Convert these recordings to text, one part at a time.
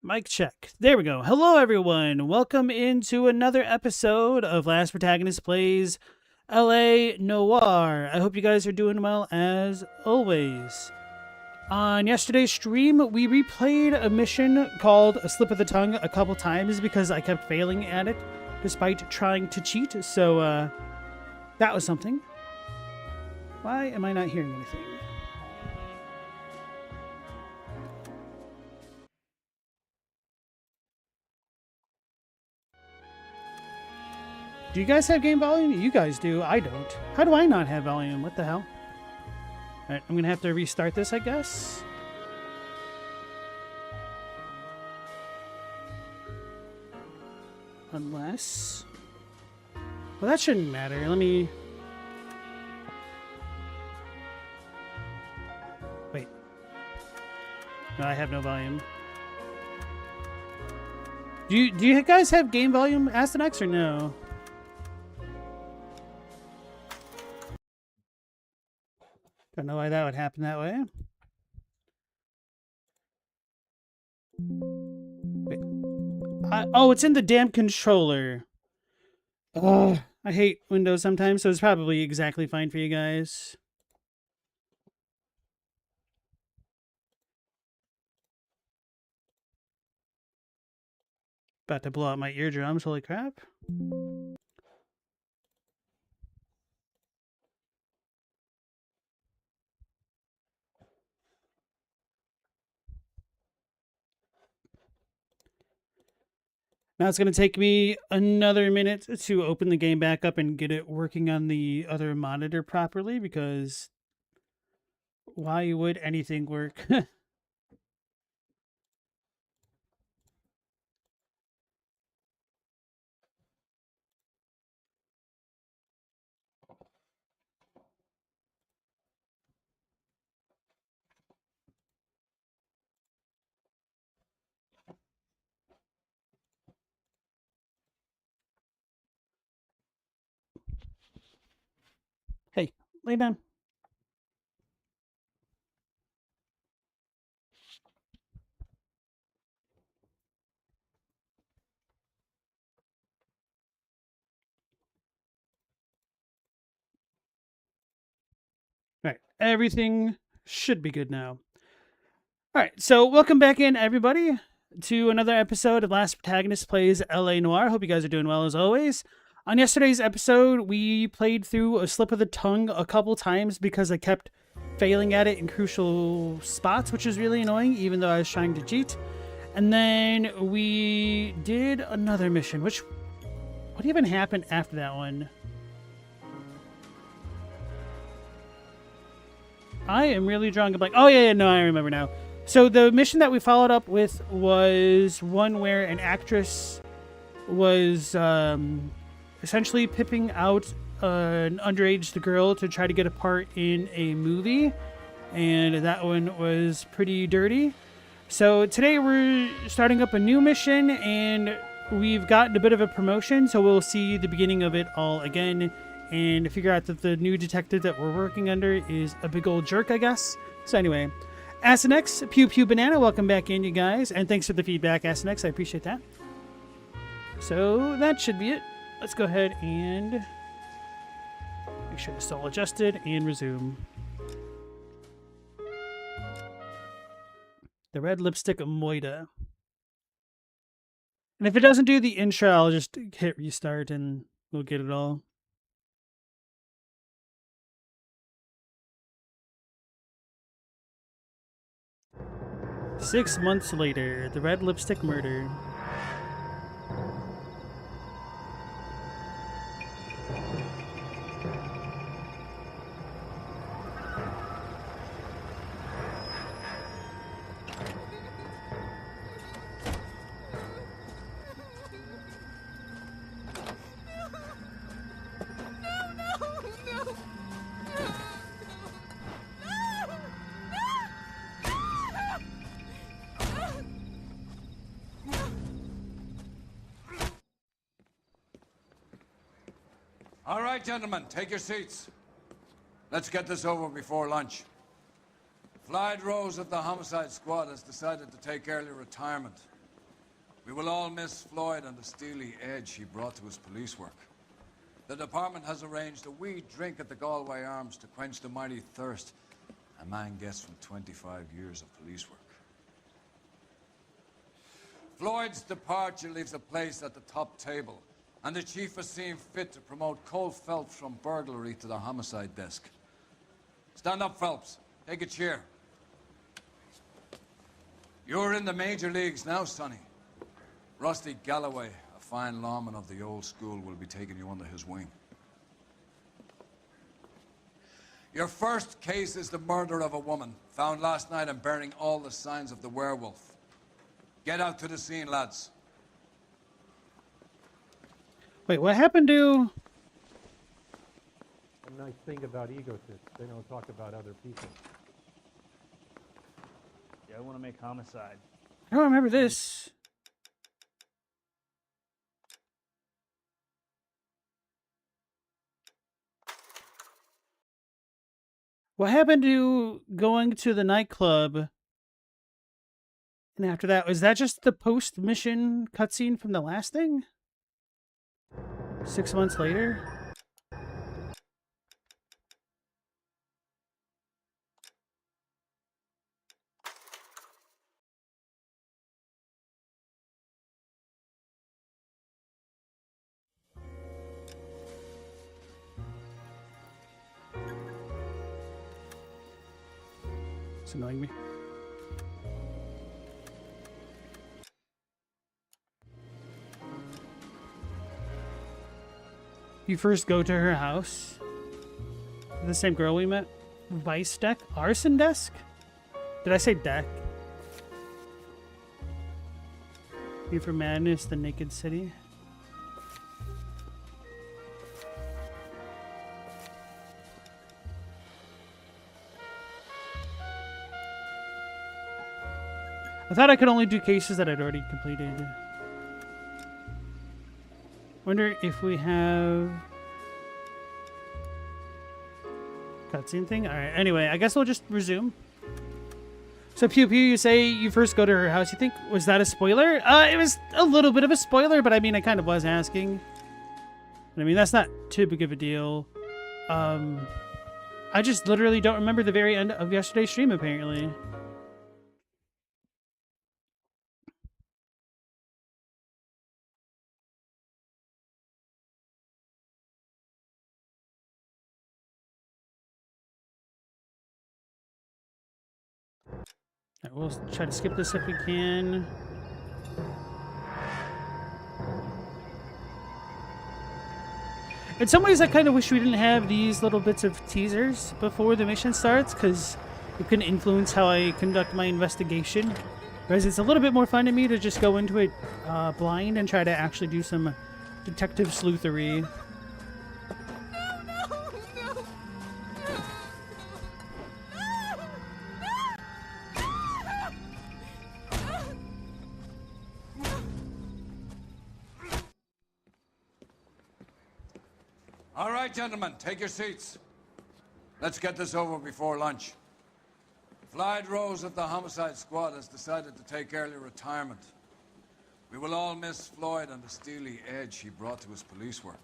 Mic check. There we go. Hello, everyone. Welcome into another episode of Last Protagonist Plays L.A. Noire. I hope you guys are doing well as always. On yesterday's stream, we replayed a mission called A Slip of the Tongue a couple times because I kept failing at it despite trying to cheat. So, that was something. Why am I not hearing anything? Do you guys have game volume? You guys do. I don't. How do I not have volume? What the hell? Alright, I'm gonna have to restart this, I guess. Unless... Well, that shouldn't matter. Let me... Wait. No, I have no volume. Do you guys have game volume, L.A.st, or no? Don't know why that would happen that way. Wait. Oh, it's in the damn controller. Ugh, I hate Windows sometimes, so it's probably exactly fine for you guys. About to blow out my eardrums, holy crap. Now it's going to take me another minute to open the game back up and get it working on the other monitor properly, because why would anything work? Hey, lay down. All right, everything should be good now. All right, so welcome back in, everybody, to another episode of Last Protagonist Plays L.A. Noire. Hope you guys are doing well as always. On yesterday's episode, we played through A Slip of the Tongue a couple times because I kept failing at it in crucial spots, which is really annoying, even though I was trying to cheat. And then we did another mission, which... What even happened after that one? I am really drawing a blank. Oh, yeah, no, I remember now. So the mission that we followed up with was one where an actress was essentially pipping out an underage girl to try to get a part in a movie. And that one was pretty dirty. So today we're starting up a new mission, and we've gotten a bit of a promotion. So we'll see the beginning of it all again and figure out that the new detective that we're working under is a big old jerk, I guess. So anyway, L.A.st, Pew Pew Banana, welcome back in, you guys. And thanks for the feedback, L.A.st, I appreciate that. So that should be it. Let's go ahead and make sure it's all adjusted and resume. The red lipstick Moida. And if it doesn't do the intro, I'll just hit restart and we'll get it all. Six months later, the red lipstick murder. All right, gentlemen, take your seats. Let's get this over before lunch. Floyd Rose of the Homicide Squad has decided to take early retirement. We will all miss Floyd and the steely edge he brought to his police work. The department has arranged a wee drink at the Galway Arms to quench the mighty thirst a man gets from 25 years of police work. Floyd's departure leaves a place at the top table, and the chief has seen fit to promote Cole Phelps from burglary to the homicide desk. Stand up, Phelps. Take a chair. You're in the major leagues now, Sonny. Rusty Galloway, a fine lawman of the old school, will be taking you under his wing. Your first case is the murder of a woman, found last night and bearing all the signs of the werewolf. Get out to the scene, lads. Wait, what happened to... A nice thing about egotists, they don't talk about other people. Yeah, I want to make homicide. I don't remember this. What happened to going to the nightclub? And after that, was that just the post-mission cutscene from the last thing? 6 months later? It's annoying me. You first go to her house. The same girl we met. Vice deck? Arson desk? Did I say deck? You for Madness, the Naked City. I thought I could only do cases that I'd already completed. Wonder if we have cutscene thing. All right. Anyway, I guess we'll just resume. So Pew Pew, you say you first go to her house. You think was that a spoiler? It was a little bit of a spoiler, but I mean, I kind of was asking. I mean, that's not too big of a deal. I just literally don't remember the very end of yesterday's stream. Apparently. Right, we'll try to skip this if we can. In some ways, I kind of wish we didn't have these little bits of teasers before the mission starts, because it can influence how I conduct my investigation. Whereas it's a little bit more fun to me to just go into it blind and try to actually do some detective sleuthery. All right, gentlemen, take your seats. Let's get this over before lunch. Floyd Rose of the Homicide Squad has decided to take early retirement. We will all miss Floyd and the steely edge he brought to his police work.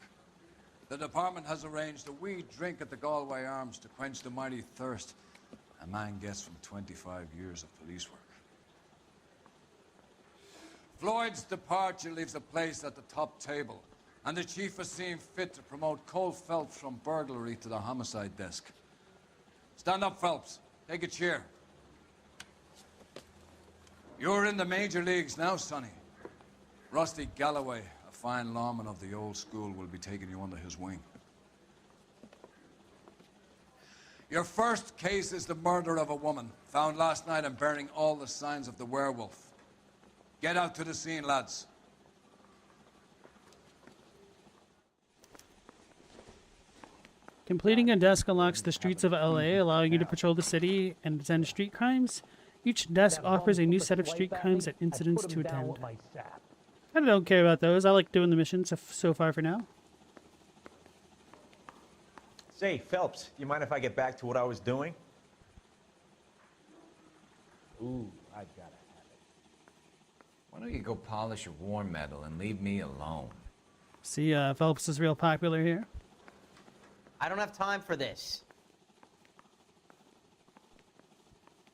The department has arranged a wee drink at the Galway Arms to quench the mighty thirst a man gets from 25 years of police work. Floyd's departure leaves a place at the top table, and the chief has seen fit to promote Cole Phelps from burglary to the homicide desk. Stand up, Phelps. Take a chair. You're in the major leagues now, Sonny. Rusty Galloway, a fine lawman of the old school, will be taking you under his wing. Your first case is the murder of a woman, found last night and bearing all the signs of the werewolf. Get out to the scene, lads. Completing a desk unlocks the streets of LA, allowing you to patrol the city and attend street crimes. Each desk offers a new set of street crimes and incidents to attend. I don't care about those. I like doing the missions so far for now. Say, Phelps, do you mind if I get back to what I was doing? Ooh, I gotta have it. Why don't you go polish your war medal and leave me alone? See, Phelps is real popular here. I don't have time for this.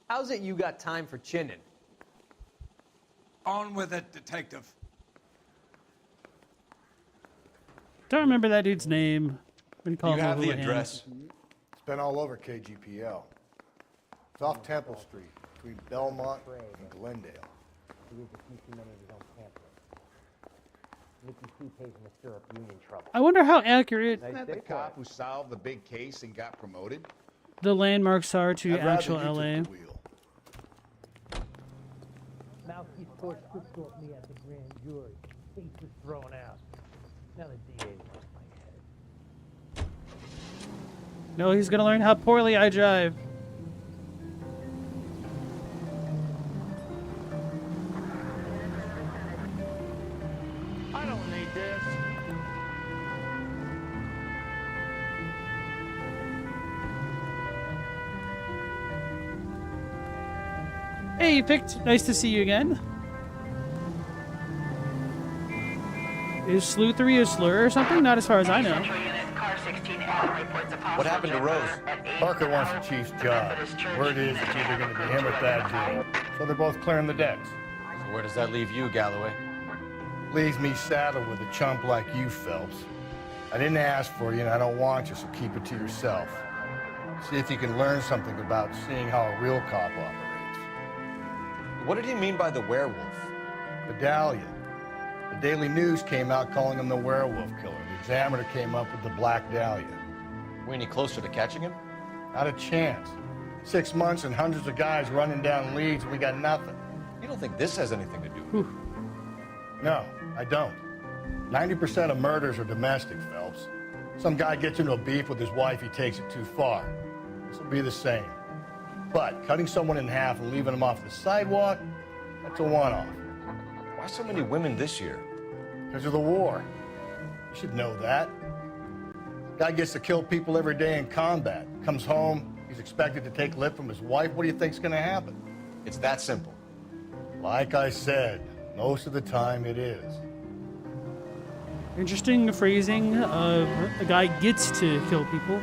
How's it you got time for chinning? On with it, detective. Don't remember that dude's name. Been called You have the Houlihan. address. It's been all over KGPL. It's off Temple Street, between Belmont and Glendale. I wonder how accurate Isn't that the cop who solved the big case and got promoted? the landmarks are to I'd rather actual you took LA. the wheel. Mouthpiece forced pistol at me at the grand jury. Case was thrown out. Now the DA wants my head. No, he's gonna learn how poorly I drive. I don't need this. Hey, you picked. Nice to see you again. Is Sleuthery a slur or something? Not as far as I know. What happened to Rose? Parker wants the chief's job. Word is it's either going to be him or Thad Dean. So they're both clearing the decks. So where does that leave you, Galloway? Leaves me saddled with a chump like you, Phelps. I didn't ask for you, and I don't want you, so keep it to yourself. See if you can learn something about seeing how a real cop operates. What did he mean by the werewolf? Medallion. The Daily News came out calling him the werewolf killer. The Examiner came up with the Black Dahlia. We any closer to catching him? Not a chance. 6 months and hundreds of guys running down leads, and we got nothing. You don't think this has anything to do with it? No, I don't. 90% of murders are domestic, Phelps. Some guy gets into a beef with his wife, he takes it too far. This will be the same. But cutting someone in half and leaving them off the sidewalk, that's a one-off. Why so many women this year? Because of the war. You should know that. Guy gets to kill people every day in combat. Comes home, he's expected to take lip from his wife. What do you think's gonna happen? It's that simple. Like I said, most of the time it is. Interesting phrasing of a guy gets to kill people.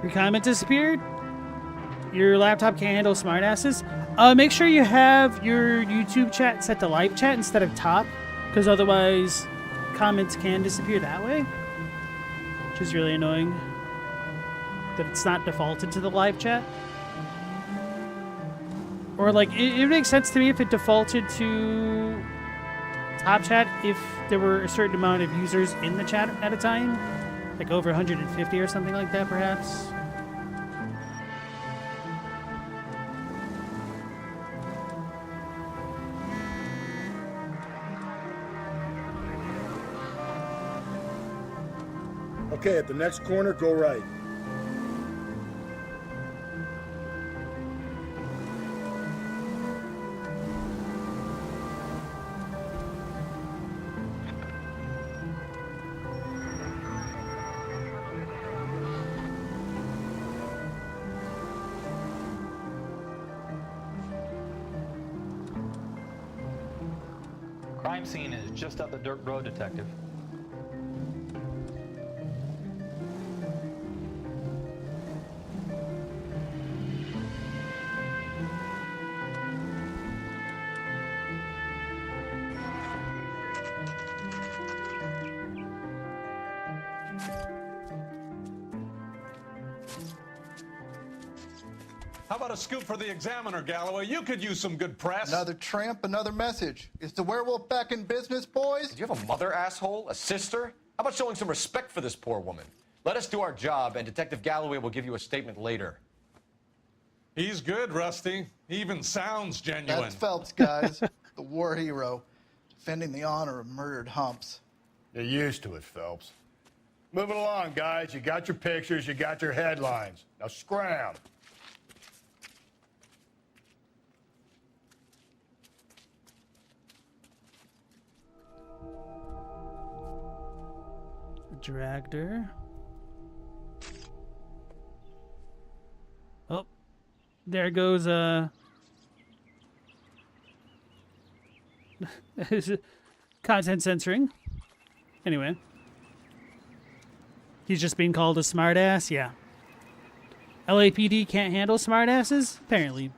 Your comment disappeared? Your laptop can't handle smartasses? Make sure you have your YouTube chat set to live chat instead of top, because otherwise comments can disappear that way. Which is really annoying. That it's not defaulted to the live chat. Or like, it makes sense to me if it defaulted to top chat if there were a certain amount of users in the chat at a time. Like over 150 or something like that, perhaps. Okay, at the next corner, go right. Crime scene is just up the dirt road, Detective. How about a scoop for the Examiner, Galloway? You could use some good press. Another tramp, another message. Is the werewolf back in business, boys? Do you have a mother, asshole? A sister? How about showing some respect for this poor woman? Let us do our job, and Detective Galloway will give you a statement later. He's good, Rusty. He even sounds genuine. That's Phelps, guys. The war hero. Defending the honor of murdered humps. You're used to it, Phelps. Moving along, guys. You got your pictures, you got your headlines. Now scram. dragged her. Oh, there goes content censoring. Anyway, he's just being called a smartass. Yeah. LAPD can't handle smartasses? Apparently.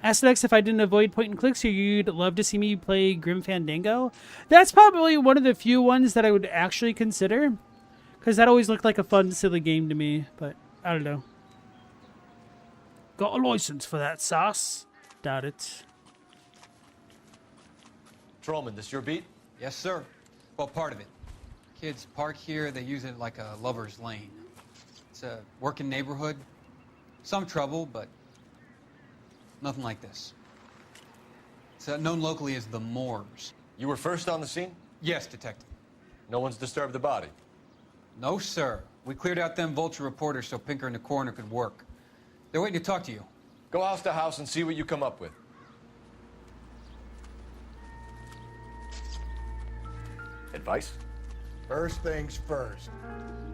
Aspects, if I didn't avoid point and clicks, you'd love to see me play Grim Fandango. That's probably one of the few ones that I would actually consider. Because that always looked like a fun, silly game to me. But, I don't know. Got a license for that sauce? Doubt it. Trollman, this your beat? Yes, sir. Well, part of it. Kids park here, they use it like a lover's lane. It's a working neighborhood. Some trouble, but nothing like this. It's known locally as the Moors. You were first on the scene? Yes, detective. No one's disturbed the body? No, sir. We cleared out them vulture reporters so Pinker and the coroner could work. They're waiting to talk to you. Go house to house and see what you come up with. Advice? First things first.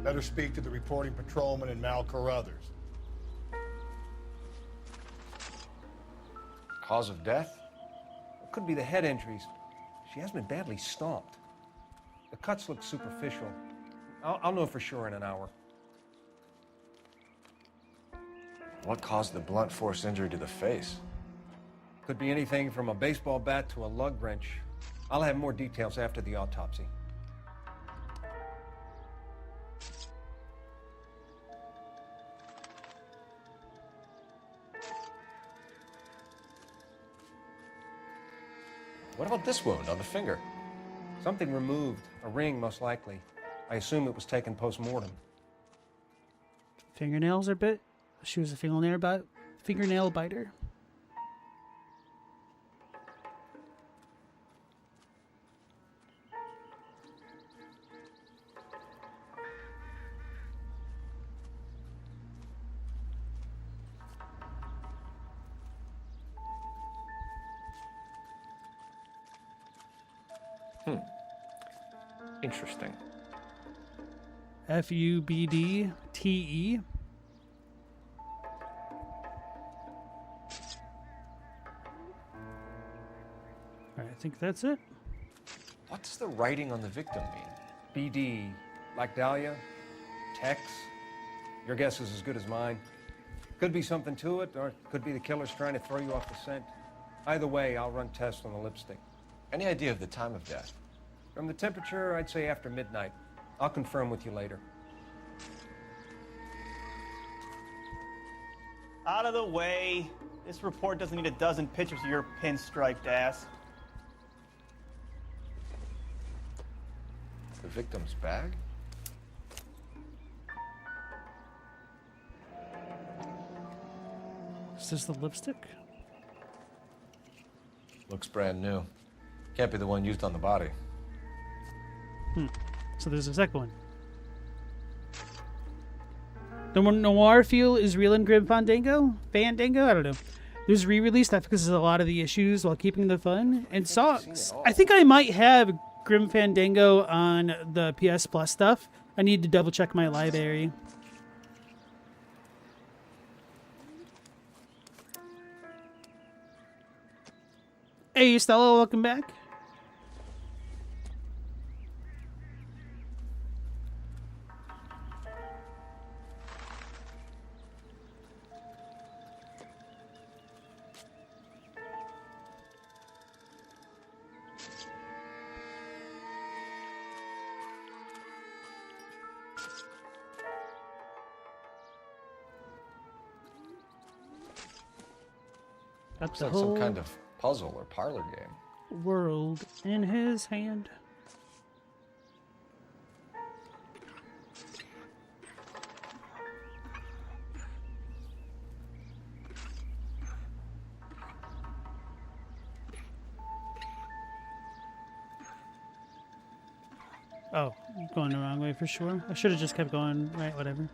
Better speak to the reporting patrolman and Mal Carruthers. Cause of death? It could be the head injuries. She has been badly stomped. The cuts look superficial. I'll know for sure in an hour. What caused the blunt force injury to the face? Could be anything from a baseball bat to a lug wrench. I'll have more details after the autopsy. What about this wound on the finger? Something removed. A ring, most likely. I assume it was taken post-mortem. Fingernails are bit. She was a fingernail biter. Interesting. FUBDTE. Alright, I think that's it. What's the writing on the victim mean? BD, like Dahlia, Tex. Your guess is as good as mine. Could be something to it, or it could be the killer's trying to throw you off the scent. Either way, I'll run tests on the lipstick. Any idea of the time of death? From the temperature, I'd say after midnight. I'll confirm with you later. Out of the way. This report doesn't need a dozen pictures of your pinstriped ass. The victim's bag? Is this the lipstick? Looks brand new. Can't be the one used on the body. So there's a second one. The Noire feel is real in Grim Fandango? I don't know. There's re-release that focuses a lot of the issues while keeping the fun. And socks. I think I might have Grim Fandango on the PS Plus stuff. I need to double check my library. Hey Stella, welcome back. That's Looks like some kind of puzzle or parlor game. World in his hand. Oh, going the wrong way for sure. I should have just kept going. Right, whatever.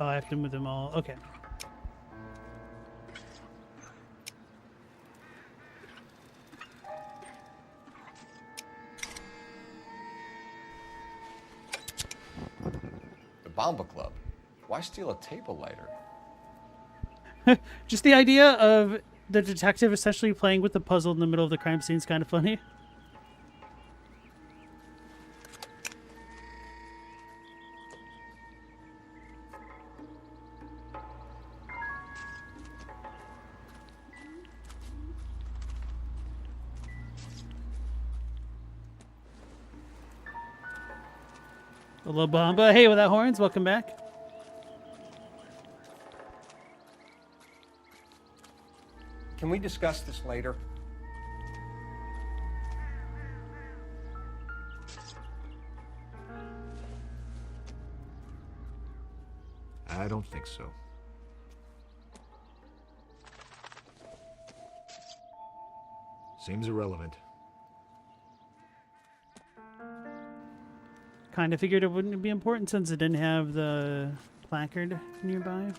Oh, I have to move them all. Okay. Bomba Club. Why steal a table lighter? Just the idea of the detective essentially playing with the puzzle in the middle of the crime scene is kind of funny. La Bamba. Hey, without horns, welcome back. Can we discuss this later? I don't think so. Seems irrelevant. Kind of figured it wouldn't be important since it didn't have the placard nearby.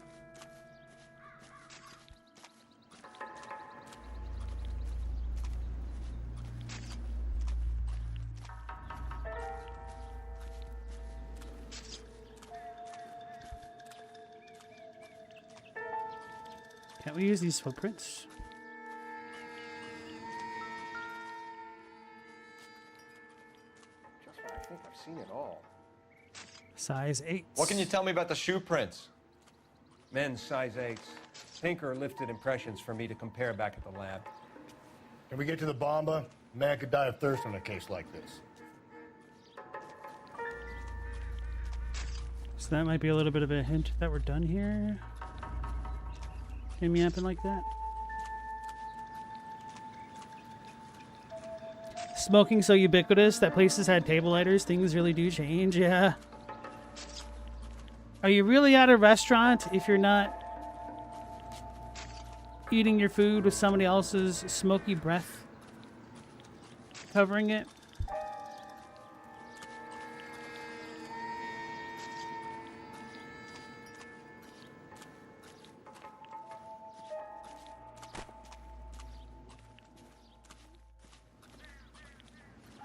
Can't we use these footprints? I think I've seen it all. Size 8. What can you tell me about the shoe prints? Men's size 8s. Tinker lifted impressions for me to compare back at the lab. Can we get to the Bomba? A man could die of thirst on a case like this. So that might be a little bit of a hint that we're done here. Him yapping like that. Smoking so ubiquitous that places had table lighters. Things really do change, yeah. Are you really at a restaurant if you're not eating your food with somebody else's smoky breath covering it?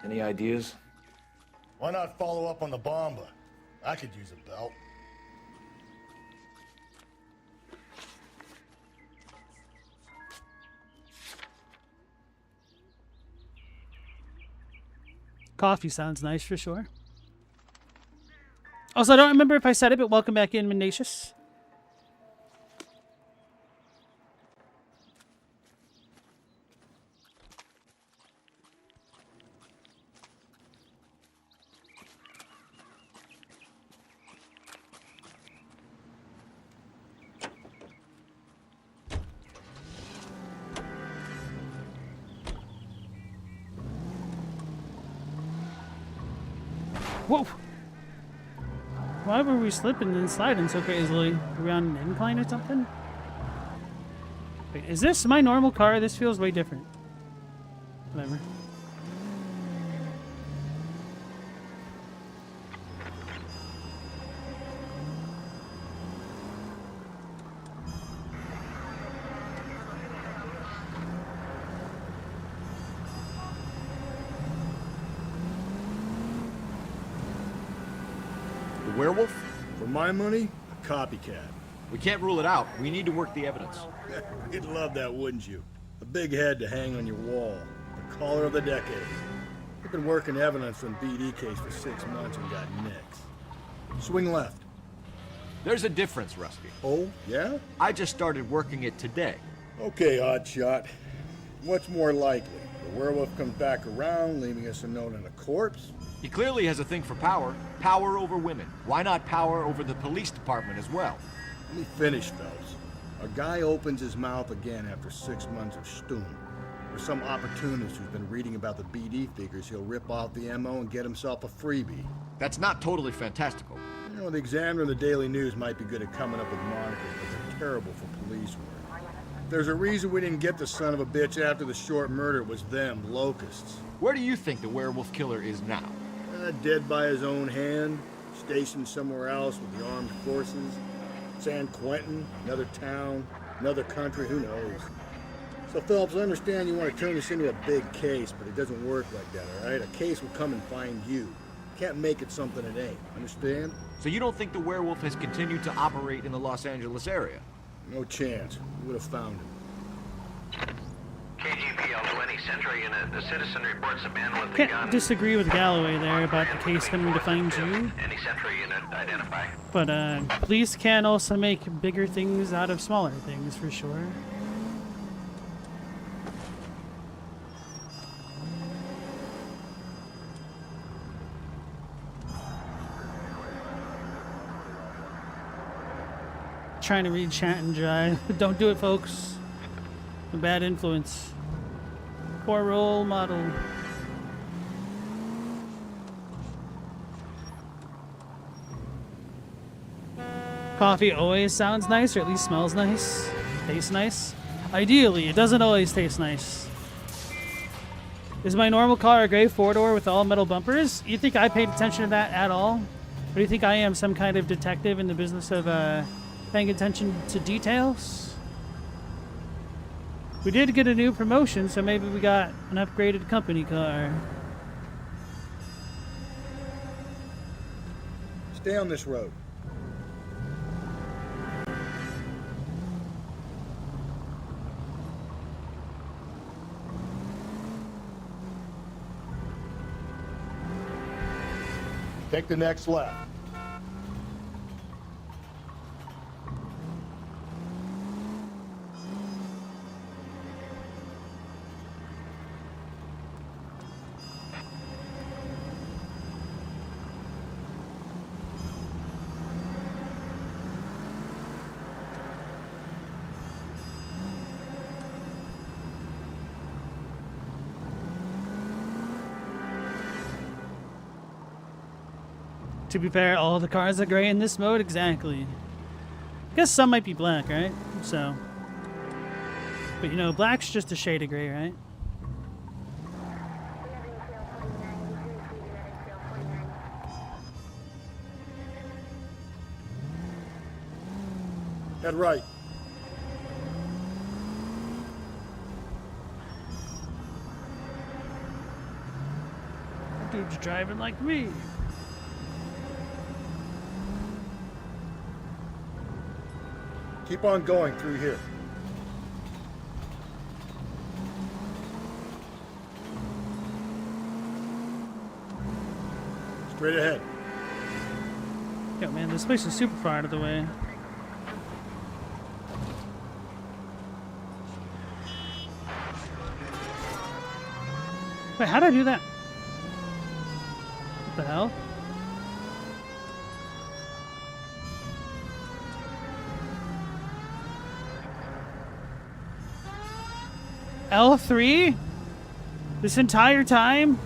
Any ideas? Why not follow up on the Bomba? I could use a belt. Coffee sounds nice for sure. Also, I don't remember if I said it, but welcome back in, Mendacious. Whoa! Why were we slipping and sliding so crazily? Are we on an incline or something? Wait, is this my normal car? This feels way different. Whatever. Werewolf? For my money, a copycat. We can't rule it out. We need to work the evidence. You'd love that, wouldn't you? A big head to hang on your wall. The caller of the decade. We've been working evidence from BD case for 6 months and got nicks. Swing left. There's a difference, Rusty. Oh, yeah? I just started working it today. Okay, oddshot. What's more likely? The werewolf comes back around, leaving us a note and a corpse? He clearly has a thing for power. Power over women. Why not power over the police department as well? Let me finish, Phelps. A guy opens his mouth again after 6 months of stewing. For some opportunist who's been reading about the BD figures, he'll rip off the MO and get himself a freebie. That's not totally fantastical. You know, the Examiner and the Daily News might be good at coming up with monikers, but they're terrible for police work. There's a reason we didn't get the son of a bitch after the short murder. It was them, locusts. Where do you think the werewolf killer is now? Dead by his own hand, stationed somewhere else with the armed forces. San Quentin, another town, another country, who knows? So, Phelps, I understand you want to turn this into a big case, but it doesn't work like that, all right? A case will come and find you. Can't make it something it ain't. Understand? So you don't think the werewolf has continued to operate in the Los Angeles area? No chance. We would have found him. KGPL to any Central unit. The citizen reports a man with a Can't gun. disagree with Galloway there about the case coming to find you. Any Central unit identify. But police can also make bigger things out of smaller things, for sure. Trying to read chat and drive. Don't do it, folks. A bad influence. Poor role model. Coffee always sounds nice, or at least smells nice. Tastes nice. Ideally, it doesn't always taste nice. Is my normal car a gray four-door with all metal bumpers? You think I paid attention to that at all? Or do you think I am some kind of detective in the business of paying attention to details? We did get a new promotion, so maybe we got an upgraded company car. Stay on this road. Take the next left. To be fair, all the cars are gray in this mode, exactly. I guess some might be black, right? So. But you know, black's just a shade of gray, right? Head right. Dude's driving like me. Keep on going through here. Straight ahead. Yo, man, this place is super far out of the way. Wait, how'd I do that? What the hell? L3? This entire time?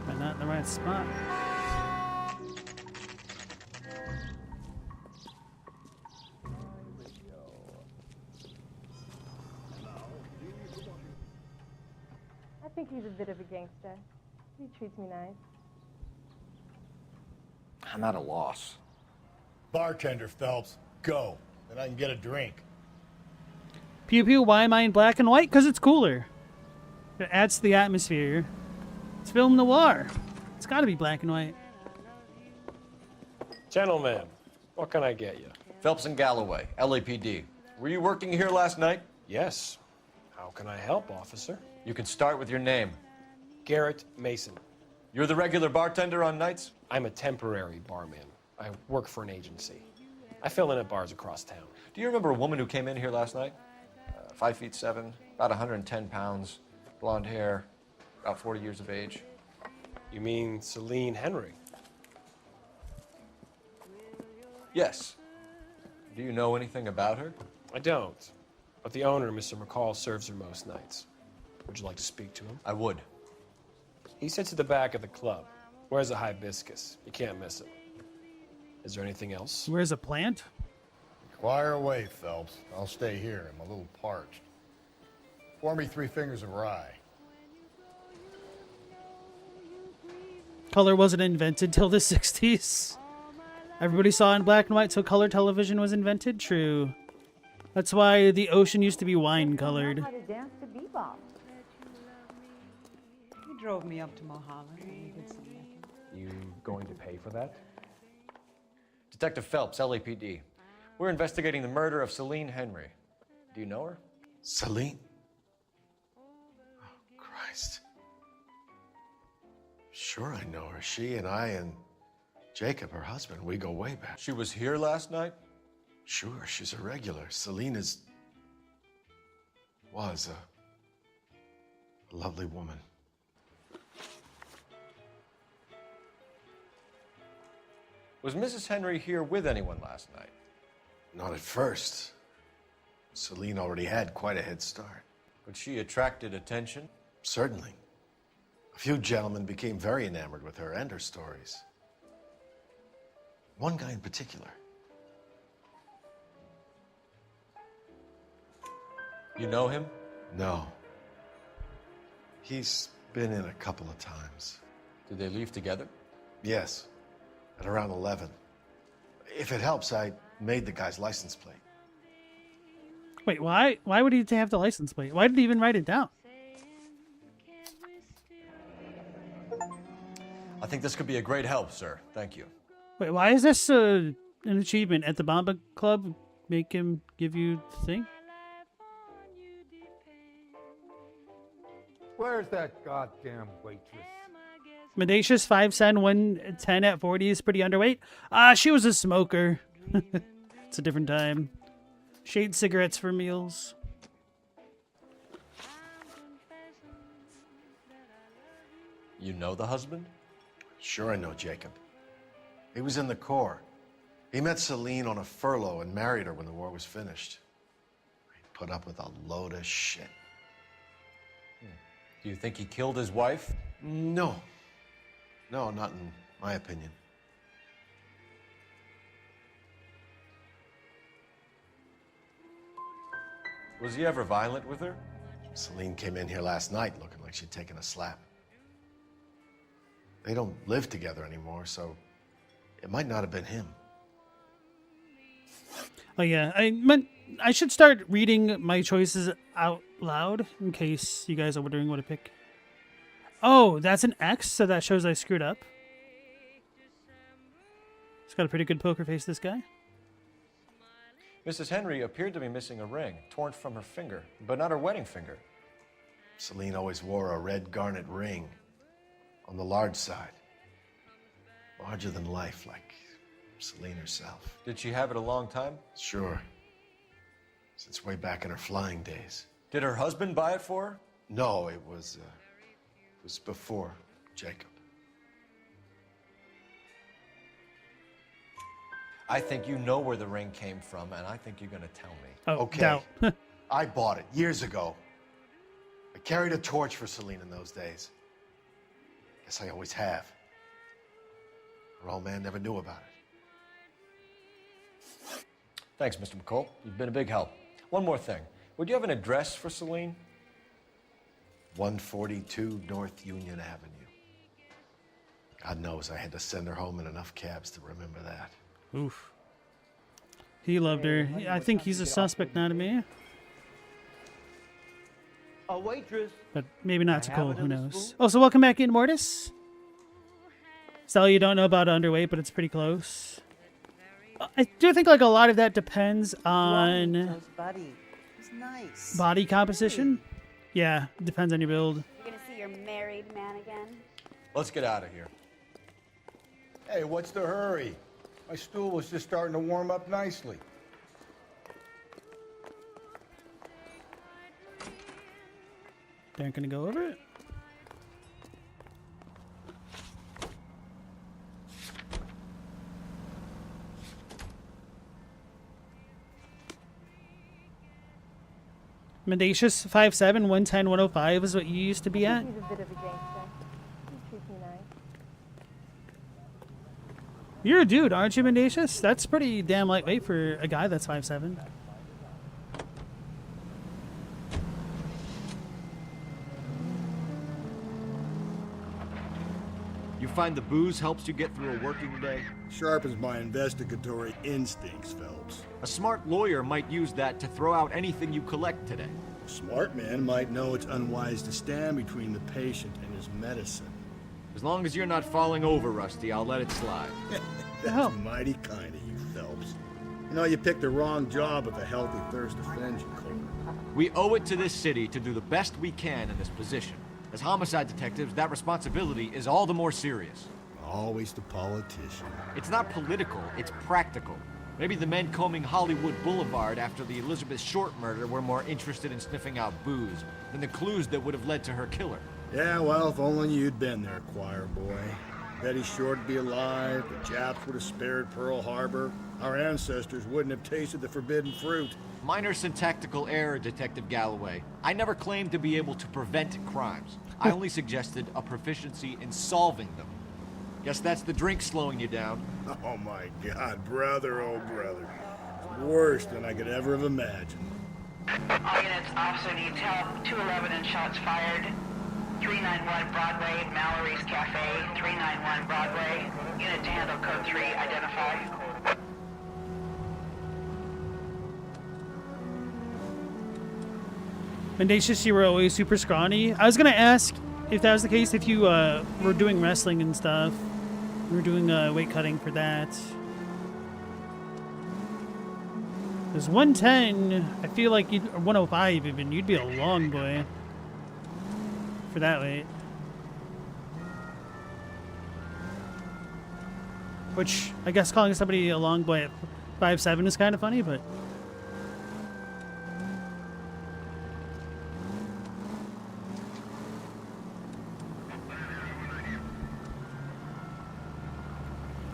Am I not in the right spot? I think he's a bit of a gangster. He treats me nice. I'm at a loss. Bartender, Phelps. Go. Then I can get a drink. Pew pew, why am I in black and white? Because it's cooler. It adds to the atmosphere. It's film noir. It's got to be black and white. Gentlemen, what can I get you? Phelps and Galloway, LAPD. Were you working here last night? Yes. How can I help, officer? You can start with your name. Garrett Mason. You're the regular bartender on nights? I'm a temporary barman. I work for an agency. I fill in at bars across town. Do you remember a woman who came in here last night? 5'7", about 110 pounds, blonde hair, about 40 years of age. You mean Celine Henry? Yes. Do you know anything about her? I don't. But the owner, Mr. McCall, serves her most nights. Would you like to speak to him? I would. He sits at the back of the club. Wears a hibiscus. You can't miss him. Is there anything else? Where's a plant? Fire away, Phelps. I'll stay here. I'm a little parched. Pour me 3 fingers of rye. Color wasn't invented till the 60s. Everybody saw in black and white till color television was invented. True. That's why the ocean used to be wine colored. How to dance to bebop. You drove me up to Mulholland and we did some necking. You going to pay for that? Detective Phelps, L.A.P.D. We're investigating the murder of Celine Henry. Do you know her? Celine? Oh, Christ. Sure I know her. She and I and Jacob, her husband, we go way back. She was here last night? Sure, she's a regular. Celine was a lovely woman. Was Mrs. Henry here with anyone last night? Not at first. Celine already had quite a head start. But she attracted attention? Certainly. A few gentlemen became very enamored with her and her stories. One guy in particular. You know him? No. He's been in a couple of times. Did they leave together? Yes. At around 11. If it helps, I made the guy's license plate. Wait, why? Why would he have the license plate? Why did he even write it down? I think this could be a great help, sir. Thank you. Wait, why is this an achievement at the Bomba Club? Make him give you the thing? Where's that goddamn waitress? Mendacious 5'10", 110 at 40 is pretty underweight. She was a smoker. It's a different time. Shade cigarettes for meals. You know the husband? Sure I know Jacob. He was in the Corps. He met Celine on a furlough and married her when the war was finished. He put up with a load of shit. Do you think he killed his wife? No. No, not in my opinion. Was he ever violent with her? Celine came in here last night looking like she'd taken a slap. They don't live together anymore, so it might not have been him. Oh yeah, I should start reading my choices out loud in case you guys are wondering what to pick. Oh, that's an X, so that shows I screwed up. He's got a pretty good poker face, this guy. Mrs. Henry appeared to be missing a ring, torn from her finger, but not her wedding finger. Celine always wore a red garnet ring on the large side. Larger than life, like Celine herself. Did she have it a long time? Sure. Since way back in her flying days. Did her husband buy it for her? No, it was before Jacob. I think you know where the ring came from, and I think you're going to tell me. Oh, okay. I bought it years ago. I carried a torch for Celine in those days. Guess I always have. Her old man never knew about it. Thanks, Mr. McCall. You've been a big help. One more thing. Would you have an address for Celine? 142 North Union Avenue. God knows I had to send her home in enough cabs to remember that. Oof. He loved her. I think he's a suspect now to me. A waitress. But maybe not to Cole, who knows. Oh, so welcome back in, Mortis. Stella, you don't know about underweight, but it's pretty close. I do think like a lot of that depends on Nice. body composition. Yeah, depends on your build. You're gonna see your married man again? Let's get out of here. Hey, what's the hurry? My stool was just starting to warm up nicely. They aren't gonna go over it. Mendacious 5'7", 110, 105 is what you used to be at. He's a bit of a gangster. He treats me nice. You're a dude, aren't you, Mendacious? That's pretty damn lightweight for a guy that's 5'7". You find the booze helps you get through a working day? Sharpens my investigatory instincts, Phelps. A smart lawyer might use that to throw out anything you collect today. A smart man might know it's unwise to stand between the patient and his medicine. As long as you're not falling over, Rusty, I'll let it slide. That's mighty kind of you, Phelps. You know, you picked the wrong job if a healthy thirst offends you, Cole. We owe it to this city to do the best we can in this position. As homicide detectives, that responsibility is all the more serious. Always the politician. It's not political, it's practical. Maybe the men combing Hollywood Boulevard after the Elizabeth Short murder were more interested in sniffing out booze than the clues that would have led to her killer. Yeah, well, if only you'd been there, choir boy. Betty Short would be alive, the Japs would have spared Pearl Harbor, our ancestors wouldn't have tasted the forbidden fruit. Minor syntactical error, Detective Galloway. I never claimed to be able to prevent crimes. I only suggested a proficiency in solving them. Guess that's the drink slowing you down. Oh my God, brother, oh brother. It's worse than I could ever have imagined. All units, officer needs help. 211 and shots fired. 391 Broadway, Mallory's Cafe. 391 Broadway. Unit to handle code 3, identify. Mendacious, you were always super scrawny. I was gonna ask if that was the case, if you were doing wrestling and stuff. We were doing weight cutting for that. There's 110. I feel like you'd, or 105 even. You'd be a long boy for that weight. Which I guess calling somebody a long boy at 5'7" is kind of funny, but.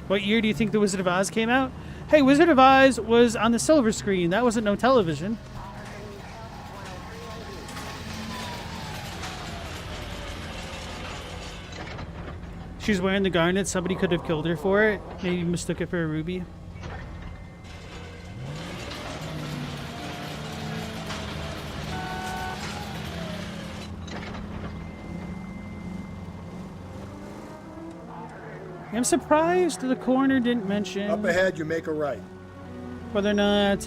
What year do you think The Wizard of Oz came out? Hey, Wizard of Oz was on the silver screen. That wasn't no television. She's wearing the garnet. Somebody could have killed her for it. Maybe mistook it for a ruby. I'm surprised the coroner didn't mention Up ahead, you make a right. whether or not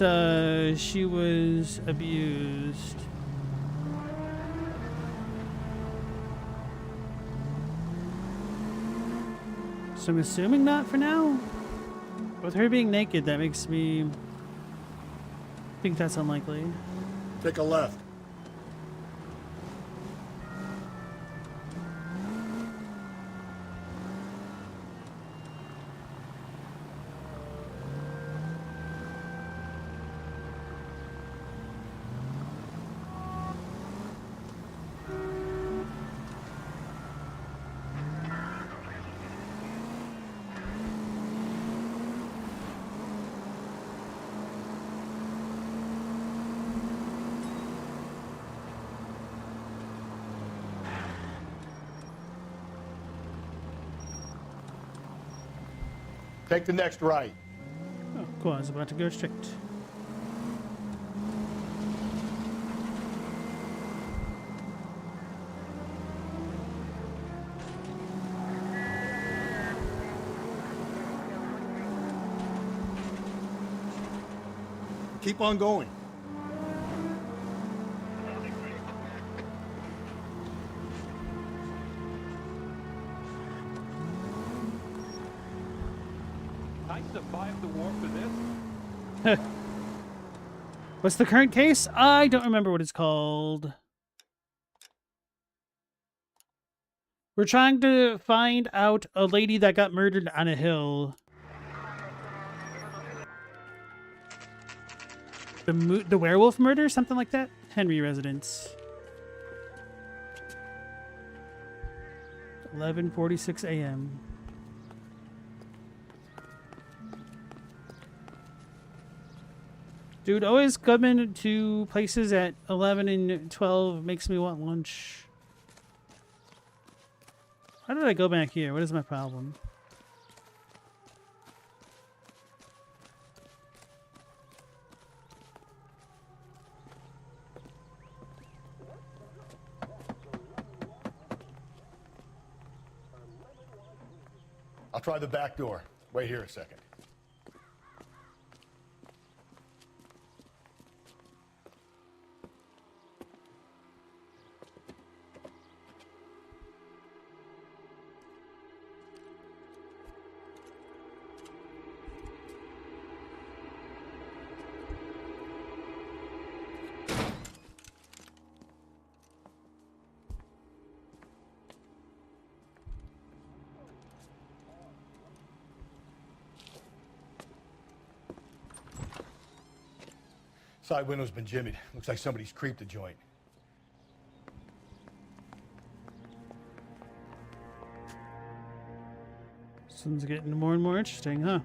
she was abused. So I'm assuming not for now. With her being naked, that makes me think that's unlikely. Take a left. Take the next right. Oh, cool. I was about to go straight. Keep on going. I survived the war for this. What's the current case? I don't remember what it's called. We're trying to find out a lady that got murdered on a hill. The werewolf murder? Something like that? Henry residence. 11:46 a.m. Dude, always coming to places at 11 and 12 makes me want lunch. How did I go back here? What is my problem? I'll try the back door. Wait here a second. Side window's been jimmied. Looks like somebody's creeped the joint. This one's getting more and more interesting, huh?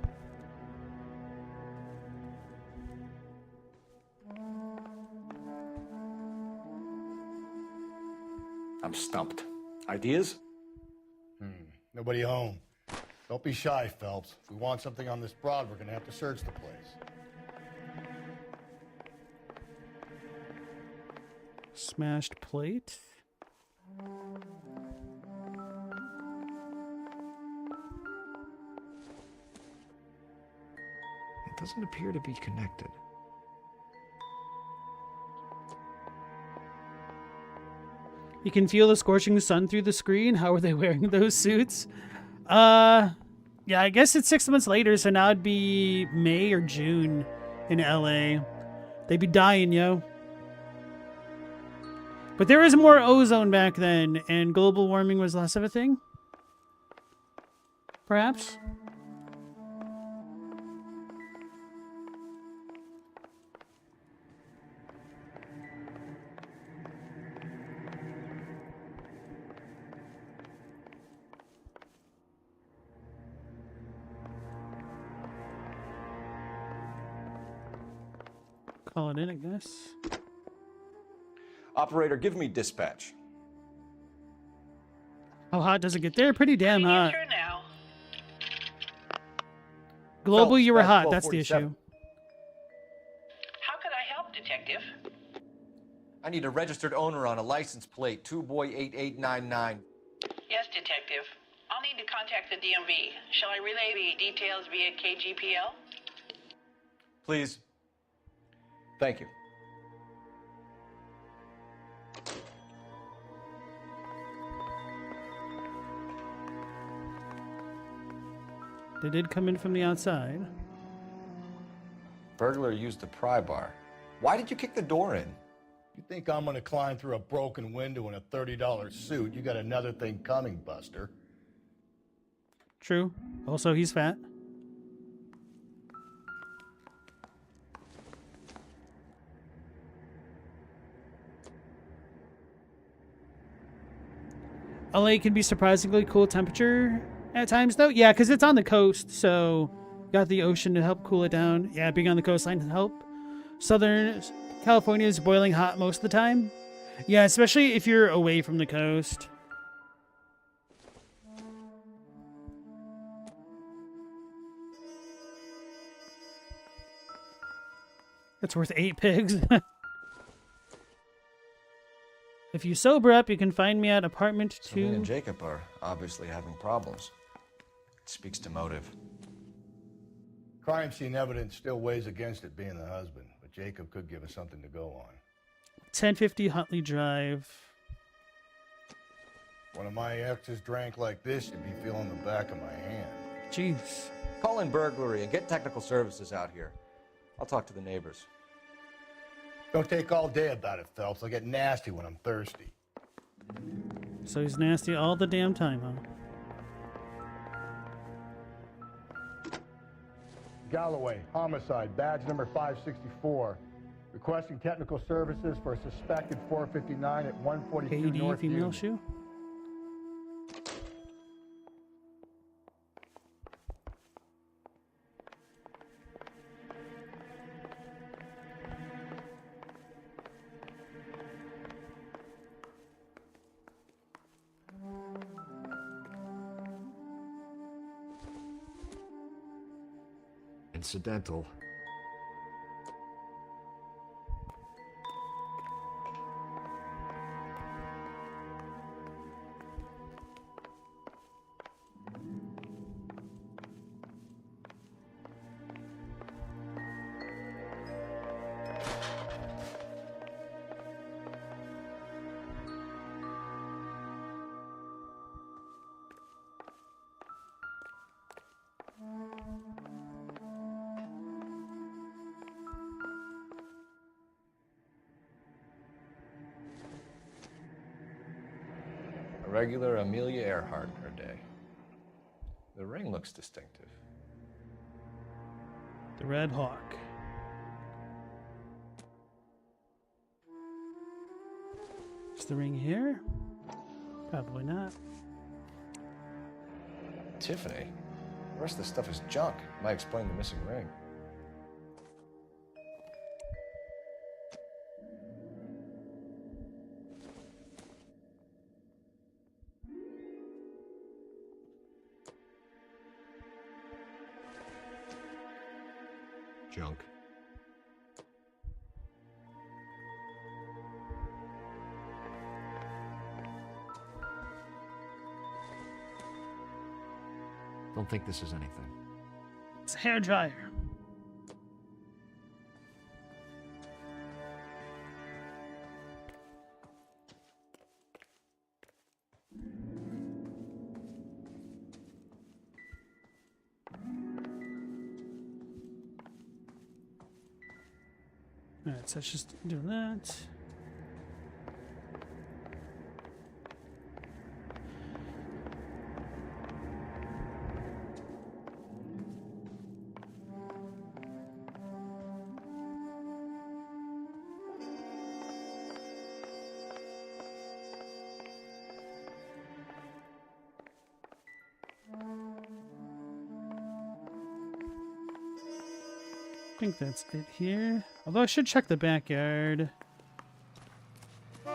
I'm stumped. Ideas? Nobody home. Don't be shy, Phelps. If we want something on this broad, we're gonna have to search the place. Smashed plate. It doesn't appear to be connected. You can feel the scorching sun through the screen. How are they wearing those suits? Yeah, I guess it's 6 months later, so now it'd be May or June in LA. They'd be dying, yo. But there was more ozone back then, and global warming was less of a thing. Perhaps? Call it in, I guess. Operator, give me dispatch. How hot does it get there? Pretty damn hot. Global, Phelps, you were back hot. That's the 1247. issue. How can I help, Detective? I need a registered owner on a license plate, 2boy8899. Yes, Detective. I'll need to contact the DMV. Shall I relay the details via KGPL? Please. Thank you. They did come in from the outside. Burglar used a pry bar. Why did you kick the door in? You think I'm gonna climb through a broken window in a $30 suit? You got another thing coming, Buster. True. Also, he's fat. LA can be surprisingly cool temperature at times, though. Yeah, because it's on the coast, so got the ocean to help cool it down. Yeah, being on the coastline to help. Southern California is boiling hot most of the time. Yeah, especially if you're away from the coast. It's worth 8 pigs. If you sober up, you can find me at apartment 2. Celine and Jacob are obviously having problems. It speaks to motive. Crime scene evidence still weighs against it being the husband, but Jacob could give us something to go on. 1050 Huntley Drive. One of my exes drank like this, you'd be feeling the back of my hand. Jeez. Call in burglary and get technical services out here. I'll talk to the neighbors. Don't take all day about it, Phelps. I'll get nasty when I'm thirsty. So he's nasty all the damn time, huh? Galloway, homicide, badge number 564. Requesting technical services for a suspected 459 at 142 KD North female Union. shoe? Incidental. A regular Amelia Earhart in her day. The ring looks distinctive. The Red Hawk. Is the ring here? Probably not. Tiffany? The rest of the stuff is junk. Might explain the missing ring. Junk. Don't think this is anything. It's a hairdryer. Alright, so let's just do that. I think that's it here. Although I should check the backyard.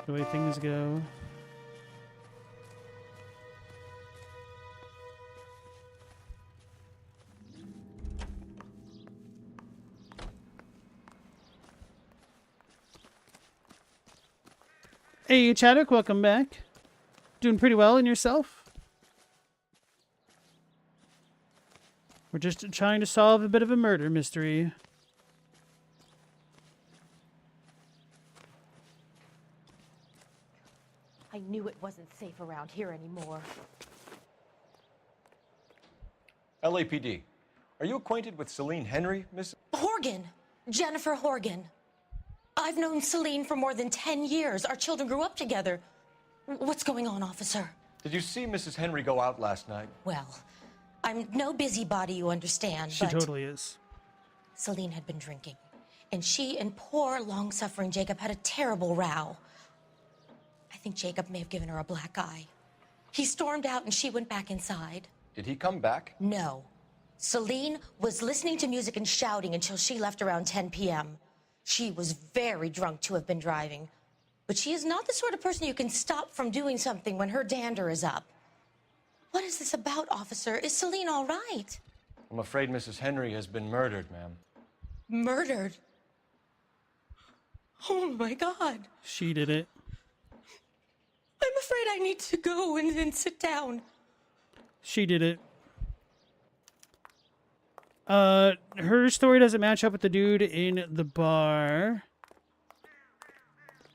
The way things go. Hey, Chadwick, welcome back. Doing pretty well in yourself? We're just trying to solve a bit of a murder mystery. I knew it wasn't safe around here anymore. LAPD. Are you acquainted with Celine Henry, Miss? Horgan! Jennifer Horgan. I've known Celine for more than 10 years. Our children grew up together. What's going on, officer? Did you see Mrs. Henry go out last night? Well, I'm no busybody, you understand, She but totally is. Celine had been drinking, and she and poor, long-suffering Jacob had a terrible row. I think Jacob may have given her a black eye. He stormed out and she went back inside. Did he come back? No. Celine was listening to music and shouting until she left around 10 p.m. She was very drunk to have been driving. But she is not the sort of person you can stop from doing something when her dander is up. What is this about, officer? Is Celine all right? I'm afraid Mrs. Henry has been murdered, ma'am. Murdered? Oh my God. She did it. I'm afraid I need to go and sit down. She did it. Her story doesn't match up with the dude in the bar.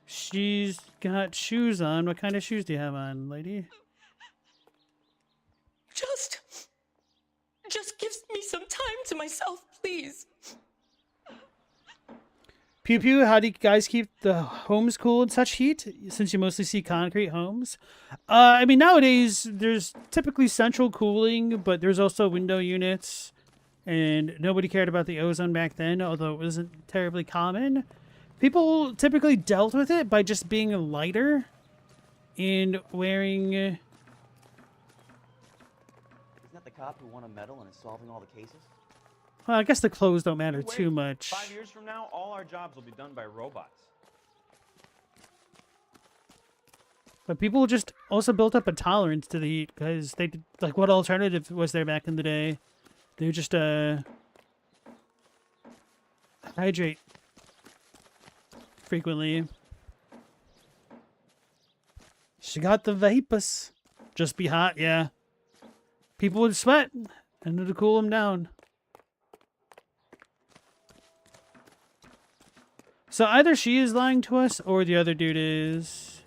She's got shoes on. What kind of shoes do you have on, lady? Just give me some time to myself, please. Pew Pew, how do you guys keep the homes cool in such heat, since you mostly see concrete homes? I mean, nowadays, there's typically central cooling, but there's also window units, and nobody cared about the ozone back then, although it wasn't terribly common. People typically dealt with it by just being lighter and wearing... Isn't that the cop who won a medal and is solving all the cases? Well, I guess the clothes don't matter too much. 5 years from now, all our jobs will be done by robots. But people just also built up a tolerance to the heat because they did, like, what alternative was there back in the day? They would just hydrate frequently. She got the vapors. Just be hot, yeah. People would sweat and it would cool them down. So either she is lying to us or the other dude is.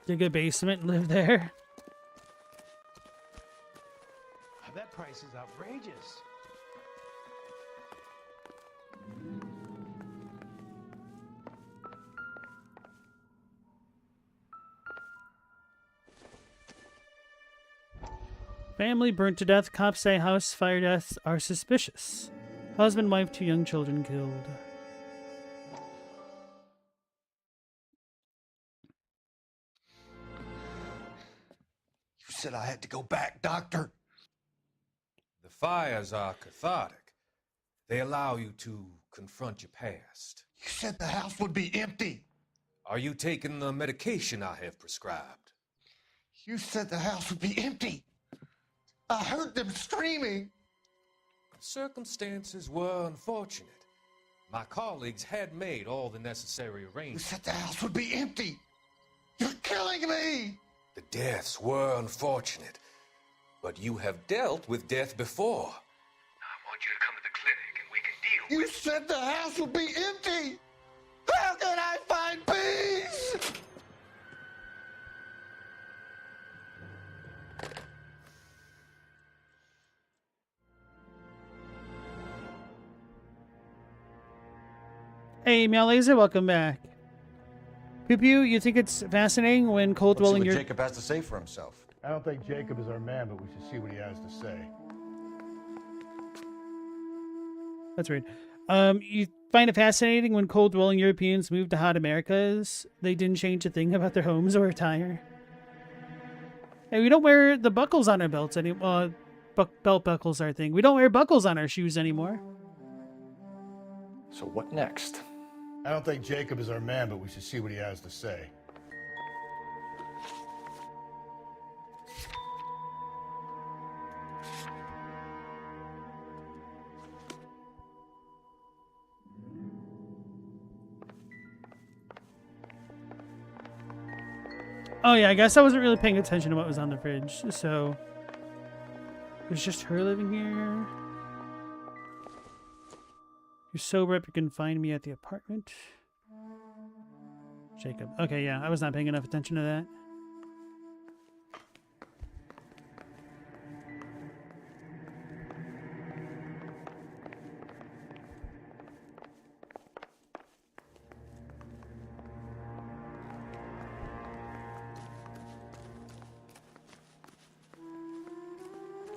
dig a basement and live there. That price is outrageous. Family burnt to death. Cops say house fire deaths are suspicious. Husband, wife, 2 young children killed. You said I had to go back, Doctor. The fires are cathartic. They allow you to confront your past. You said the house would be empty. Are you taking the medication I have prescribed? You said the house would be empty. I heard them screaming. Circumstances were unfortunate. My colleagues had made all the necessary You arrangements. said the house would be empty. You're killing me. The deaths were unfortunate, but you have dealt with death before. I want you to come to the clinic and we can deal. You said the house would be empty. How can I find peace? Hey, Meow Laser, welcome back. Pew Pew, you think it's fascinating when cold Let's see dwelling what your... Jacob has to say for himself. I don't think Jacob is our man, but we should see what he has to say. That's weird. You find it fascinating when cold dwelling Europeans moved to hot Americas? They didn't change a thing about their homes or attire. Hey, we don't wear the buckles on our belts anymore. Belt buckles are a thing. We don't wear buckles on our shoes anymore. So what next? I don't think Jacob is our man, but we should see what he has to say. Oh yeah, I guess I wasn't really paying attention to what was on the fridge, so... There's just her living here. You're sober up, you can find me at the apartment. Jacob. Okay, yeah, I was not paying enough attention to that.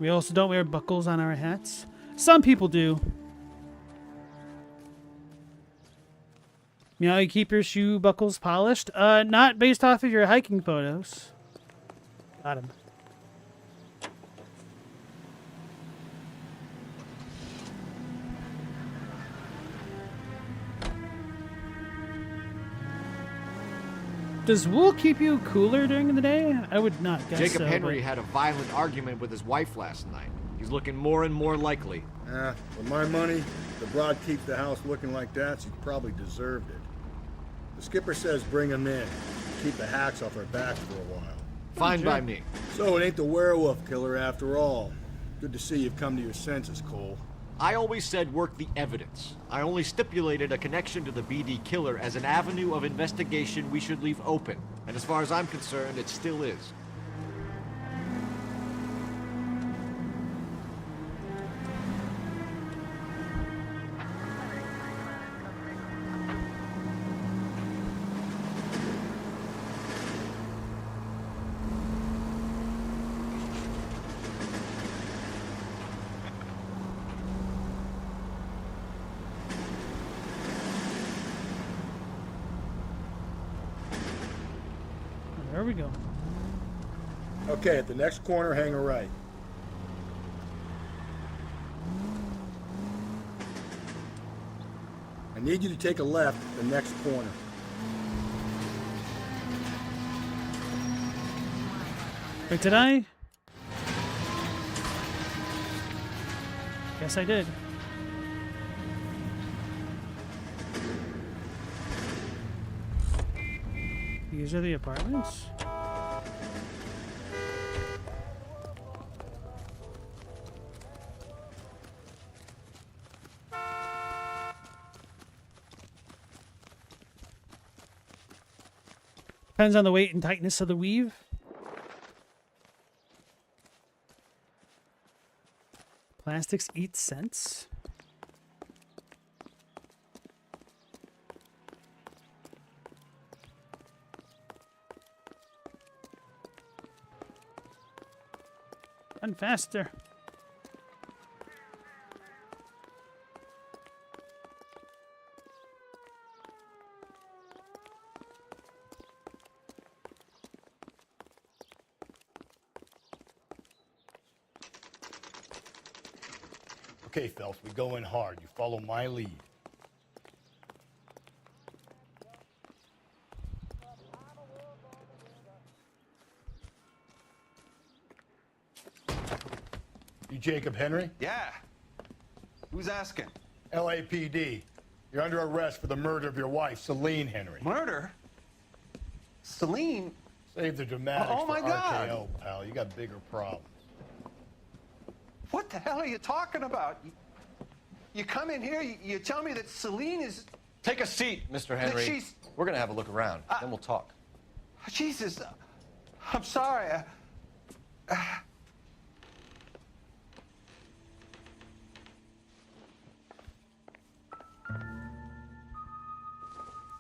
We also don't wear buckles on our hats. Some people do. Meow, you keep your shoe buckles polished? Not based off of your hiking photos. Got him. Does wool keep you cooler during the day? I would not guess Jacob so, Henry but... had a violent argument with his wife last night. He's looking more and more likely. For my money, if the broad keeps the house looking like that, she probably deserved it. The skipper says bring him in. Keep the hacks off our backs for a while. Fine by me. So it ain't the werewolf killer after all. Good to see you've come to your senses, Cole. I always said work the evidence. I only stipulated a connection to the BD killer as an avenue of investigation we should leave open. And as far as I'm concerned, it still is. There we go. Okay, at the next corner, hang a right. I need you to take a left at the next corner. Wait, did I? Guess I did. These are the apartments? Depends on the weight and tightness of the weave. Plastics eat scents. Run faster. Okay, Phelps, we go in hard. You follow my lead. You Jacob Henry? Yeah. Who's asking? LAPD. You're under arrest for the murder of your wife, Celine Henry. Murder? Celine? Save the dramatics Oh, my for God. RKO, pal. You got bigger problems. What the hell are you talking about? You come in here, you tell me that Celine is... Take a seat, Mr. Henry. she's- We're going to have a look around, then we'll talk. Jesus, I'm sorry.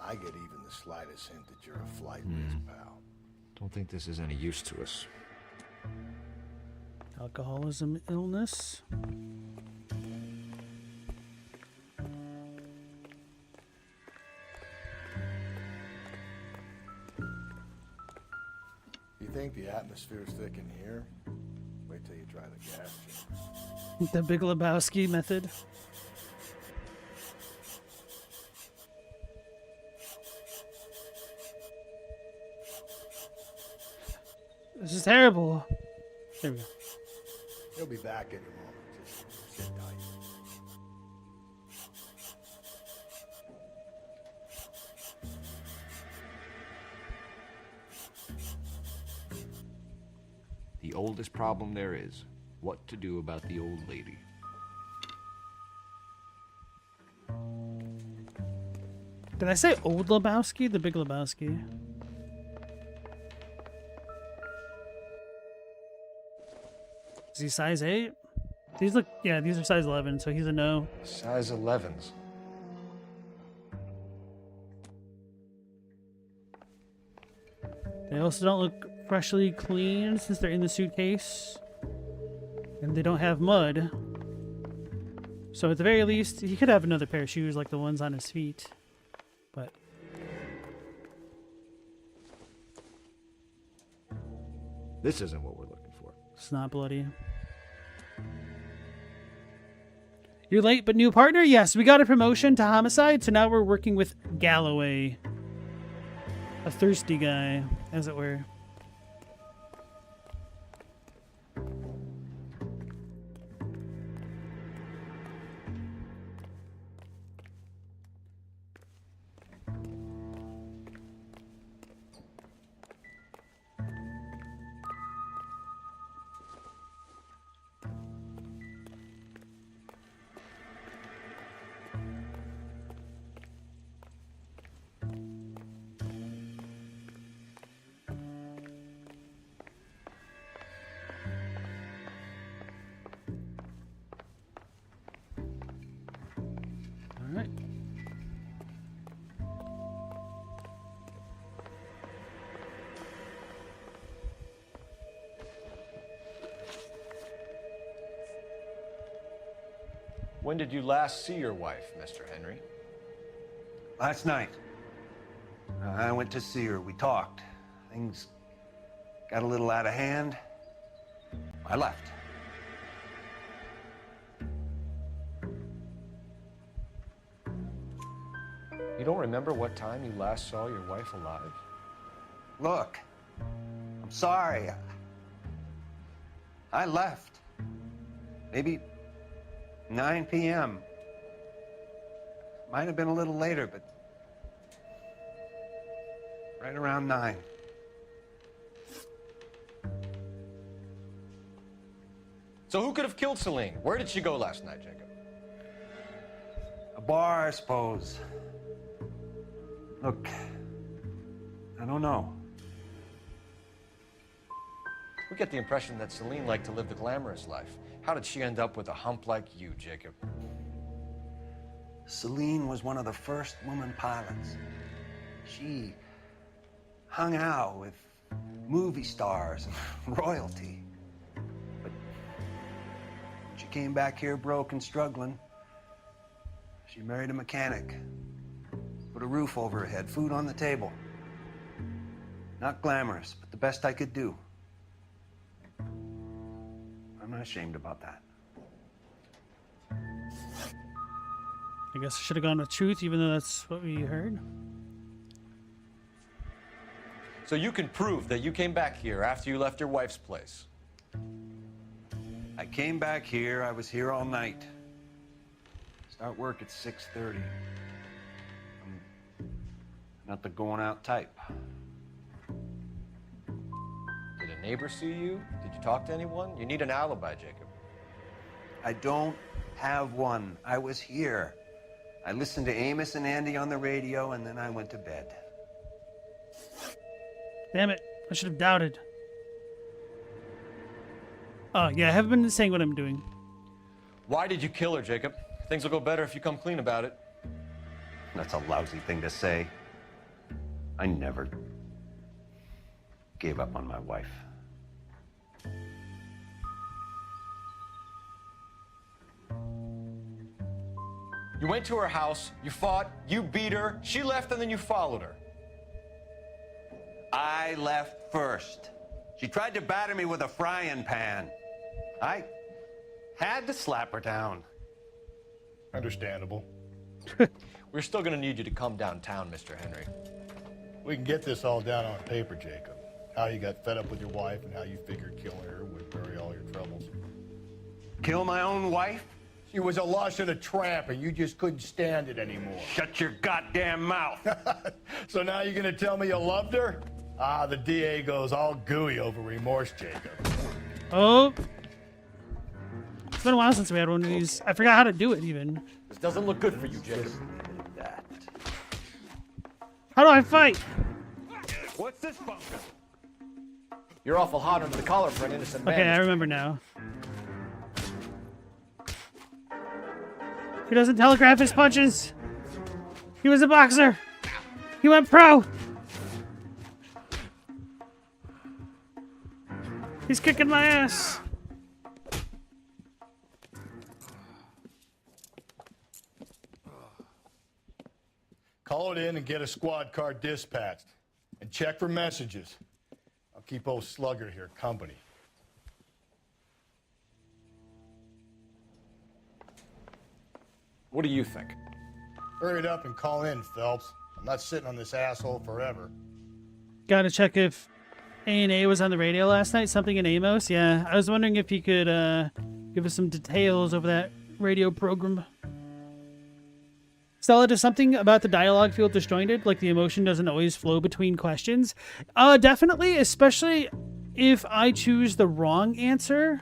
I get even the slightest hint that you're a flight risk, pal. Don't think this is any use to us. Alcoholism illness. You think the atmosphere's thick in here? Wait till you try the gas chamber. The Big Lebowski method. This is terrible. There we go. He'll be back any moment. Just sit tight. The oldest problem there is, what to do about the old lady. Did I say old Lebowski? The Big Lebowski. Is he size 8? These look, yeah, these are size 11, so he's a no. Size 11s. They also don't look freshly clean since they're in the suitcase. And they don't have mud. So at the very least, he could have another pair of shoes like the ones on his feet. But This isn't what we're looking for. it's not bloody. You're late, but new partner? Yes, we got a promotion to homicide, so now we're working with Galloway. A thirsty guy, as it were. Alright. When did you last see your wife, Mr. Henry? Last night. I went to see her. We talked. Things got a little out of hand. I left. You don't remember what time you last saw your wife alive? Look, I'm sorry. I left. Maybe 9 p.m. Might have been a little later, but right around 9. So who could have killed Celine? Where did she go last night, Jacob? A bar, I suppose. Look, I don't know. We get the impression that Celine liked to live the glamorous life. How did she end up with a hump like you, Jacob? Celine was one of the first woman pilots. She hung out with movie stars and royalty. But she came back here broke and struggling. She married a mechanic. Put a roof over her head, food on the table. Not glamorous, but the best I could do. I'm not ashamed about that. I guess I should have gone with truth, even though that's what we heard. So you can prove that you came back here after you left your wife's place. I came back here. I was here all night. Start work at 6:30. I'm not the going out type. Did a neighbor see you? Did you talk to anyone? You need an alibi, Jacob. I don't have one. I was here. I listened to Amos and Andy on the radio, and then I went to bed. Damn it. I should have doubted. Oh, yeah, I haven't been saying what I'm doing. Why did you kill her, Jacob? Things will go better if you come clean about it. That's a lousy thing to say. I never gave up on my wife. You went to her house, you fought, you beat her, she left, and then you followed her. I left first. She tried to batter me with a frying pan. I had to slap her down. Understandable. We're still gonna need you to come downtown, Mr. Henry. We can get this all down on paper, Jacob. How you got fed up with your wife and how you figured killing her would bury all your troubles. Kill my own wife? She was a lush and a tramp, and you just couldn't stand it anymore. Shut your goddamn mouth. So now you're gonna tell me you loved her? Ah, the DA goes all gooey over remorse, Jacob. Oh. It's been a while since we had one of these. I forgot how to do it, even. This doesn't look good for you, Jacob. How do I fight? What's this bunker? You're awful hot under the collar for an innocent man. Okay, I remember now. He doesn't telegraph his punches. He was a boxer. He went pro. He's kicking my ass. Call it in and get a squad car dispatched. And check for messages. I'll keep old Slugger here company. What do you think? Hurry it up and call in, Phelps. I'm not sitting on this asshole forever. Gotta check if A&A was on the radio last night. Something in Amos. Yeah, I was wondering if he could give us some details over that radio program. Stella, does something about the dialogue feel disjointed? Like the emotion doesn't always flow between questions? Definitely, especially if I choose the wrong answer.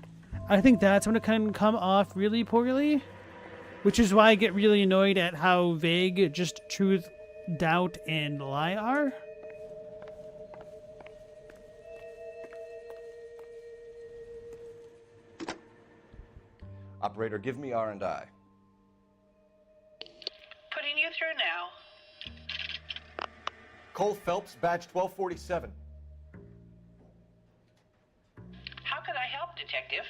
I think that's when it can come off really poorly. Which is why I get really annoyed at how vague just truth, doubt, and lie are. Operator, give me R&I. Putting you through now. Cole Phelps, badge 1247. How could I help, Detective?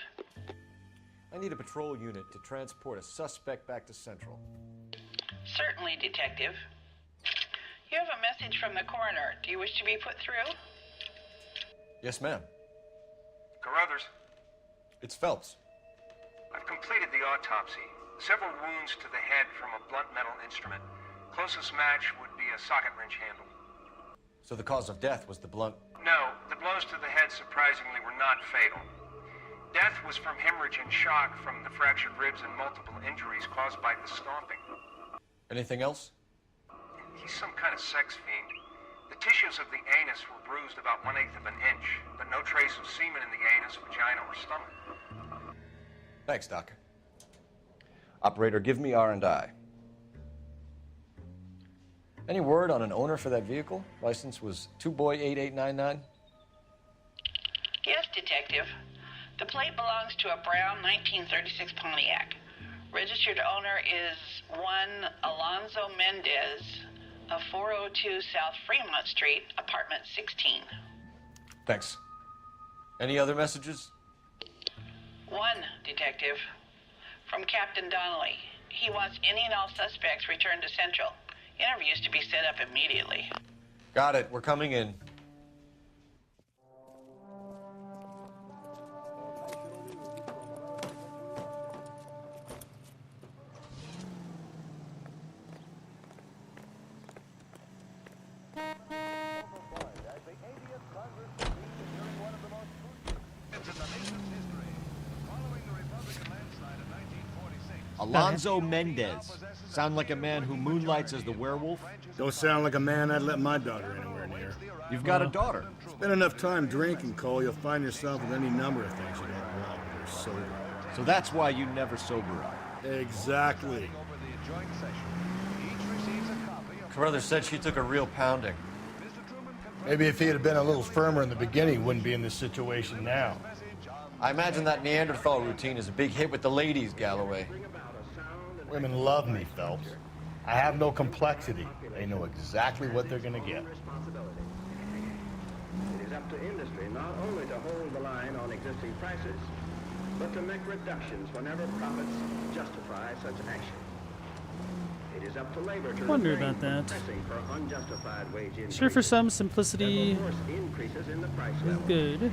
I need a patrol unit to transport a suspect back to Central. Certainly, Detective. You have a message from the coroner. Do you wish to be put through? Yes, ma'am. Carruthers, It's Phelps. I've completed the autopsy. Several wounds to the head from a blunt metal instrument. Closest match would be a socket wrench handle. So the cause of death was the blunt... No, the blows to the head surprisingly were not fatal. Death was from hemorrhage and shock from the fractured ribs and multiple injuries caused by the stomping. Anything else? He's some kind of sex fiend. The tissues of the anus were bruised about 1/8 of an inch, but no trace of semen in the anus, vagina, or stomach. Thanks, Doc. Operator, give me R&I. Any word on an owner for that vehicle? License was 2boy8899. Yes, Detective. Detective. The plate belongs to a brown 1936 Pontiac. Registered owner is one Alonzo Mendez of 402 South Fremont Street, apartment 16. Thanks. Any other messages? One, Detective. From Captain Donnelly. He wants any and all suspects returned to Central. Interviews to be set up immediately. Got it. We're coming in. Alonzo Mendez. Sound like a man who moonlights as the werewolf? Don't sound like a man I'd let my daughter anywhere near. You've got a daughter. Spend enough time drinking, Cole, you'll find yourself with any number of things you don't want when you're sober. So that's why you never sober up. Exactly. Carruthers said she took a real pounding. Maybe if he had been a little firmer in the beginning, he wouldn't be in this situation now. I imagine that Neanderthal routine is a big hit with the ladies, Galloway. Women love me, Phelps. I have no complexity. They know exactly what they're gonna get. It is up to industry not only to hold the line on existing prices, but to make reductions whenever profits justify such action. It is up to labor to Wonder refrain about from that. pressing for unjustified wage increases. Sure, for some, simplicity That will force increases in the price is level. good.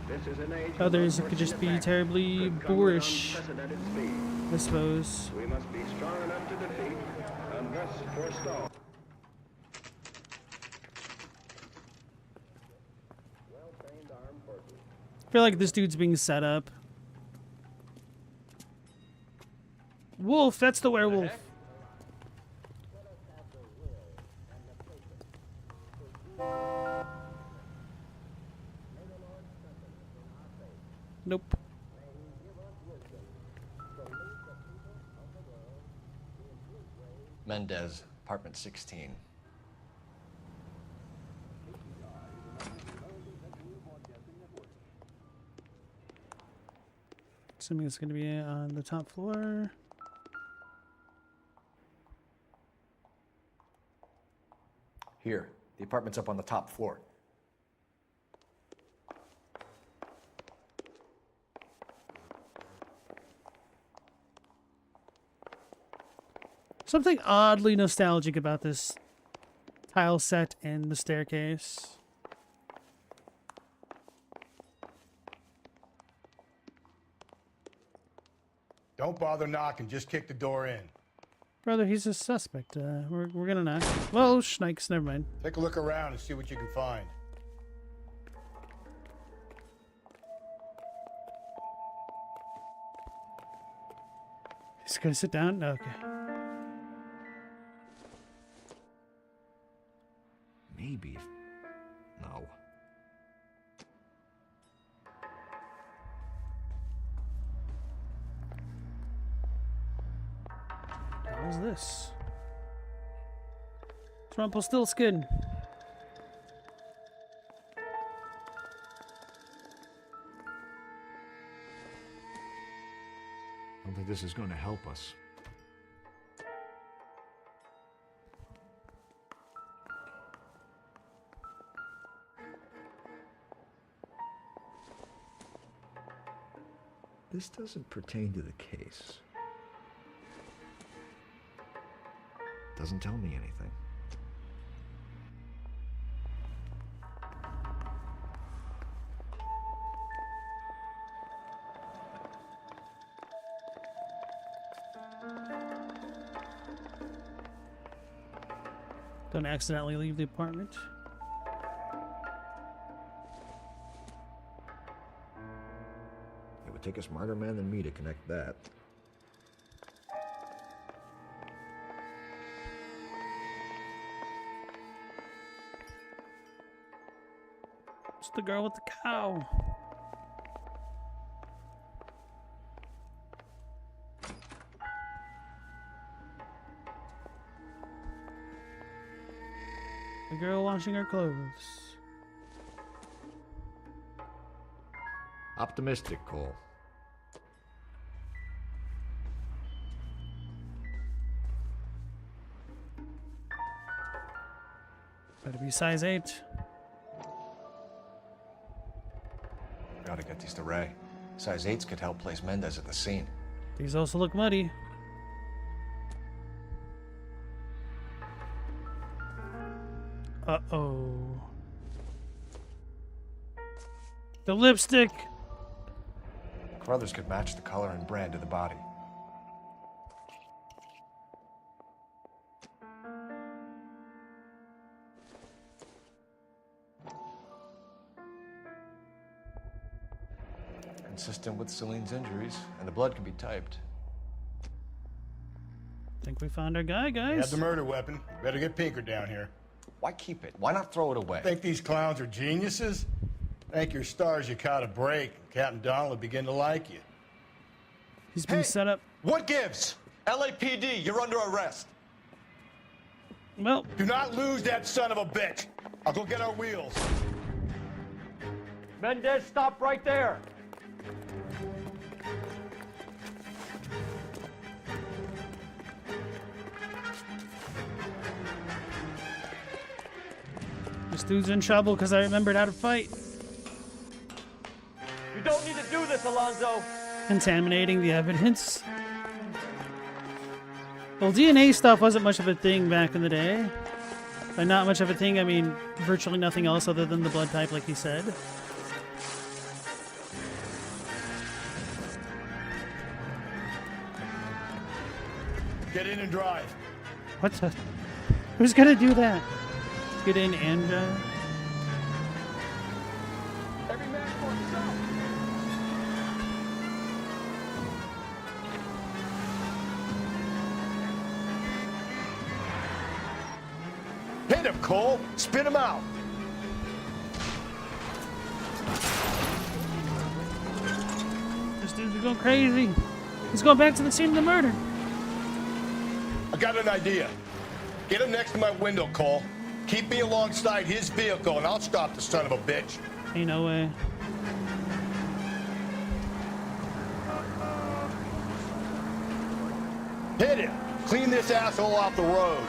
This is an age of Others, it could just be unforeseen terribly attacks that come with boorish, unprecedented speed. I suppose. We must be strong enough to defeat and thus forestall. Well-trained armed forces. I feel like this dude's being set up. Wolf, that's the werewolf. Nope. Mendez, apartment 16. Assuming it's going to be on the top floor. Here, the apartment's up on the top floor. Something oddly nostalgic about this tile set and the staircase. Don't bother knocking, just kick the door in. Brother, he's a suspect. We're gonna knock. Well, shnikes, never mind. Take a look around and see what you can find. He's gonna sit down? Okay. Maybe if... No. What is this? It's Rumpelstiltskin. I don't think this is going to help us. This doesn't pertain to the case. Doesn't tell me anything. Don't accidentally leave the apartment. It would take a smarter man than me to connect that. It's the girl with the cow. The girl washing her clothes. Optimistic, Cole. Better be size 8. Gotta get these to Ray. Size 8s could help place Mendez at the scene. These also look muddy. Uh-oh. The lipstick! Carruthers could match the color and brand of the body. Consistent with Celine's injuries, and the blood can be typed. Think we found our guy, guys. You have the murder weapon. Better get Pinker down here. Why keep it? Why not throw it away? Think these clowns are geniuses? Thank your stars you caught a break. Captain Donald will begin to like you. He's been set up. What gives? LAPD, you're under arrest. Well, do not lose that son of a bitch. I'll go get our wheels. Mendez, stop right there. This dude's in trouble because I remembered how to fight. You don't need to do this, Alonzo. Contaminating the evidence. Well, DNA stuff wasn't much of a thing back in the day. By not much of a thing, I mean virtually nothing else other than the blood type, like he said. Get in and drive. What the? Who's gonna do that? Get in and drive? Every man for himself. Hit him, Cole. Spit him out. This dude's going crazy. He's going back to the scene of the murder. I got an idea. Get him next to my window, Cole. Keep me alongside his vehicle, and I'll stop the son of a bitch. Ain't no way. Hit him. Clean this asshole off the road.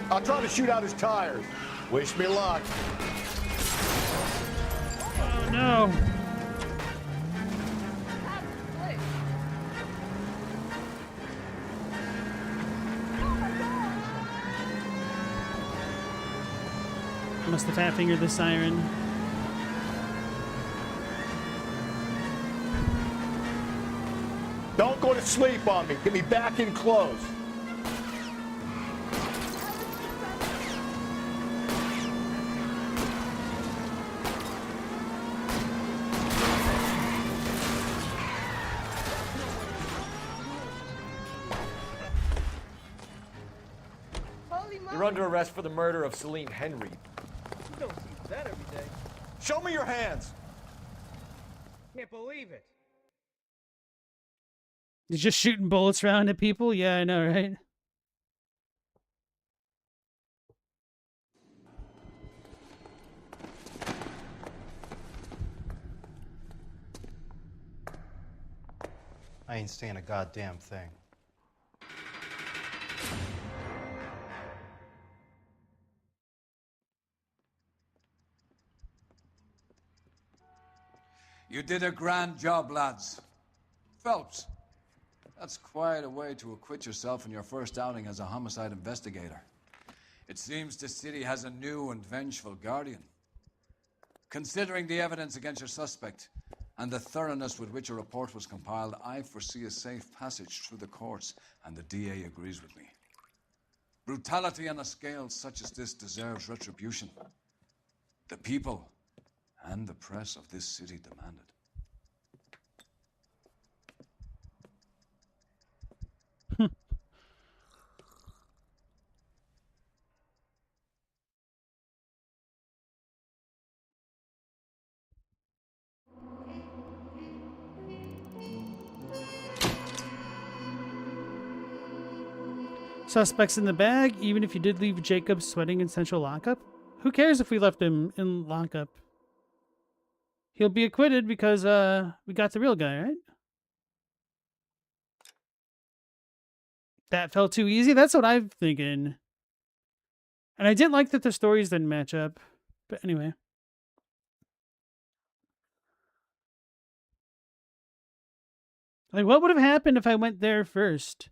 I'll try to shoot out his tires. Wish me luck. Oh, no. Must have fat fingered the siren. Don't go to sleep on me. Get me back in close. You're under arrest for the murder of Celine Henry. You don't see that every day. Show me your hands. Can't believe it. You're just shooting bullets around at people? Yeah, I know, right? I ain't saying a goddamn thing. You did a grand job, lads. Phelps, that's quite a way to acquit yourself in your first outing as a homicide investigator. It seems the city has a new and vengeful guardian. Considering the evidence against your suspect and the thoroughness with which a report was compiled, I foresee a safe passage through the courts, and the DA agrees with me. Brutality on a scale such as this deserves retribution. The people and the press of this city demand it. Suspects in the bag, even if you did leave Jacob sweating in central lockup? Who cares if we left him in lockup? He'll be acquitted because we got the real guy, right? That felt too easy. That's what I'm thinking. And I didn't like that the stories didn't match up. But anyway. Like, what would have happened if I went there first?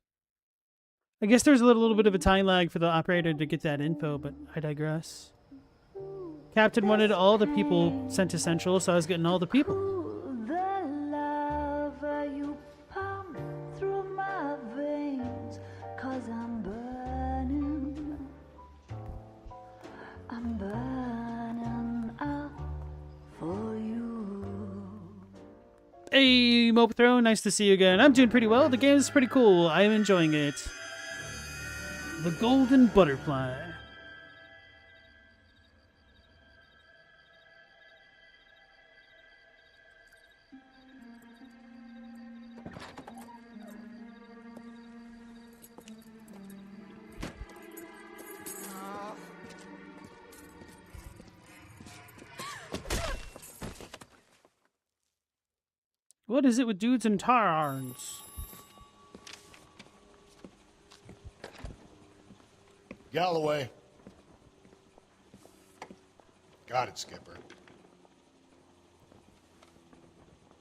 I guess there's a little bit of a time lag for the operator to get that info, but I digress. Captain wanted all the people sent to Central, so I was getting all the people. The love you pump through my veins, 'cause I'm burning up for you. Hey, Mopethrow, nice to see you again. I'm doing pretty well. The game is pretty cool. I am enjoying it. The Golden Butterfly. What is it with dudes and tar irons? Galloway. Got it, Skipper.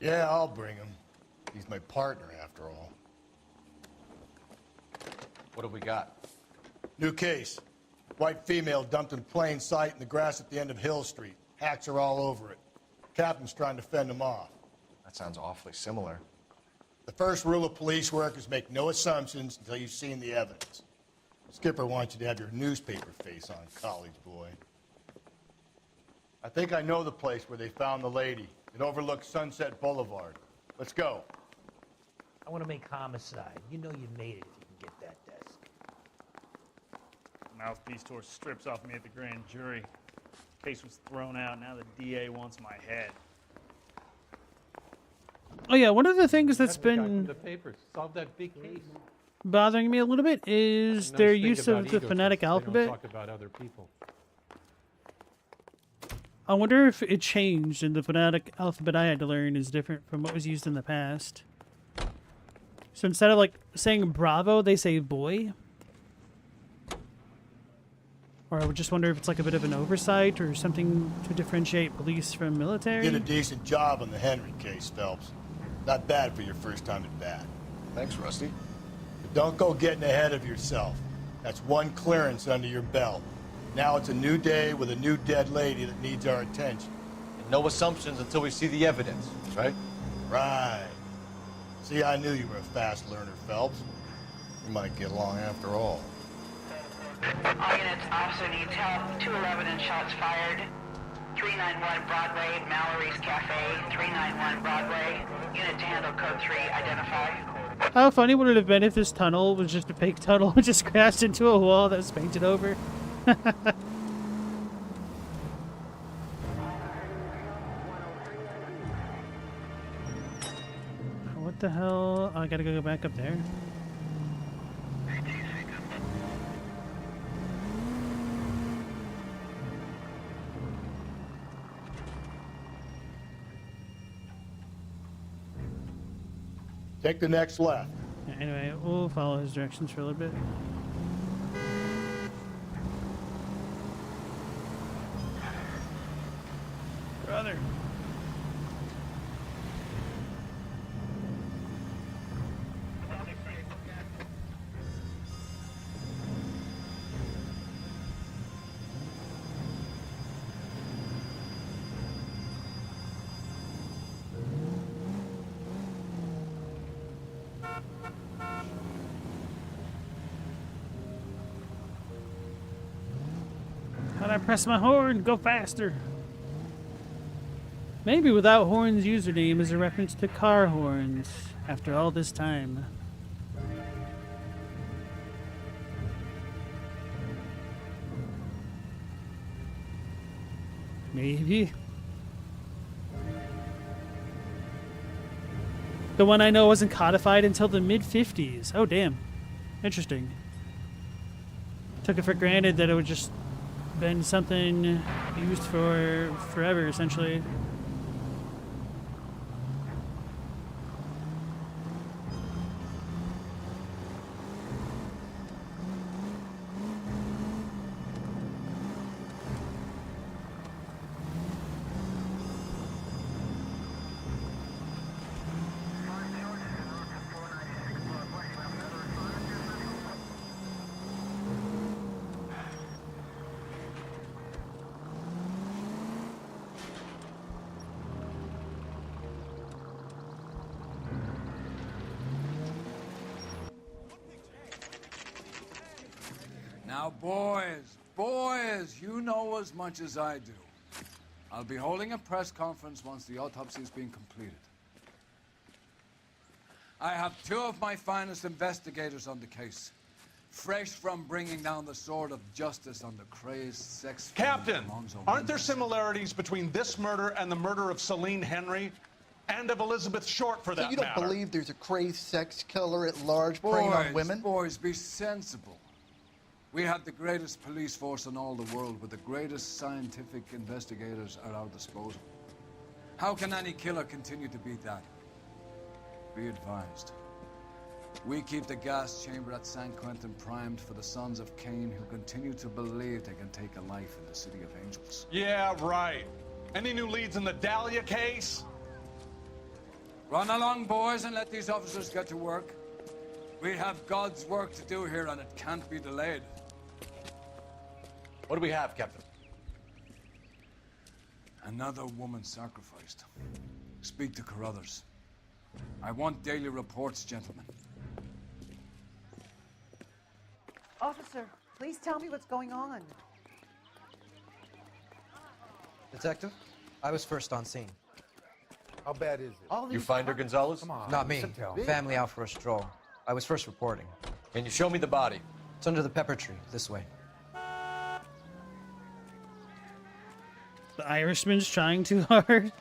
Yeah, I'll bring him. He's my partner, after all. What have we got? New case. White female dumped in plain sight in the grass at the end of Hill Street. Hacks are all over it. Captain's trying to fend him off. That sounds awfully similar. The first rule of police work is make no assumptions until you've seen the evidence. Skipper wants you to have your newspaper face on, college boy. I think I know the place where they found the lady. It overlooks Sunset Boulevard. Let's go. I want to make homicide. You know you made it if you can get that desk. Mouthpiece tore strips off me at the grand jury. Case was thrown out. Now the DA wants my head. Oh yeah, one of the things that's That's the guy from been the papers. Solve that big case. bothering me a little bit is their use of the phonetic alphabet. They don't talk about other people. I wonder if it changed and the phonetic alphabet I had to learn is different from what was used in the past. So instead of like saying bravo, they say boy. Or I would just wonder if it's like a bit of an oversight or something to differentiate police from military. You did a decent job on the Henry case, Phelps. Not bad for your first time at bat. Thanks, Rusty. But don't go getting ahead of yourself. That's one clearance under your belt. Now it's a new day with a new dead lady that needs our attention. And no assumptions until we see the evidence, right? Right. See, I knew you were a fast learner, Phelps. We might get along after all. All units, officer needs help. 211 and shots fired. 391 Broadway, Mallory's Cafe. 391 Broadway. Unit to handle code 3, identify. How funny would it have been if this tunnel was just a fake tunnel and just crashed into a wall that was painted over? What the hell? Oh, I gotta go back up there. Take the next left. Yeah, anyway, we'll follow his directions for a little bit. Brother. How'd I press my horn? Go faster. Maybe Without Horns username is a reference to car horns after all this time. Maybe. The one I know wasn't codified until the mid-50s. Oh, damn. Interesting. Took it for granted that it would just been something used for forever, essentially. Now, boys, you know as much as I do. I'll be holding a press conference once the autopsy has been completed. I have two of my finest investigators on the case, fresh from bringing down the sword of justice on the crazed sex... Captain, aren't there similarities between this murder and the murder of Celine Henry and of Elizabeth Short, for that So you don't matter? believe there's a crazed sex killer at large preying on women? Boys, be sensible. We have the greatest police force in all the world with the greatest scientific investigators at our disposal. How can any killer continue to beat that? Be advised. We keep the gas chamber at San Quentin primed for the sons of Cain who continue to believe they can take a life in the City of Angels. Yeah, right. Any new leads in the Dahlia case? Run along, boys, and let these officers get to work. We have God's work to do here, and it can't be delayed. What do we have, Captain? Another woman sacrificed. Speak to Carruthers. I want daily reports, gentlemen. Officer, please tell me what's going on. Detective, I was first on scene. How bad is it? You find her, Gonzalez? Not me. Family out for a stroll. I was first reporting. Can you show me the body? It's under the pepper tree, this way. The Irishman's trying too hard.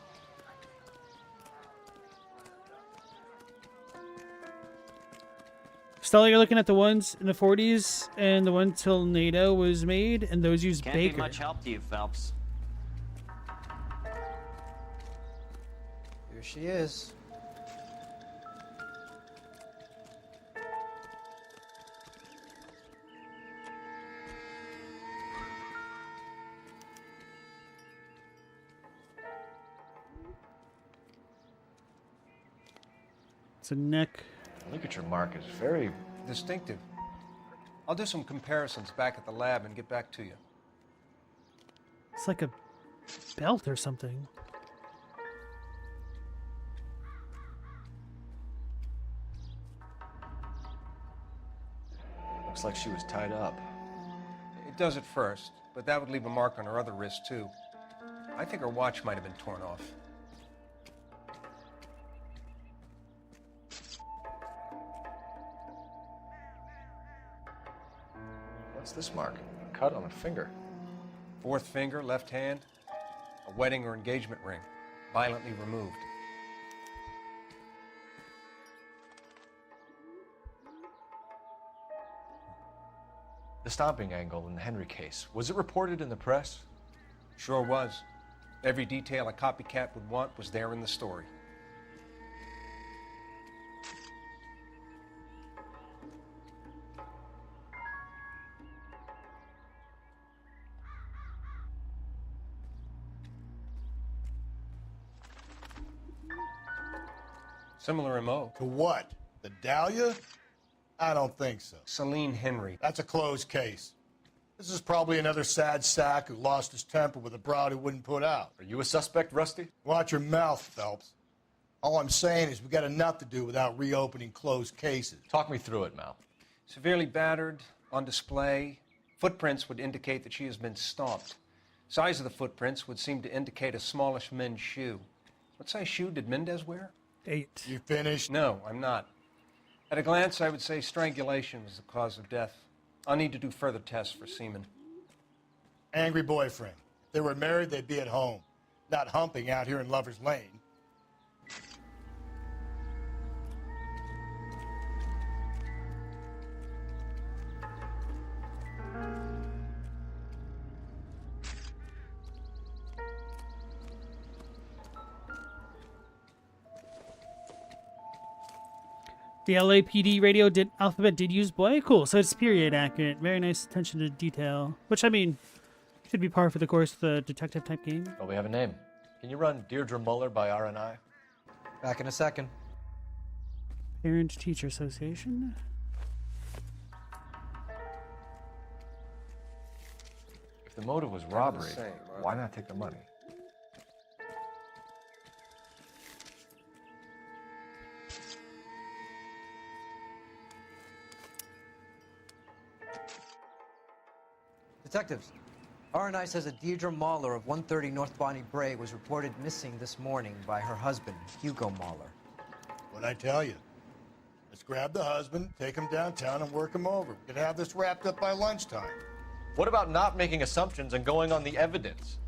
Stella, you're looking at the ones in the 40s and the one till NATO was made, and those use Can't Baker. be much help to you, Phelps. Here she is. It's a neck. Look at your mark. It's very distinctive. I'll do some comparisons back at the lab and get back to you. It's like a belt or something. Looks like she was tied up. It does at first, but that would leave a mark on her other wrist, too. I think her watch might have been torn off. What's this mark? A cut on a finger. Fourth finger, left hand, a wedding or engagement ring, violently removed. The stomping angle in the Henry case, was it reported in the press? Sure was. Every detail a copycat would want was there in the story. Similar MO. To what? The Dahlia? I don't think so. Celine Henry. That's a closed case. This is probably another sad sack who lost his temper with a broad who wouldn't put out. Are you a suspect, Rusty? Watch your mouth, Phelps. All I'm saying is we got enough to do without reopening closed cases. Talk me through it, Mal. Severely battered, on display. Footprints would indicate that she has been stomped. Size of the footprints would seem to indicate a smallish men's shoe. What size shoe did Mendez wear? 8. You finished? No, I'm not. At a glance, I would say strangulation was the cause of death. I'll need to do further tests for semen. Angry boyfriend. If they were married, they'd be at home, not humping out here in Lover's Lane. The LAPD radio alphabet did use boy. Cool, so it's period accurate. Very nice attention to detail. Which, I mean, should be par for the course of the detective type game. Oh, we have a name. Can you run Deirdre Muller by RNI? Back in a second. Parent-Teacher Association. If the motive was robbery, why not take the money? Detectives, R&I says that Deirdre Mahler of 130 North Bonnie Bray was reported missing this morning by her husband, Hugo Mahler. What'd I tell you? Let's grab the husband, take him downtown, and work him over. We could have this wrapped up by lunchtime. What about not making assumptions and going on the evidence?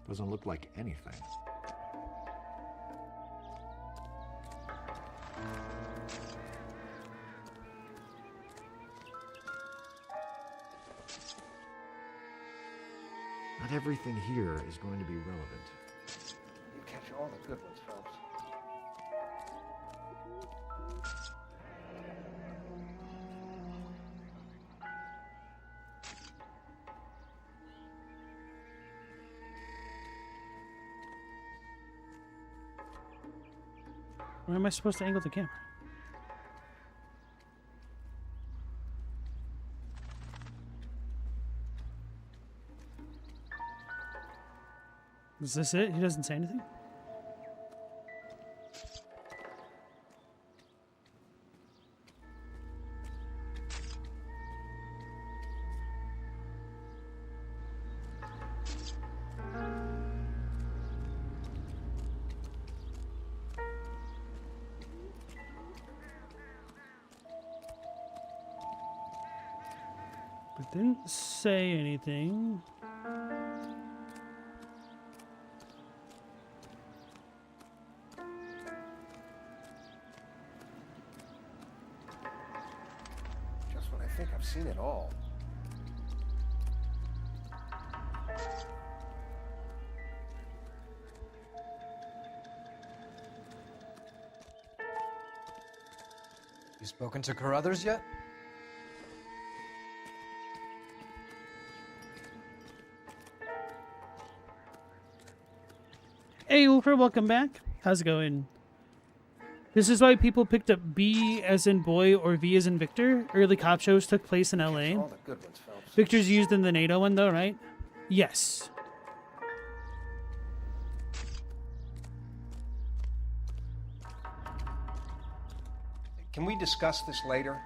Doesn't look like anything. Not everything here is going to be relevant. You catch all the good ones, Phelps. Where am I supposed to angle the camera? Is this it? He doesn't say anything? But didn't say anything. Just when I think I've seen it all. You spoken to Carruthers yet? Hey, Ulfra, welcome back. How's it going? This is why people picked up B as in boy or V as in Victor. Early cop shows took place in L.A. All the good ones, Phelps. Victor's used in the NATO one, though, right? Yes. Can we discuss this later?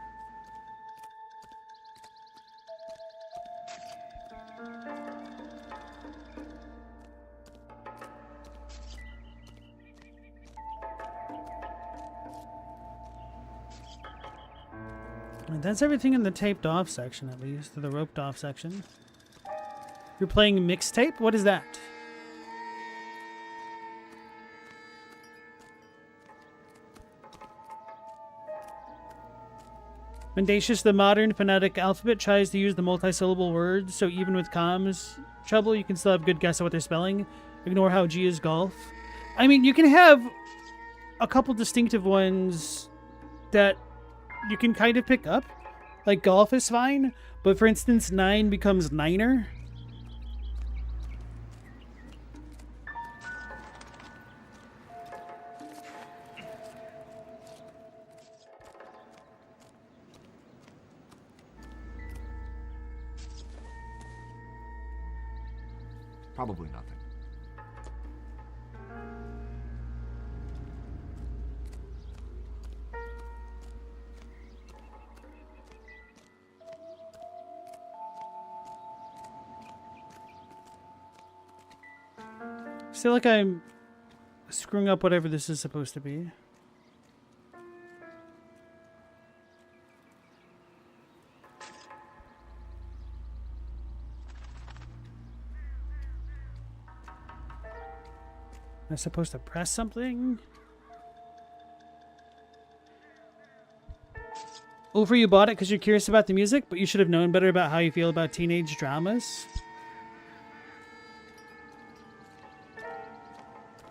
And that's everything in the taped off section, at least, or the roped off section. You're playing mixtape? What is that? Mendacious, the modern phonetic alphabet tries to use the multi-syllable words, so even with comms trouble, you can still have a good guess at what they're spelling. Ignore how G is golf. I mean, you can have a couple distinctive ones that you can kind of pick up. Like golf is fine, but for instance, 9 becomes niner. Probably nothing. I feel like I'm screwing up whatever this is supposed to be. Am I supposed to press something? Over, you bought it because you're curious about the music, but you should have known better about how you feel about teenage dramas.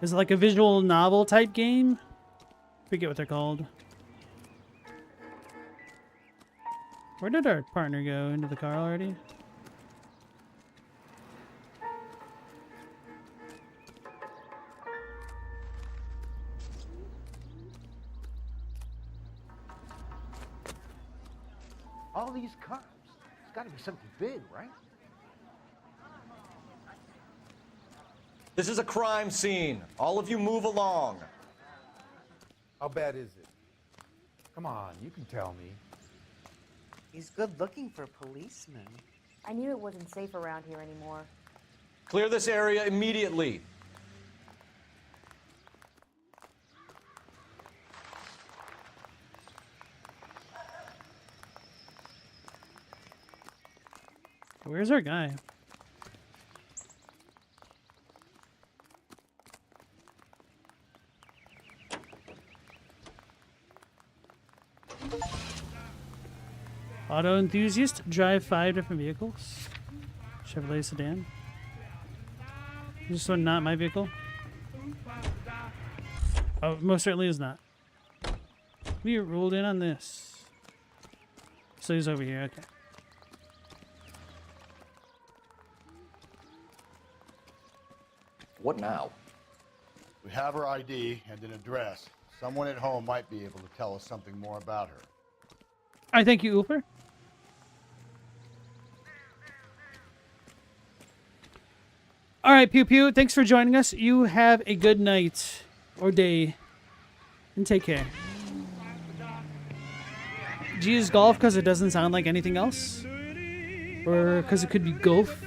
Is it like a visual novel type game? Forget what they're called. Where did our partner go? Into the car already? All these cops. It's got to be something big, right? This is a crime scene. All of you move along. How bad is it? Come on, you can tell me. He's good looking for a policeman. I knew it wasn't safe around here anymore. Clear this area immediately. Where's our guy? Auto enthusiast, drive 5 different vehicles. Chevrolet sedan. Is this one not my vehicle? Oh, most certainly is not. We rolled in on this. So he's over here, okay. What now? We have her ID and an address. Someone at home might be able to tell us something more about her. All right, thank you, Ooper. All right, Pew Pew, thanks for joining us. You have a good night or day, and take care. Do you use golf because it doesn't sound like anything else? Or because it could be golf?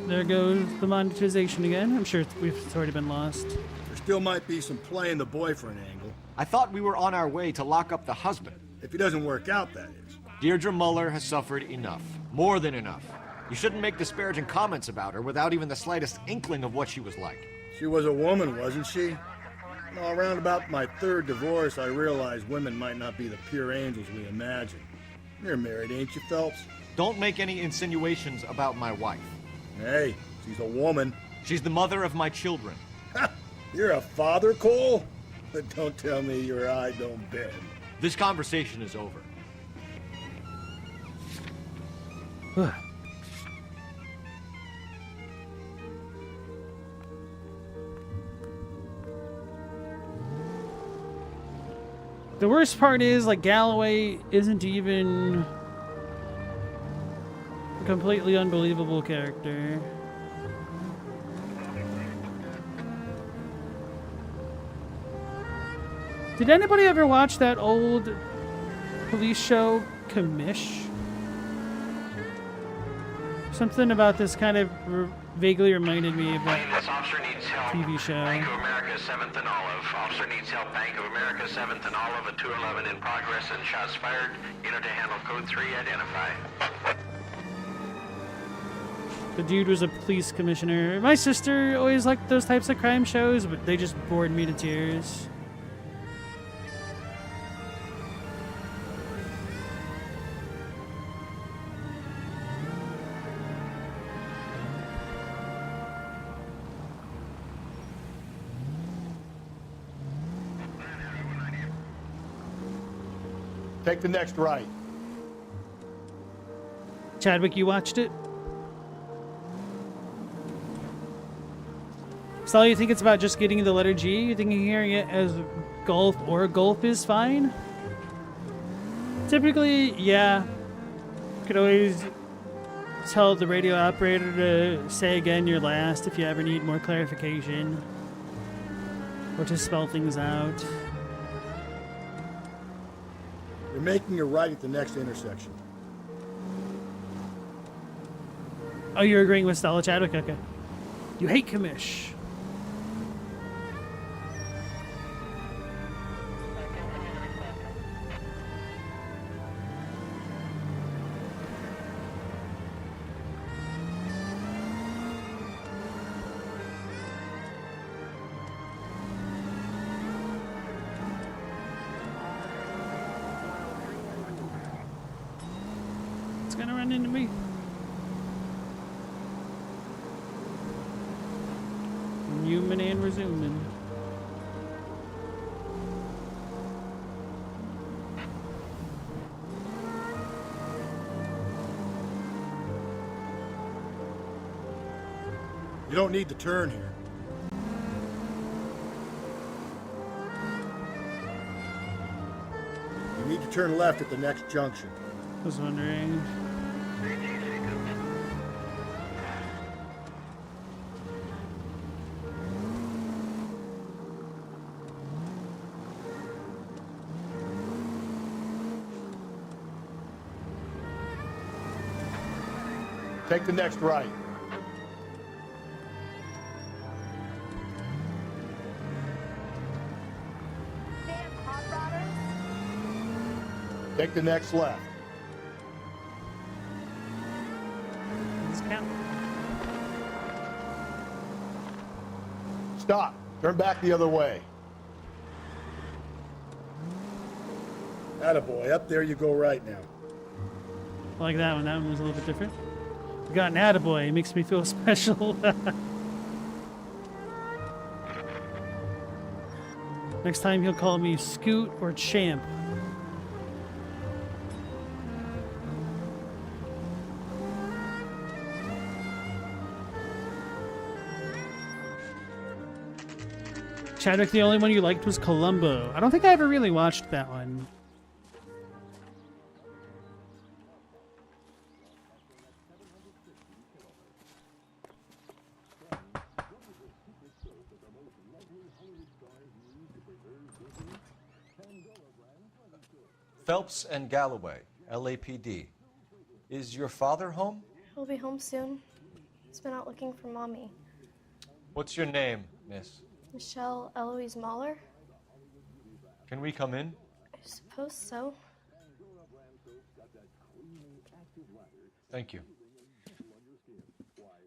There goes the monetization again. I'm sure it's already been lost. There still might be some playing the boyfriend angle. I thought we were on our way to lock up the husband. If he doesn't work out, that is. Deirdre Muller has suffered enough. More than enough. You shouldn't make disparaging comments about her without even the slightest inkling of what she was like. She was a woman, wasn't she? Well, around about my third divorce, I realized women might not be the pure angels we imagine. You're married, ain't you, Phelps? Don't make any insinuations about my wife. Hey, she's a woman. She's the mother of my children. You're a father, Cole? But don't tell me your eye don't bend. This conversation is over. The worst part is, like, Galloway isn't even a completely unbelievable character. Did anybody ever watch that old police show, Commish? Something about this kind of vaguely reminded me of that This officer needs help. TV show. Bank of America, 7th and Olive. Officer needs help. Bank of America, 7th and Olive, a 211 in progress and shots fired. Unit to handle code 3, identify. The dude was a police commissioner. My sister always liked those types of crime shows, but they just bored me to tears. Take the next right. Chadwick, you watched it? So you think it's about just getting the letter G? You think hearing it as golf or gulp is fine? Typically, yeah. You could always tell the radio operator to say again your last if you ever need more clarification. Or to spell things out. You're making a right at the next intersection. Oh, you're agreeing with Stella Chadwick? Okay. You hate Commish. It's gonna run into me. Human and resuming. You don't need to turn here. turn left at the next junction. I was wondering. Take the next right. Take the next left. Stop. Turn back the other way. Attaboy, up there you go right now. I like that one. That one was a little bit different. Got an attaboy. It makes me feel special. Next time he'll call me Scoot or Champ. Chadwick, the only one you liked was Columbo. I don't think I ever really watched that one. Phelps and Galloway, LAPD. Is your father home? He'll be home soon. He's been out looking for Mommy. What's your name, miss? Michelle Eloise Mahler? Can we come in? I suppose so. Thank you.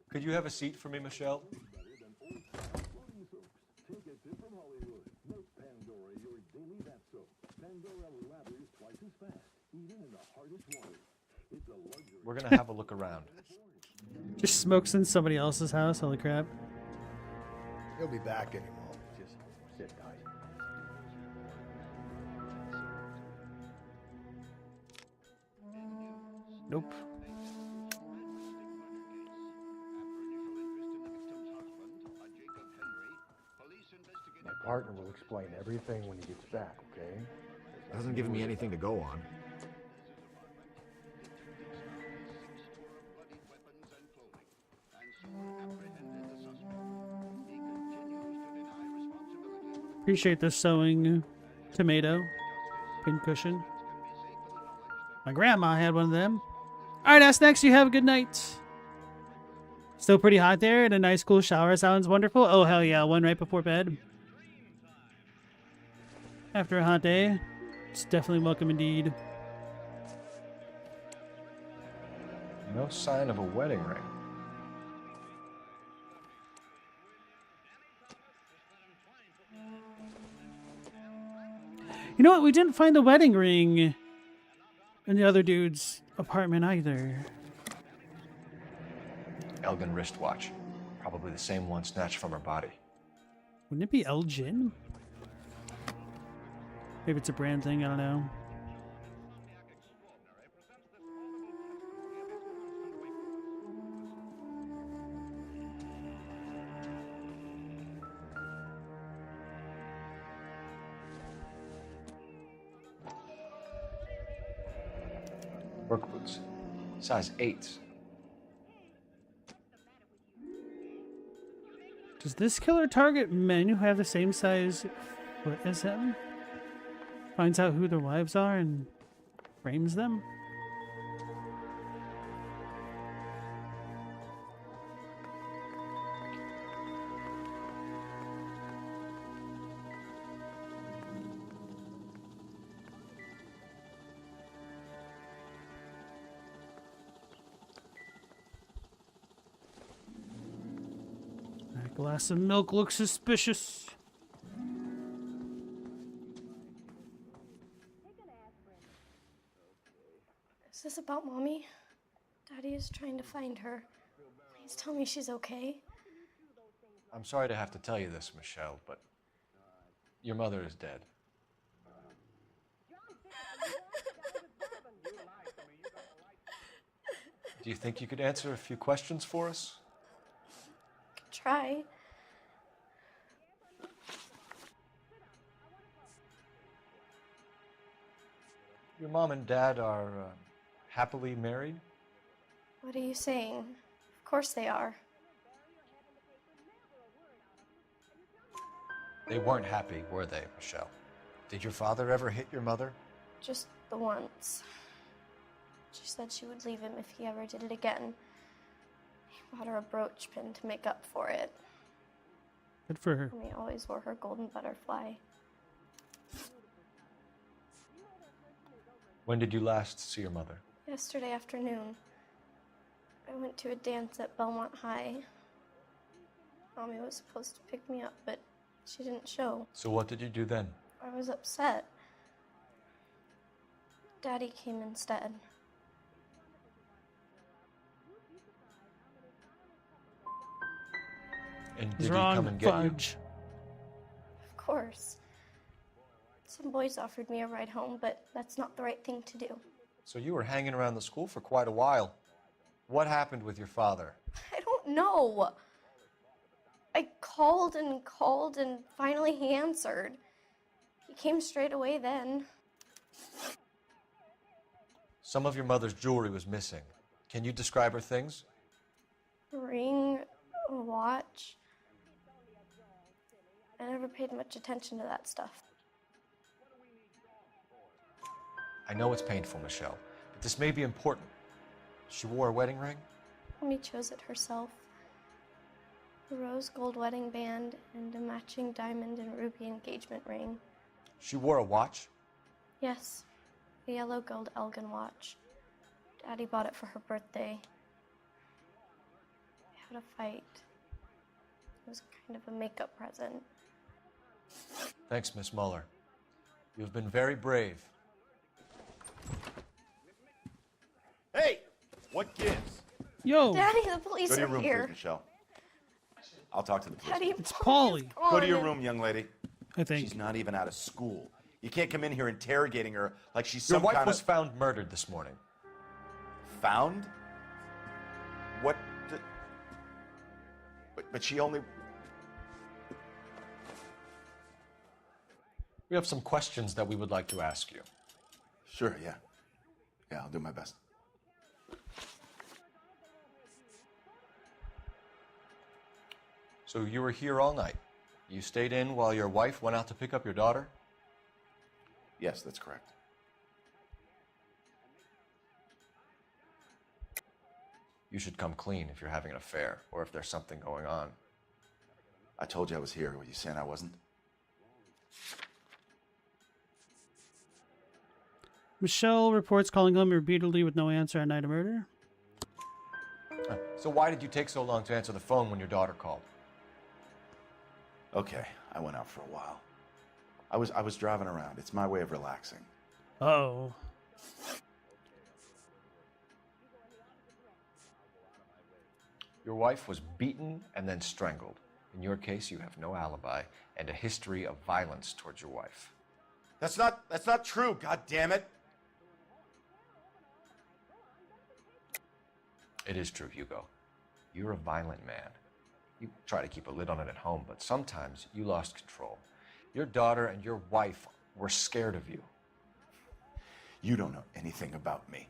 Could you have a seat for me, Michelle? We're gonna have a look around. Just smokes in somebody else's house. Holy crap. He'll be back any moment. Just sit tight. Nope. My partner will explain everything when he gets back, okay? Hasn't given me anything to go on. Appreciate the sewing tomato pincushion. My grandma had one of them. All right, that's next. You have a good night. Still pretty hot there, and a nice cool shower sounds wonderful. Oh, hell yeah. One right before bed. After a hot day, it's definitely welcome indeed. No sign of a wedding ring. You know what? We didn't find the wedding ring in the other dude's apartment either. Elgin wristwatch. Probably the same one snatched from her body. Wouldn't it be Elgin? Maybe it's a brand thing, I don't know. Work boots. Size 8s. Does this killer target men who have the same size foot as him? Finds out who their wives are and frames them? That glass of milk looks suspicious. Is this about Mommy? Daddy is trying to find her. Please tell me she's okay. I'm sorry to have to tell you this, Michelle, but your mother is dead. Do you think you could answer a few questions for us? Could try. Your mom and dad are happily married? What are you saying? Of course they are. They weren't happy, were they, Michelle? Did your father ever hit your mother? Just the once. She said she would leave him if he ever did it again. He bought her a brooch pin to make up for it. Good for her. Mommy always wore her golden butterfly. When did you last see your mother? Yesterday afternoon, I went to a dance at Belmont High. Mommy was supposed to pick me up, but she didn't show. So what did you do then? I was upset. Daddy came instead. And did he come and get you? Of course. Some boys offered me a ride home, but that's not the right thing to do. So you were hanging around the school for quite a while. What happened with your father? I don't know. I called and finally he answered. He came straight away then. Some of your mother's jewelry was missing. Can you describe her things? A ring, a watch. I never paid much attention to that stuff. I know it's painful, Michelle, but this may be important. She wore a wedding ring? Mommy chose it herself. A rose gold wedding band and a matching diamond and ruby engagement ring. She wore a watch? Yes, a yellow gold Elgin watch. Daddy bought it for her birthday. We had a fight. It was kind of a makeup present. Thanks, Miss Muller. You've been very brave. Hey! What gives? Yo! Daddy, the police Go to your are room, here. please, Michelle. I'll talk to the police. Daddy, It's Polly. Go to your room, young lady. I think. She's not even out of school. You can't come in here interrogating her like she's Your some wife kind was of... found murdered this morning. Found? What the... But she only... We have some questions that we would like to ask you. Sure, yeah. Yeah, I'll do my best. So you were here all night. You stayed in while your wife went out to pick up your daughter? Yes, that's correct. You should come clean if you're having an affair or if there's something going on. I told you I was here. Were you saying I wasn't? Michelle reports calling home repeatedly with no answer at night of murder. So why did you take so long to answer the phone when your daughter called? Okay, I went out for a while. I was driving around. It's my way of relaxing. Oh. Your wife was beaten and then strangled. In your case, you have no alibi and a history of violence towards your wife. That's not true, god damn it. It is true, Hugo. You're a violent man. You try to keep a lid on it at home, but sometimes you lost control. Your daughter and your wife were scared of you. You don't know anything about me.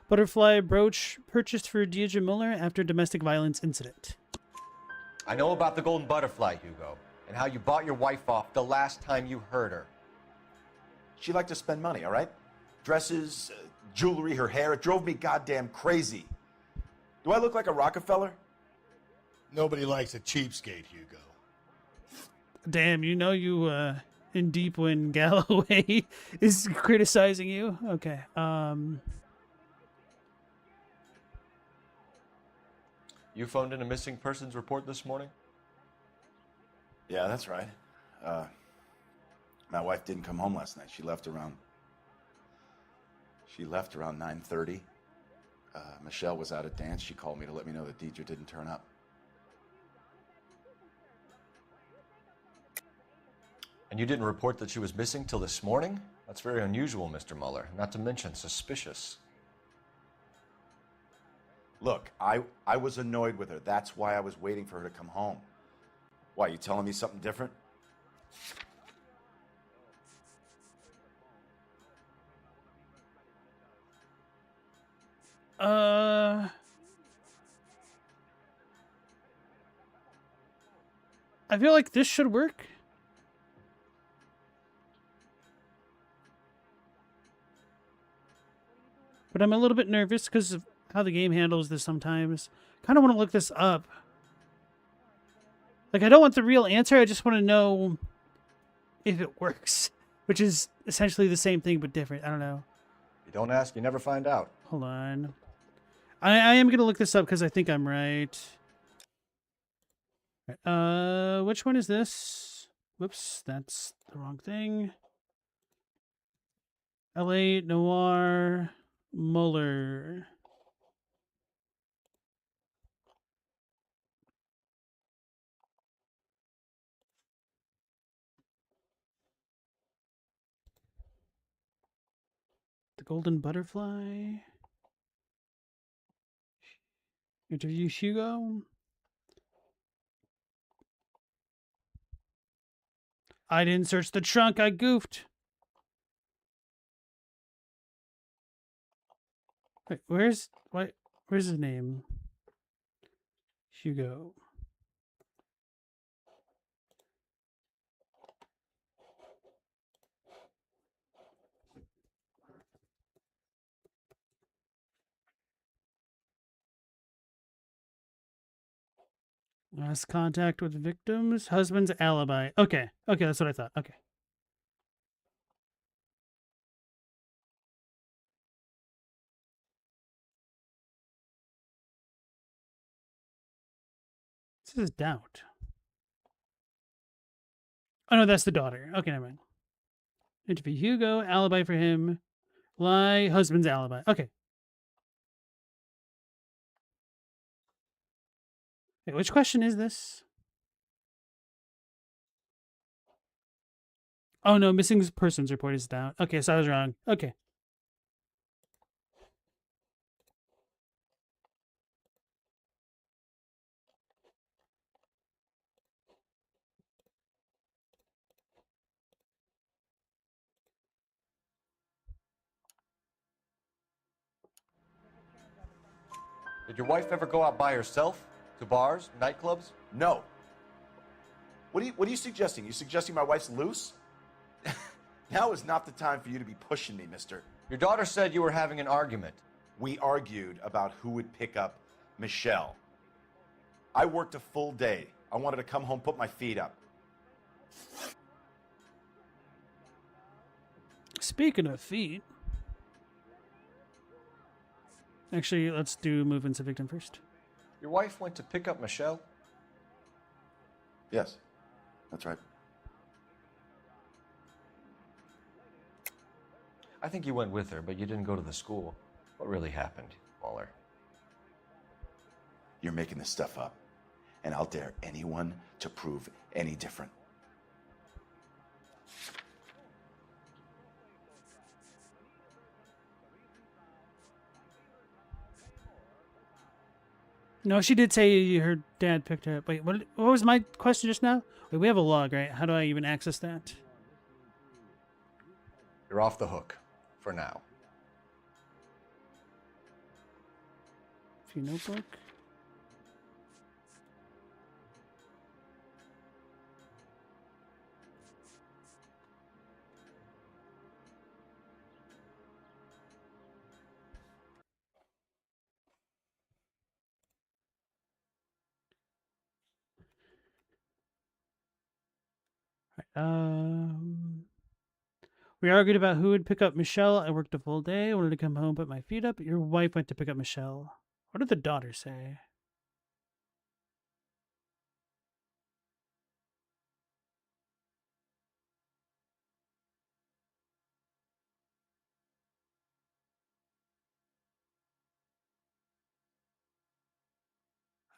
Butterfly brooch purchased for Deirdre Muller after domestic violence incident. I know about the golden butterfly, Hugo, and how you bought your wife off the last time you heard her. She liked to spend money, all right? Dresses, jewelry, her hair. It drove me goddamn crazy. Do I look like a Rockefeller? Nobody likes a cheapskate, Hugo. Damn, you know you in deep when Galloway is criticizing you. Okay. You phoned in a missing persons report this morning? Yeah, that's right. My wife didn't come home last night. She left around 9:30. Michelle was out at dance. She called me to let me know that Deidre didn't turn up. And you didn't report that she was missing till this morning? That's very unusual, Mr. Mueller, not to mention suspicious. Look, I was annoyed with her. That's why I was waiting for her to come home. Why, you telling me something different? I feel like this should work. But I'm a little bit nervous because of how the game handles this sometimes. Kind of want to look this up. Like, I don't want the real answer. I just want to know if it works. Which is essentially the same thing but different. I don't know. You don't ask, you never find out. Hold on. I am going to look this up because I think I'm right. Which one is this? Whoops, that's the wrong thing. L.A. Noire Mueller. The Golden Butterfly. Interview Hugo. I didn't search the trunk. I goofed. Wait, where's his name? Hugo. Last contact with victims. Husband's alibi. Okay. Okay, that's what I thought. Okay. This is doubt. Oh, no, that's the daughter. Okay, never mind. Interview Hugo. Alibi for him. Lie. Husband's alibi. Okay. Wait, which question is this? Oh, no. Missing persons report is down. Okay, so I was wrong. Okay. Did your wife ever go out by herself? To bars, nightclubs? No. What are you suggesting? You suggesting my wife's loose? Now is not the time for you to be pushing me, mister. Your daughter said you were having an argument. We argued about who would pick up Michelle. I worked a full day. I wanted to come home, put my feet up. Speaking of feet. Actually, let's do movements of victim first. Your wife went to pick up Michelle? Yes, that's right. I think you went with her, but you didn't go to the school. What really happened, Mueller? You're making this stuff up, and I'll dare anyone to prove any different. No, she did say her dad picked her up. Wait, what was my question just now? Wait, we have a log, right? How do I even access that? You're off the hook. For now. View notebook. We argued about who would pick up Michelle. I worked a full day. I wanted to come home, put my feet up. Your wife went to pick up Michelle. What did the daughter say?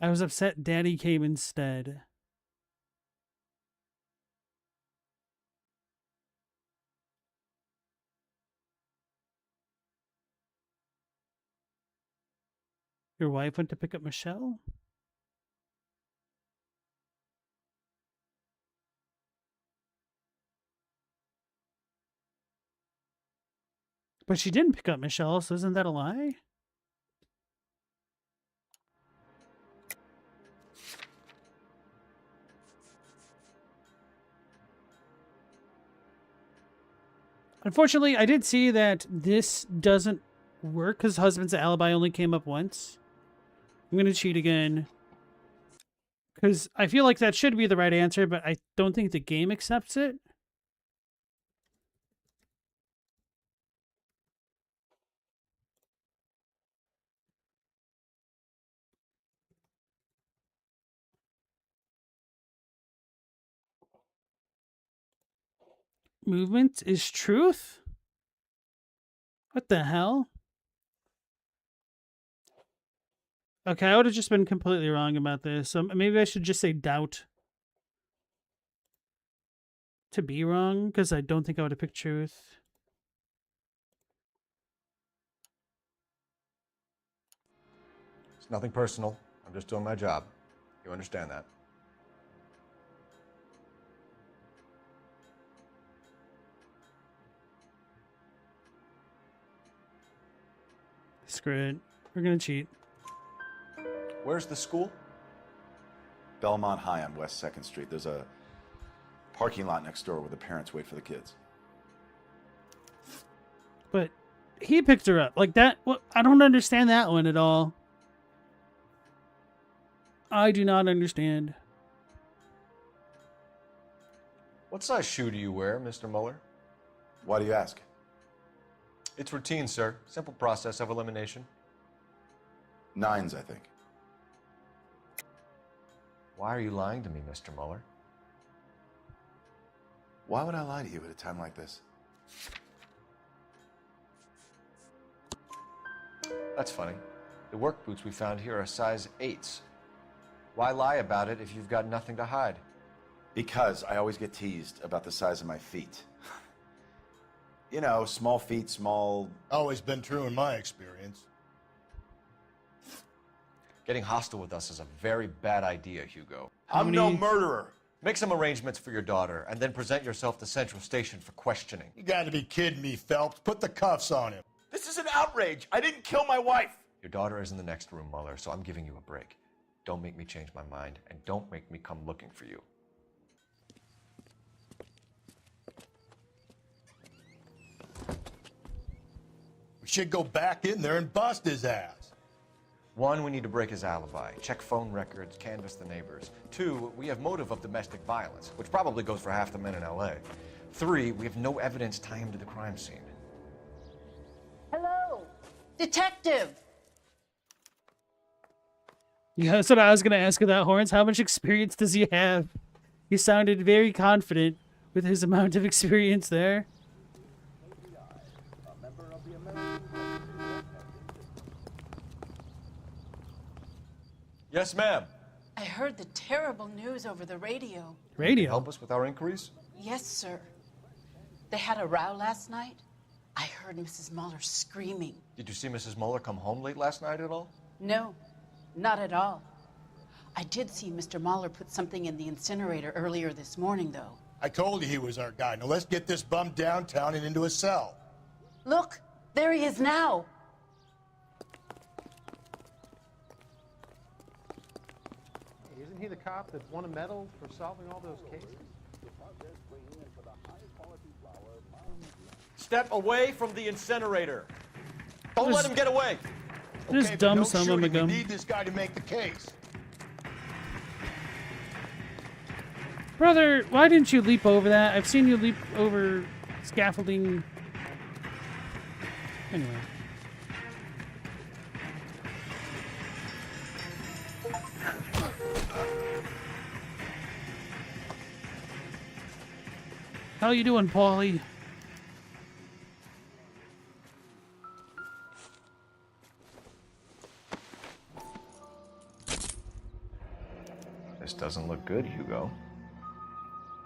I was upset Daddy came instead. Your wife went to pick up Michelle? But she didn't pick up Michelle, so isn't that a lie? Unfortunately, I did see that this doesn't work because husband's alibi only came up once. I'm going to cheat again. Because I feel like that should be the right answer, but I don't think the game accepts it. Movement is truth? What the hell? Okay, I would have just been completely wrong about this. So maybe I should just say doubt. To be wrong, because I don't think I would have picked truth. It's nothing personal. I'm just doing my job. You understand that? Screw it. We're gonna cheat. Where's the school? Belmont High on West 2nd Street. There's a parking lot next door where the parents wait for the kids. But he picked her up. Like that, I don't understand that one at all. I do not understand. What size shoe do you wear, Mr. Mueller? Why do you ask? It's routine, sir. Simple process of elimination. 9s, I think. Why are you lying to me, Mr. Mueller? Why would I lie to you at a time like this? That's funny. The work boots we found here are size 8s. Why lie about it if you've got nothing to hide? Because I always get teased about the size of my feet. You know, small feet, small... Always been true in my experience. Getting hostile with us is a very bad idea, Hugo. I'm no murderer. Make some arrangements for your daughter, and then present yourself to Central Station for questioning. You gotta be kidding me, Phelps. Put the cuffs on him. This is an outrage. I didn't kill my wife. Your daughter is in the next room, Mueller, so I'm giving you a break. Don't make me change my mind, and don't make me come looking for you. We should go back in there and bust his ass. 1, we need to break his alibi. Check phone records, canvass the neighbors. 2, we have motive of domestic violence, which probably goes for half the men in L.A. 3, we have no evidence tying him to the crime scene. Hello, detective. Yeah, that's what I was going to ask about Horns. How much experience does he have? He sounded very confident with his amount of experience there. Yes, ma'am. I heard the terrible news over the radio. Radio? Help us with our inquiries? Yes, sir. They had a row last night. I heard Mrs. Mueller screaming. Did you see Mrs. Mueller come home late last night at all? No, not at all. I did see Mr. Mueller put something in the incinerator earlier this morning, though. I told you he was our guy. Now let's get this bum downtown and into a cell. Look, there he is now. Isn't he the cop that won a medal for solving all those cases? Step away from the incinerator. Don't let him get away. Just Okay, dumb but no son of a shooting. gun. We need this guy to make the case. Brother, why didn't you leap over that? I've seen you leap over scaffolding. Anyway. How you doing, Paulie? This doesn't look good, Hugo.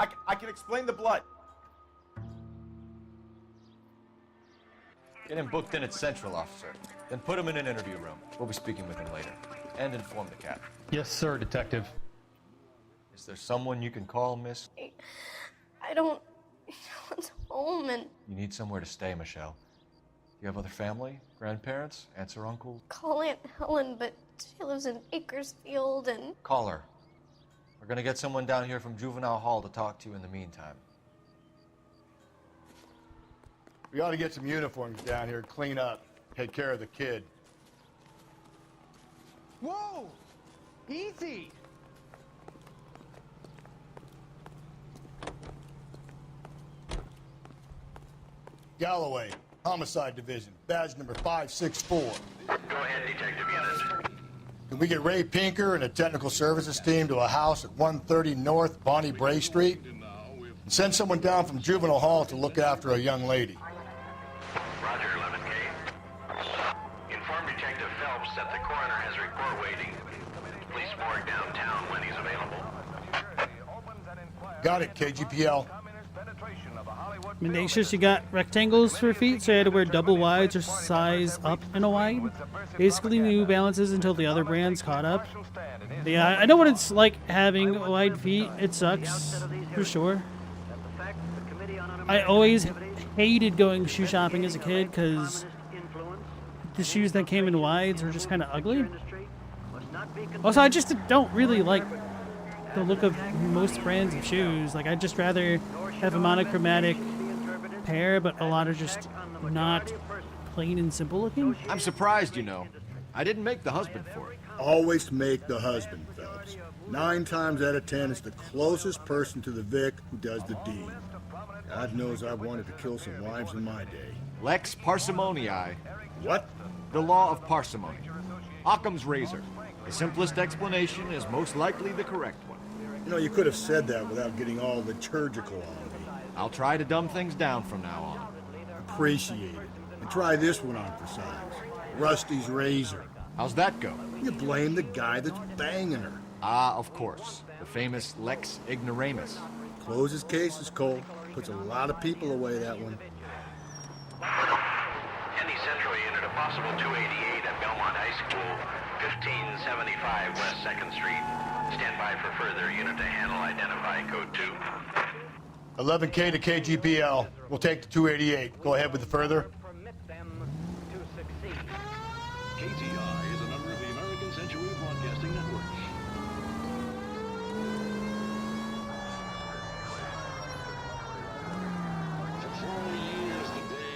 I can explain the blood. Get him booked in at Central, officer. Then put him in an interview room. We'll be speaking with him later. And inform the captain. Yes, sir, Detective. Is there someone you can call, miss? I don't... No one's home and... You need somewhere to stay, Michelle. Do you have other family? Grandparents? Aunts or uncles? Call Aunt Helen, but she lives in Bakersfield and... Call her. We're gonna get someone down here from Juvenile Hall to talk to you in the meantime. We ought to get some uniforms down here, clean up, take care of the kid. Whoa! Easy! Galloway, Homicide Division, badge number 564. Go ahead, Detective Unit. Can we get Ray Pinker and a technical services team to a house at 130 North Bonnie Bray Street? And send someone down from Juvenile Hall to look after a young lady. Roger, 11K. Inform Detective Phelps that the coroner has a report waiting. Police morgue downtown when he's available. Got it, KGPL. Mendacious, you got rectangles for feet, so you had to wear double wides or size up in a wide. Basically New Balances until the other brands caught up. Yeah, I know what it's like having wide feet. It sucks, for sure. I always hated going shoe shopping as a kid because the shoes that came in wides were just kind of ugly. Also, I just don't really like the look of most brands of shoes. Like, I'd just rather have a monochromatic pair, but a lot are just not plain and simple looking. I'm surprised, you know. I didn't make the husband for it. Always make the husband, Phelps. 9 times out of 10, it's the closest person to the Vic who does the deed. God knows I wanted to kill some wives in my day. Lex parsimoniae. What? The law of parsimony. Occam's razor. The simplest explanation is most likely the correct one. You know, you could have said that without getting all liturgical on me. I'll try to dumb things down from now on. Appreciate it. And try this one on for size. Rusty's razor. How's that go? You blame the guy that's banging her. Ah, of course. The famous Lex ignoramus. Closes cases, Cole. Puts a lot of people away, that one. Any Central Unit, a possible 288 at Belmont High School, 1575 West 2nd Street. Stand by for further unit to handle. Identify code 2. 11K to KGPL. We'll take the 288. Go ahead with the further. KTI is a member of the American Century Broadcasting Network.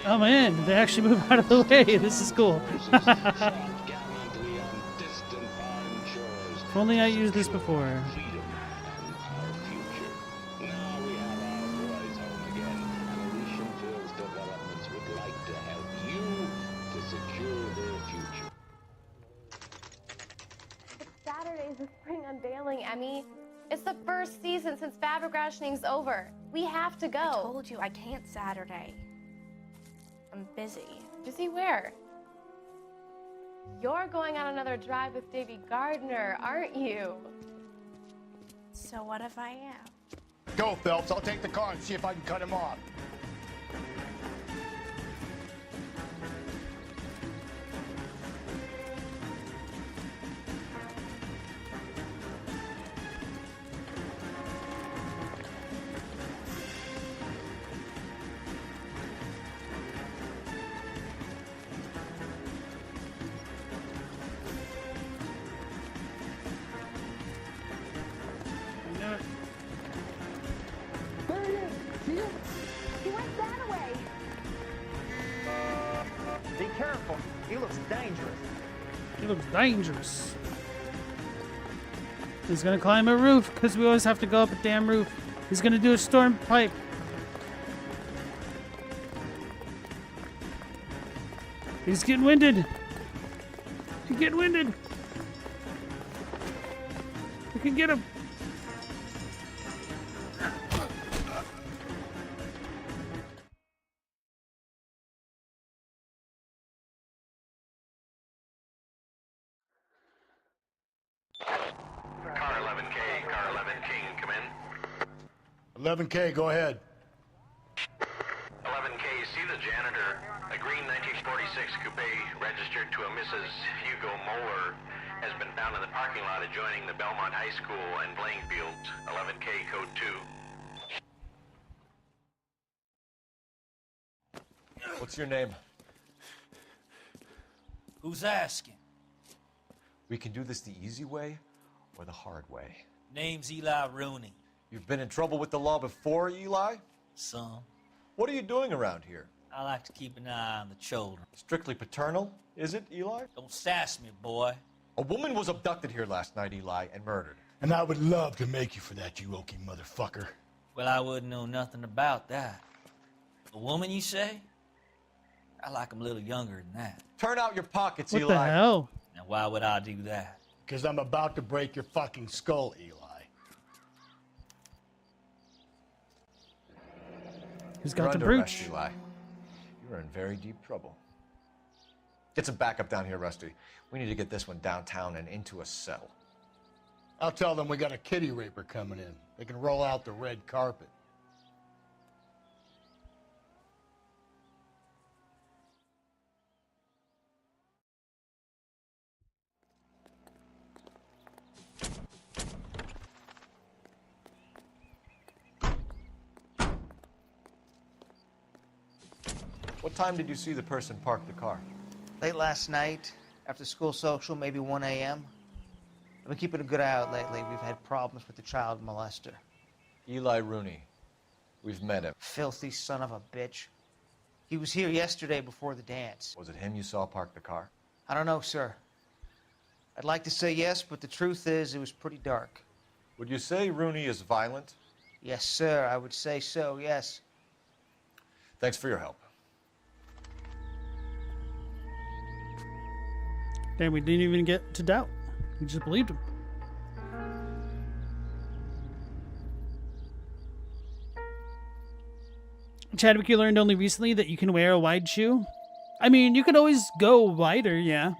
Oh man, they actually move out of the way. This is cool. If only I used this before. Saturday's the spring unveiling, Emmy. It's the first season since fabric rationing's over. We have to go. I told you I can't Saturday. I'm busy. Busy where? You're going on another drive with Davy Gardner, aren't you? So what if I am? Go, Phelps. I'll take the car and see if I can cut him off. He went that way. Be careful. He looks dangerous. He looks dangerous. He's gonna climb a roof because we always have to go up a damn roof. He's gonna do a storm pipe. He's getting winded. He's getting winded. We can get him. Car 11K, car 11 King, come in. 11K, go ahead. 11K, see the janitor. Agree green 1946 coupe registered to a Mrs. Hugo Moeller has been found in the parking lot adjoining the Belmont High School and playing fields, 11K code 2. What's your name? Who's asking? We can do this the easy way or the hard way. Name's Eli Rooney. You've been in trouble with the law before, Eli? Some. What are you doing around here? I like to keep an eye on the children. Strictly paternal, is it, Eli? Don't sass me, boy. A woman was abducted here last night, Eli, and murdered. And I would love to make you for that, you oaky motherfucker. Well, I wouldn't know nothing about that. A woman, you say? I like 'em a little younger than that. Turn out your pockets, What Eli. the hell? Now, why would I do that? Because I'm about to break your fucking skull, Eli. He's You're got the under brooch. arrest, Eli. You're in very deep trouble. Get some backup down here, Rusty. We need to get this one downtown and into a cell. I'll tell them we got a kitty raper coming in. They can roll out the red carpet. What time did you see the person park the car? Late last night, after school social, maybe 1 a.m. I've been keeping a good eye out lately. We've had problems with the child molester. Eli Rooney. We've met him. Filthy son of a bitch. He was here yesterday before the dance. Was it him you saw park the car? I don't know, sir. I'd like to say yes, but the truth is it was pretty dark. Would you say Rooney is violent? Yes, sir. I would say so, yes. Thanks for your help. Damn, we didn't even get to doubt. We just believed him. Chadwick, you learned only recently that you can wear a wide shoe? I mean, you could always go wider, yeah.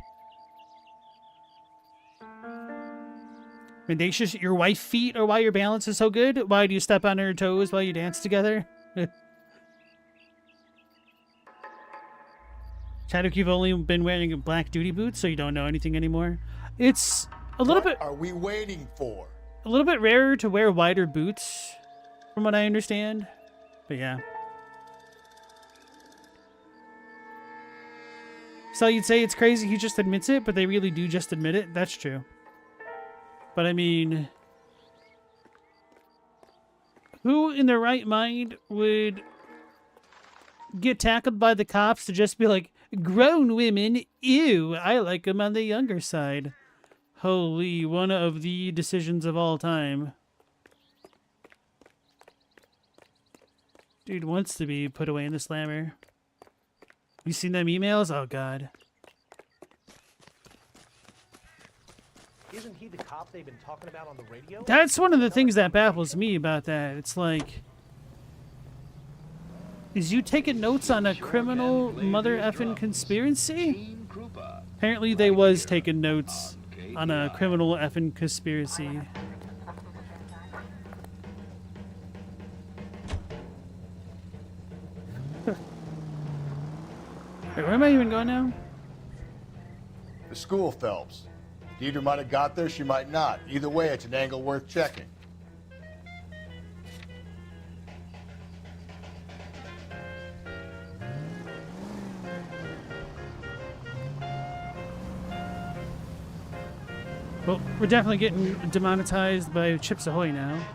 Mendacious, your wife feet are why your balance is so good? Why do you step on her toes while you dance together? Chadwick, you've only been wearing black duty boots, so you don't know anything anymore. It's a little bit... What are we waiting for? A little bit rarer to wear wider boots, from what I understand. But yeah. So you'd say it's crazy he just admits it, but they really do just admit it? That's true. But I mean... who in their right mind would get tackled by the cops to just be like, grown women, ew, I like them on the younger side. Holy, one of the decisions of all time. Dude wants to be put away in the slammer. You seen them emails? Oh, God. Isn't he the cop they've been talking about on the radio? That's one of the things that baffles me about that. It's like... is you taking notes on a criminal mother effing conspiracy? Apparently they was taking notes on a criminal effing conspiracy. Wait, where am I even going now? The school, Phelps. Deidre might have got there, she might not. Either way, it's an angle worth checking. Well, we're definitely getting demonetized by Chips Ahoy now.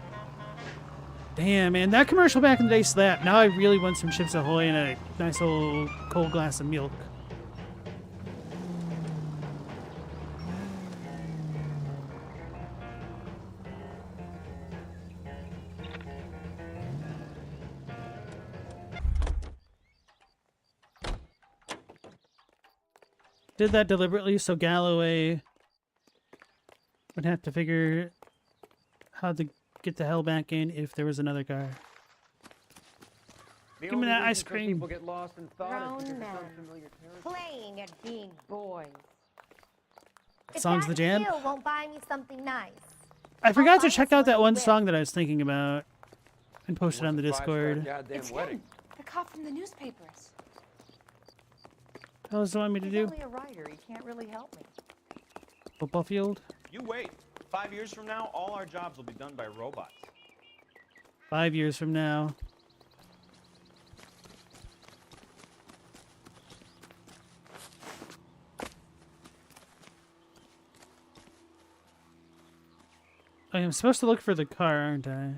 Damn, man, that commercial back in the day slapped. Now I really want some Chips Ahoy and a nice old cold glass of milk. Did that deliberately so Galloway would have to figure how to get the hell back in if there was another car. Give me that ice cream. People get lost in thought Grown men playing at being boys. Song's the jam. If that won't buy me something nice. I forgot to check out that one song that I was thinking about and post it on the Discord. It's him, the cop from the newspapers. hell does it want me to He's do? only a writer. He can't really help me. Football field? You wait. 5 years from now, all our jobs will be done by robots. 5 years from now. I am supposed to look for the car, aren't I?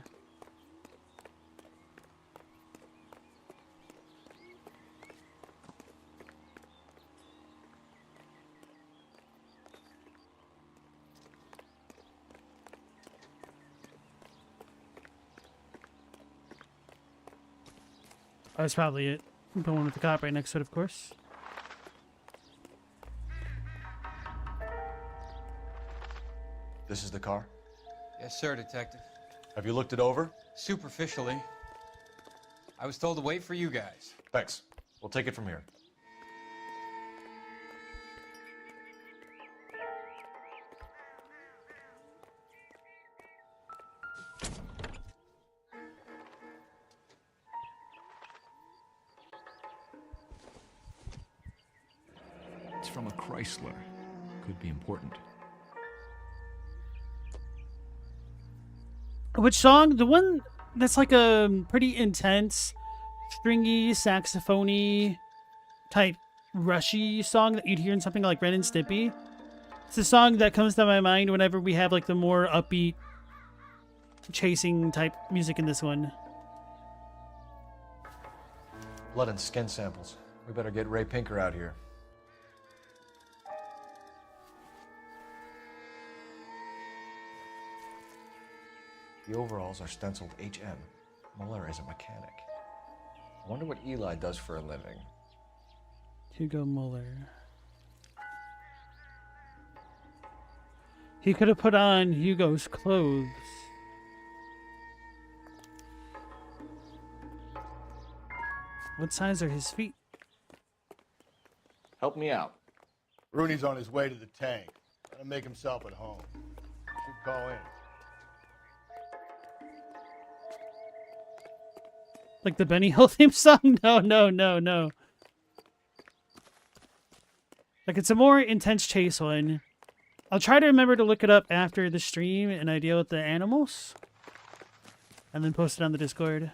Oh, that's probably it. The one with the cop right next to it, of course. This is the car? Yes, sir, Detective. Have you looked it over? Superficially. I was told to wait for you guys. Thanks. We'll take it from here. It's from a Chrysler. Could be important. Which song? The one that's like a pretty intense, stringy, saxophony type rushy song that you'd hear in something like Ren and Stimpy. It's a song that comes to my mind whenever we have like the more upbeat, chasing type music in this one. Blood and skin samples. We better get Ray Pinker out here. The overalls are stenciled HM. Muller is a mechanic. I wonder what Eli does for a living. Hugo Muller. He could have put on Hugo's clothes. What size are his feet? Help me out. Rooney's on his way to the tank. Let him make himself at home. Should call in. Like the Benny Hill theme song? No. Like it's a more intense chase one. I'll try to remember to look it up after the stream and I deal with the animals. And then post it on the Discord.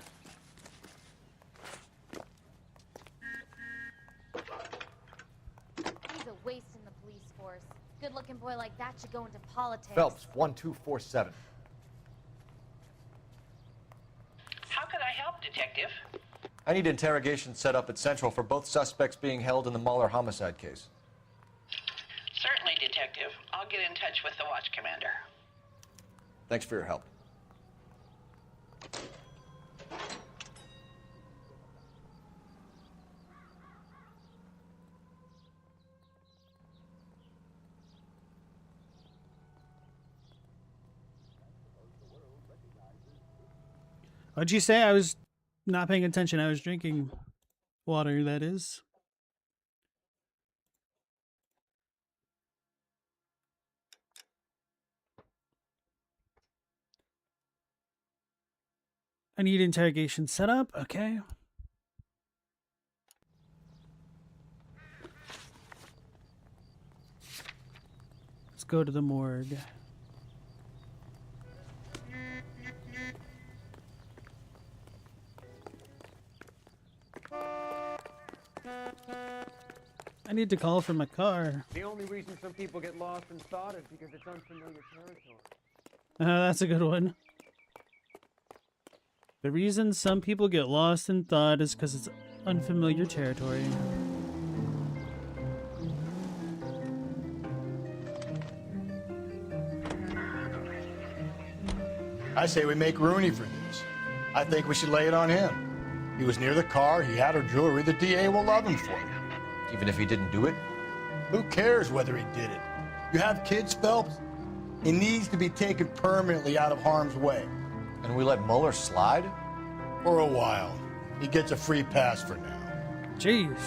He's a waste in the police force. Good-looking boy like that should go into politics. Phelps, 1247. How can I help, Detective? I need interrogation set up at Central for both suspects being held in the Muller homicide case. Certainly, Detective. I'll get in touch with the watch commander. Thanks for your help. What'd you say? I was not paying attention. I was drinking water, that is. I need interrogation set up. Okay. Let's go to the morgue. I need to call for my car. The only reason some people get lost in thought is because it's unfamiliar territory. That's a good one. The reason some people get lost in thought is because it's unfamiliar territory. I say we make Rooney for this. I think we should lay it on him. He was near the car, he had her jewelry, the DA will love him for it. Even if he didn't do it? Who cares whether he did it? You have kids, Phelps? He needs to be taken permanently out of harm's way. And we let Muller slide? For a while. He gets a free pass for now. Jeez.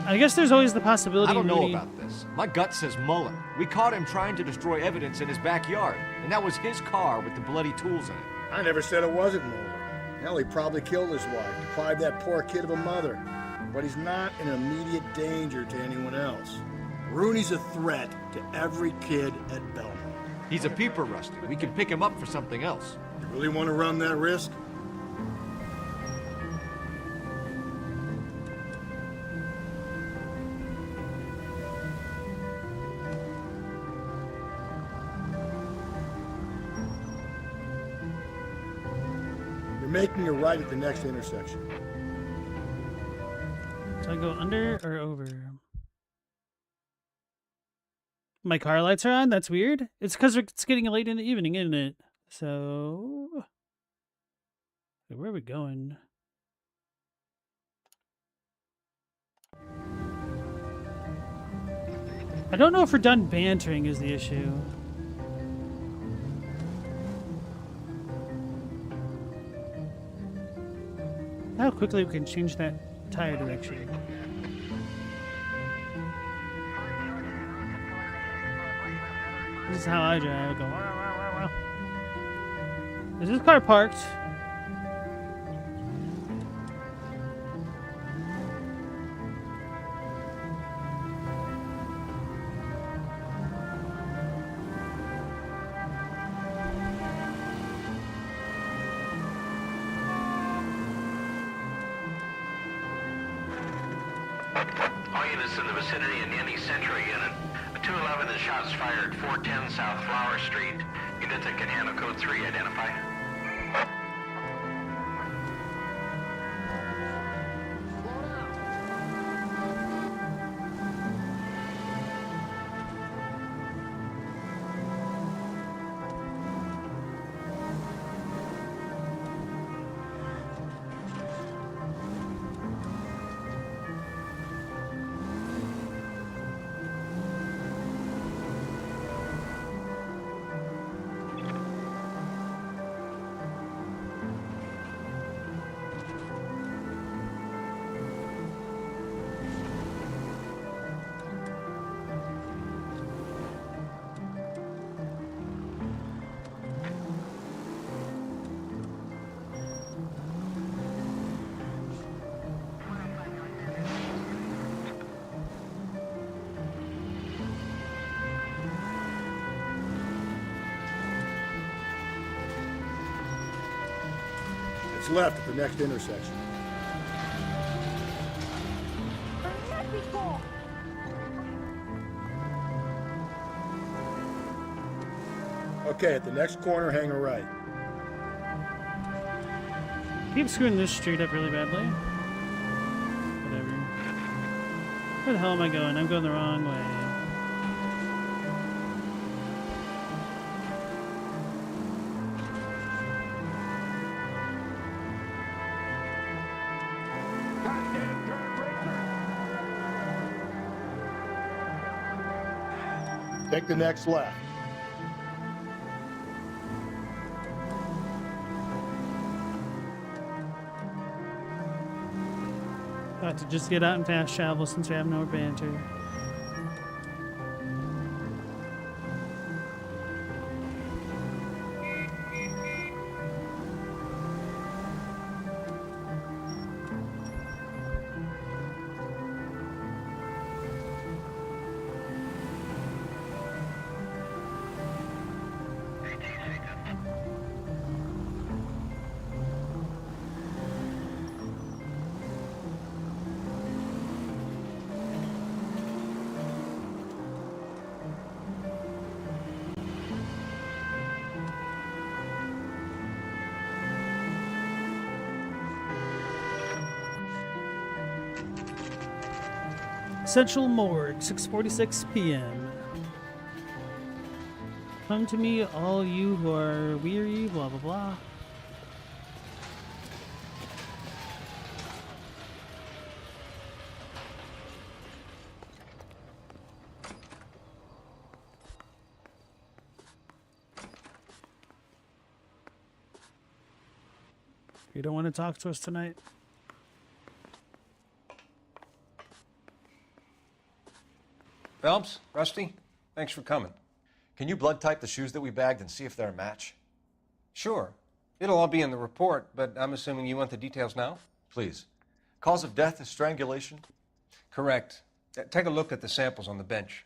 I guess there's always the possibility. I don't know Rudy... about this. My gut says Muller. We caught him trying to destroy evidence in his backyard, and that was his car with the bloody tools in it. I never said it wasn't Muller. Hell, he probably killed his wife, deprived that poor kid of a mother. But he's not in immediate danger to anyone else. Rooney's a threat to every kid at Belmont. He's a peeper, Rusty. We can pick him up for something else. You really want to run that risk? You're making a right at the next intersection. So I go under or over? My car lights are on? That's weird. It's because it's getting late in the evening, isn't it? So... where are we going? I don't know if we're done bantering is the issue. How quickly we can change that tire direction. This is how I drive. I go, wow, wow, wow, wow. Is this car parked? All units in the vicinity in any Century unit. A 211 is shots fired 410 South Flower Street. Units that can handle code 3 identify. It's left at the next intersection. Okay, at the next corner, hang a right. Keep screwing this street up really badly. Whatever. Where the hell am I going? I'm going the wrong way. Take the next left. About to just get out and fast travel since we have no banter. Central Morgue, 6:46 p.m. Come to me, all you who are weary, blah, blah, blah. You don't want to talk to us tonight? Phelps, Rusty, thanks for coming. Can you blood type the shoes that we bagged and see if they're a match? Sure. It'll all be in the report, but I'm assuming you want the details now? Please. Cause of death is strangulation? Correct. Take a look at the samples on the bench.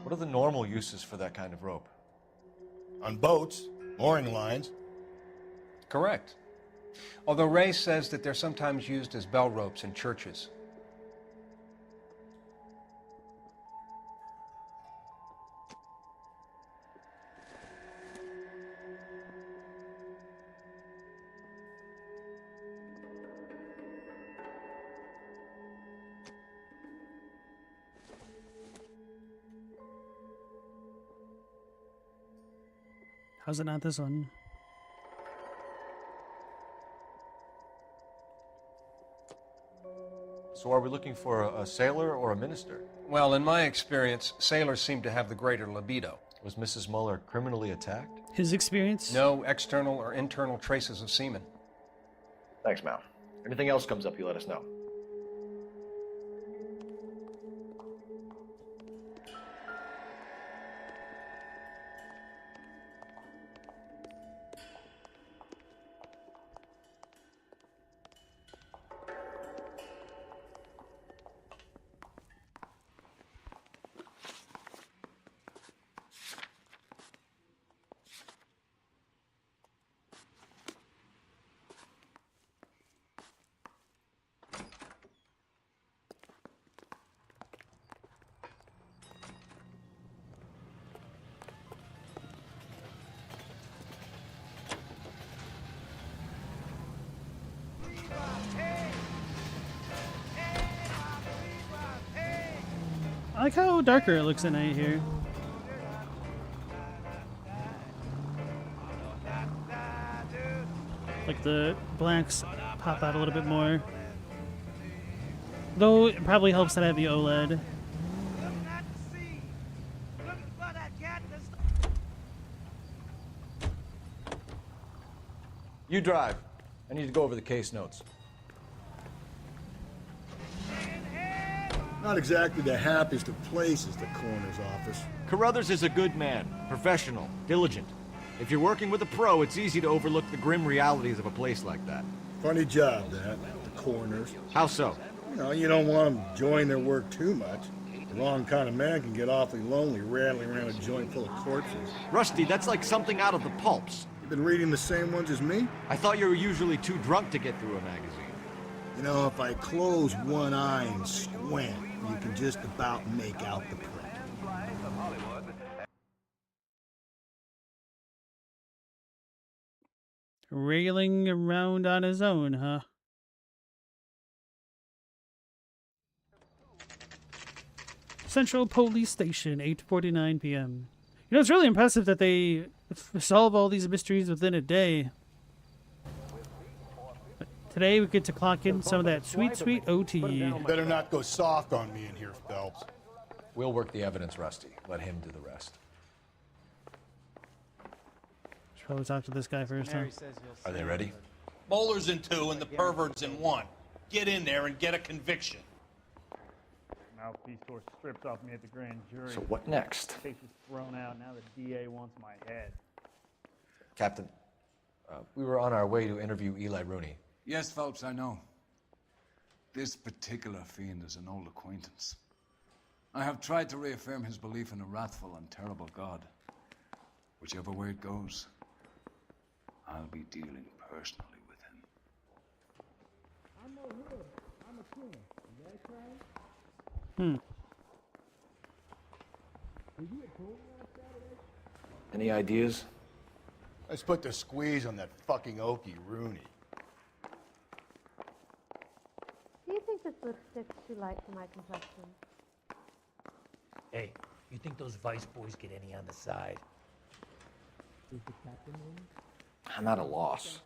What are the normal uses for that kind of rope? On boats, mooring lines. Correct. Although Ray says that they're sometimes used as bell ropes in churches. How's it not this one? So are we looking for a sailor or a minister? Well, in my experience, sailors seem to have the greater libido. Was Mrs. Muller criminally attacked? His experience? No external or internal traces of semen. Thanks, Mal. Anything else comes up, you let us know. I like how darker it looks at night here. Like the blacks pop out a little bit more. Though it probably helps that I have the OLED. You drive. I need to go over the case notes. Not exactly the happiest of places, the coroner's office. Carruthers is a good man, professional, diligent. If you're working with a pro, it's easy to overlook the grim realities of a place like that. Funny job, that, the coroner's. How so? You don't want them enjoying their work too much. The wrong kind of man can get awfully lonely rattling around a joint full of corpses. Rusty, that's like something out of the pulps. You been reading the same ones as me? I thought you were usually too drunk to get through a magazine. You know, if I close one eye and squint, you can just about make out the print. Railing around on his own, huh? Central Police Station, 8:49 p.m. You know, it's really impressive that they solve all these mysteries within a day. But today we get to clock in some of that sweet, sweet OT. You better not go soft on me in here, Phelps. We'll work the evidence, Rusty. Let him do the rest. Should probably talk to this guy first, huh? Are they ready? Bowler's in 2 and the pervert's in 1. Get in there and get a conviction. Mouthpiece horse stripped off me at the grand jury. So what next? Case was thrown out. Now the DA wants my head. Captain, we were on our way to interview Eli Rooney. Yes, Phelps, I know. This particular fiend is an old acquaintance. I have tried to reaffirm his belief in a wrathful and terrible God. Whichever way it goes, I'll be dealing personally with him. I'm no hood. I'm a king. You guys trying? Any ideas? Let's put the squeeze on that fucking Okie Rooney. Do you think this lipstick's too light for my complexion? Hey, you think those Vice boys get any on the side? Is the captain in? I'm at a loss.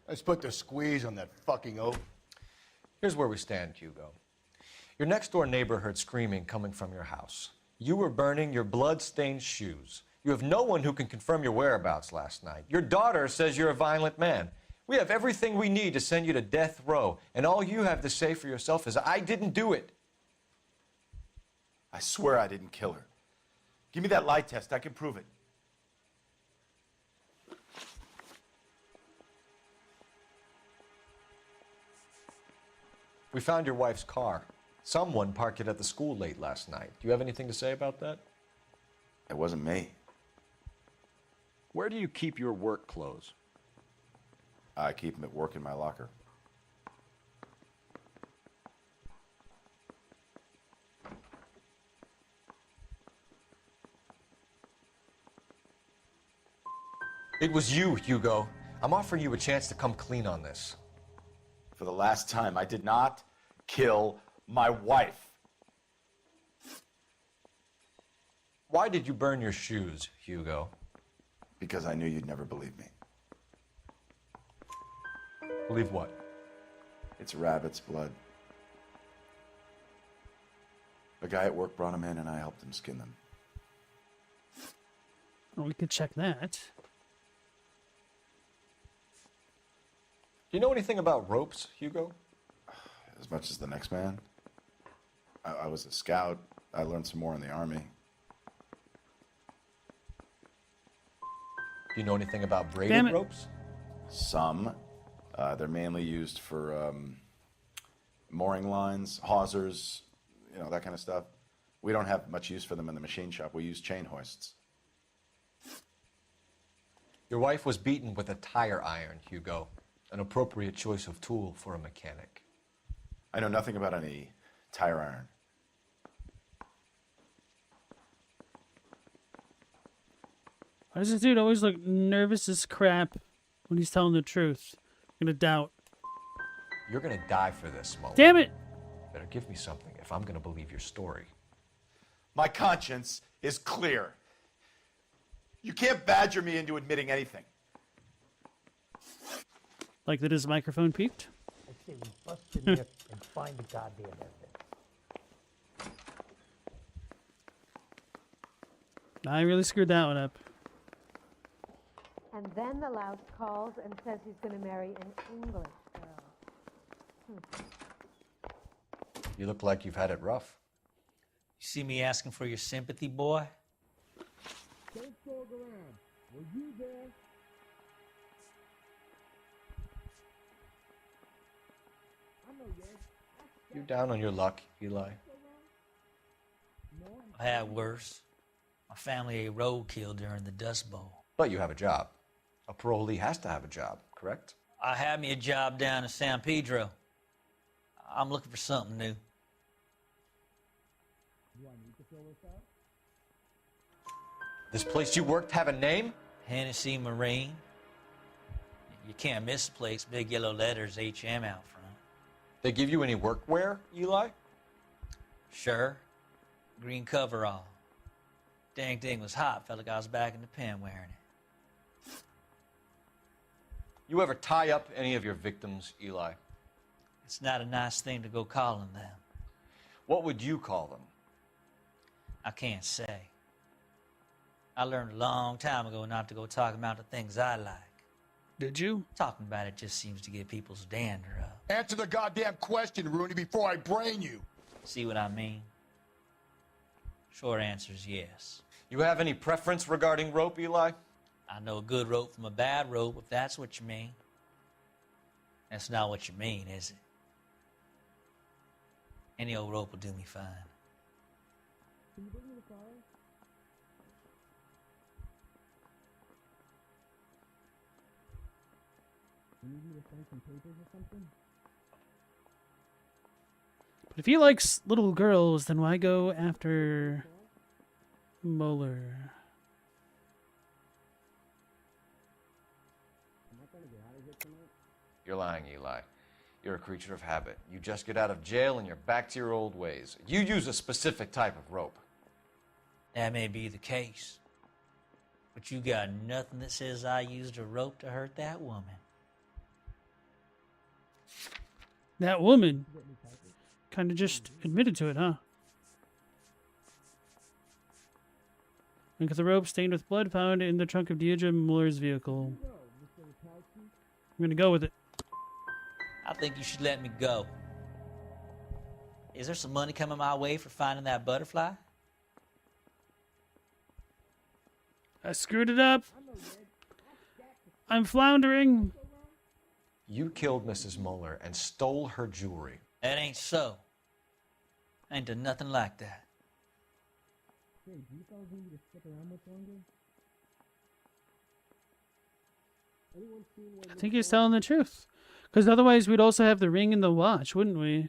Let's put the squeeze on that fucking oak. Here's where we stand, Hugo. Your next-door neighbor heard screaming coming from your house. You were burning your blood-stained shoes. You have no one who can confirm your whereabouts last night. Your daughter says you're a violent man. We have everything we need to send you to death row, and all you have to say for yourself is, I didn't do it. I swear I didn't kill her. Give me that lie test. I can prove it. We found your wife's car. Someone parked it at the school late last night. Do you have anything to say about that? It wasn't me. Where do you keep your work clothes? I keep them at work in my locker. It was you, Hugo. I'm offering you a chance to come clean on this. For the last time, I did not kill my wife. Why did you burn your shoes, Hugo? Because I knew you'd never believe me. Believe what? It's rabbit's blood. A guy at work brought them in and I helped him skin them. Well, we could check that. Do you know anything about ropes, Hugo? As much as the next man. I was a scout. I learned some more in the Army. Do you know anything about braided ropes? Some. They're mainly used for mooring lines, hawsers, you know, that kind of stuff. We don't have much use for them in the machine shop. We use chain hoists. Your wife was beaten with a tire iron, Hugo. An appropriate choice of tool for a mechanic. I know nothing about any tire iron. Why does this dude always look nervous as crap when he's telling the truth? I'm gonna doubt. You're gonna die for this, Mo. Damn it! Better give me something if I'm gonna believe your story. My conscience is clear. You can't badger me into admitting anything. Like that his microphone peaked? I say we bust in there and find the goddamn evidence. I really screwed that one up. And then the louse calls and says he's going to marry an English girl. You look like you've had it rough. You see me asking for your sympathy, boy? Don't dog around. Were you there? You're down on your luck, Eli. I had worse. My family ate roadkill during the Dust Bowl. But you have a job. A parolee has to have a job, correct? I had me a job down in San Pedro. I'm looking for something new. This place you worked have a name? Hennessy Marine. You can't miss the place. Big yellow letters, HM out front. They give you any workwear, Eli? Sure. Green coverall. Dang thing was hot. Felt like I was back in the pen wearing it. You ever tie up any of your victims, Eli? It's not a nice thing to go calling them. What would you call them? I can't say. I learned a long time ago not to go talking about the things I like. Did you? Talking about it just seems to get people's dander up. Answer the goddamn question, Rooney, before I brain you. See what I mean? Short answer is yes. You have any preference regarding rope, Eli? I know a good rope from a bad rope, if that's what you mean. That's not what you mean, is it? Any old rope will do me fine. Can you bring me the car? You need me to sign some papers or something? But if he likes little girls, then why go after Moeller? You're lying, Eli. You're a creature of habit. You just get out of jail and you're back to your old ways. You use a specific type of rope. That may be the case. But But you got nothing that says I used a rope to hurt that woman. That woman kind of just admitted to it, huh? Look at the rope stained with blood found in the trunk of Deirdre Muller's vehicle. I'm gonna go with it. I think you should let me go. Is there some money coming my way for finding that butterfly? I screwed it up. I'm floundering. You killed Mrs. Muller and stole her jewelry. That ain't so. I ain't done nothing like that. I think he's telling the truth. Because otherwise we'd also have the ring and the watch, wouldn't we?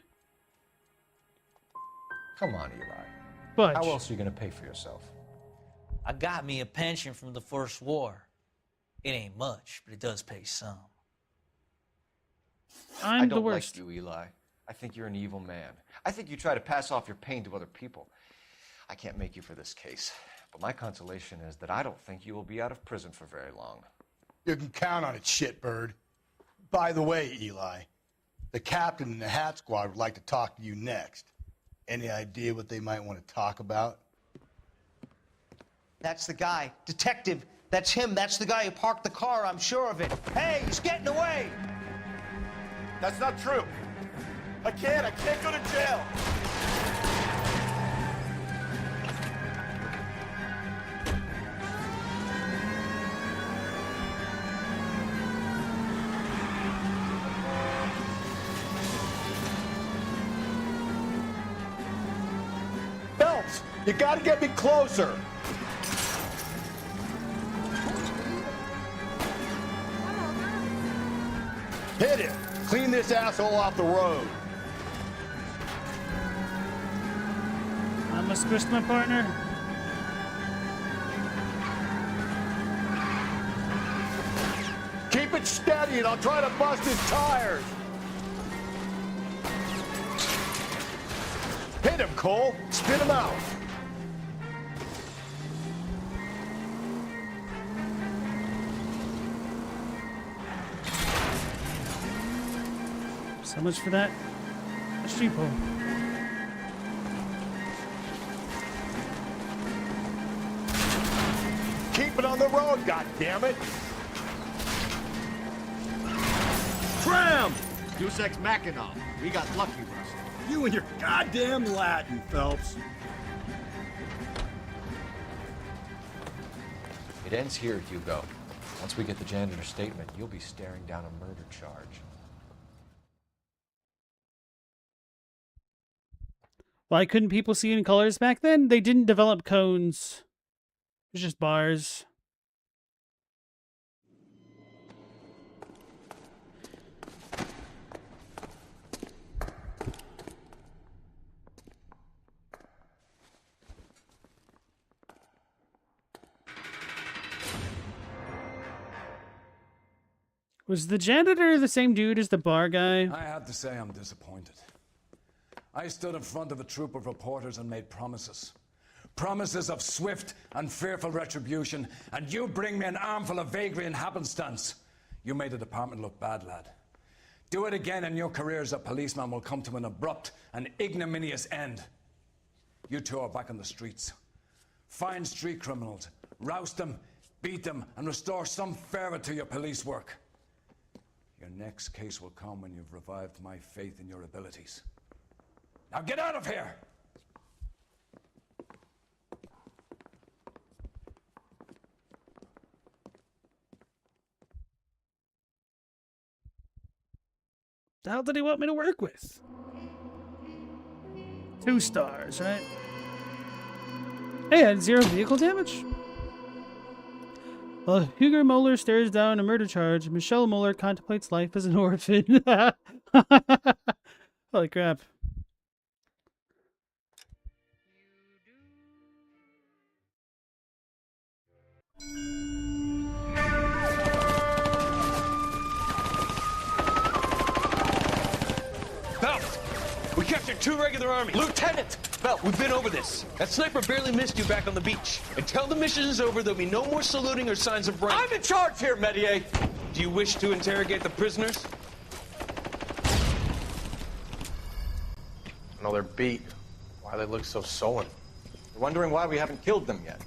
Come on, Eli. But how else are you going to pay for yourself? I got me a pension from the First War. It ain't much, but it does pay some. I'm I don't the worst. like you, Eli. I think you're an evil man. I think you try to pass off your pain to other people. I can't make you for this case, but my consolation is that I don't think you will be out of prison for very long. You can count on it, shitbird. By the way, Eli, the captain and the Hat Squad would like to talk to you next. Any idea what they might want to talk about? That's the guy. Detective, that's him. That's the guy who parked the car, I'm sure of it. Hey, he's getting away! That's not true. I can't go to jail. Phelps, you gotta get me closer. Hit it. Clean this asshole off the road. I must squish my partner. Keep it steady and I'll try to bust his tires. Hit him, Cole. Spit him out. So much for that. A street pole. Keep it on the road, goddammit! Tram! Deus Ex Machina. We got lucky, Russ. You and your goddamn Latin, Phelps. It ends here, Hugo. Once we get the janitor's statement, you'll be staring down a murder charge. Why couldn't people see in colors back then? They didn't develop cones. It was just bars. Was the janitor the same dude as the bar guy? I have to say I'm disappointed. I stood in front of a troop of reporters and made promises. Promises of swift and fearful retribution, and you bring me an armful of vagary and happenstance. You made the department look bad, lad. Do it again and your career as a policeman will come to an abrupt and ignominious end. You two are back on the streets. Find street criminals, roust them, beat them, and restore some fervor to your police work. Your next case will come when you've revived my faith in your abilities. Now get out of here! The hell did he want me to work with? 2 stars, right? Hey, I had 0 vehicle damage. While Hugo Muller stares down a murder charge, Michelle Muller contemplates life as an orphan. Holy crap. Phelps! We kept you you're too regular Army. Lieutenant! Phelps, we've been over this. That sniper barely missed you back on the beach. Until the mission is over, there'll be no more saluting or signs of rank. I'm in charge here, Medier! Do you wish to interrogate the prisoners? No, they're beat. Why they look so sullen? You're wondering why we haven't killed them yet.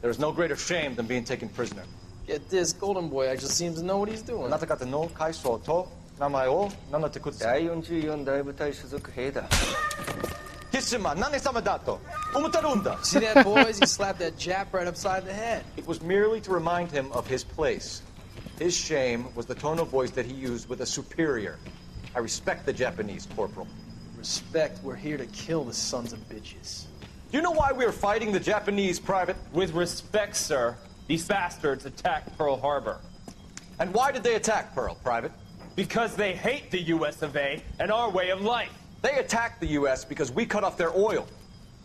There is no greater shame than being taken prisoner. Get this, Golden Boy actually seems to know what he's doing. あなた方の階層と名前を名乗ってください。第44大部隊所属兵だ。キスマ何様だと思ってるんだ。See that, boys? He slapped that Jap right upside the head. It was merely to remind him of his place. His shame was the tone of voice that he used with a superior. I respect the Japanese, Corporal. Respect, we're here to kill the sons of bitches. Do you know why we are fighting the Japanese, Private? With respect, sir, these bastards attacked Pearl Harbor. And why did they attack Pearl, Private? Because they hate the US of A and our way of life. They attacked the U.S. because we cut off their oil.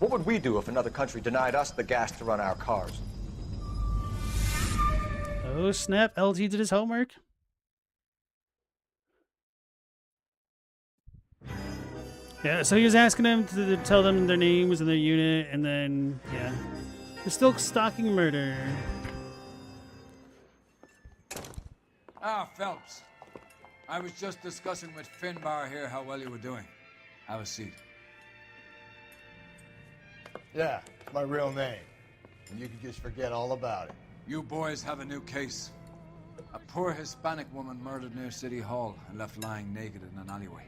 What would we do if another country denied us the gas to run our cars? Oh snap, LT did his homework. Yeah, so he was asking them to tell them their names and their unit, and then, yeah. They're still stalking murder. Ah, Phelps. I was just discussing with Finbar here how well you were doing. Have a seat. Yeah, it's my real name. And you can just forget all about it. You boys have a new case. A poor Hispanic woman murdered near City Hall and left lying naked in an alleyway.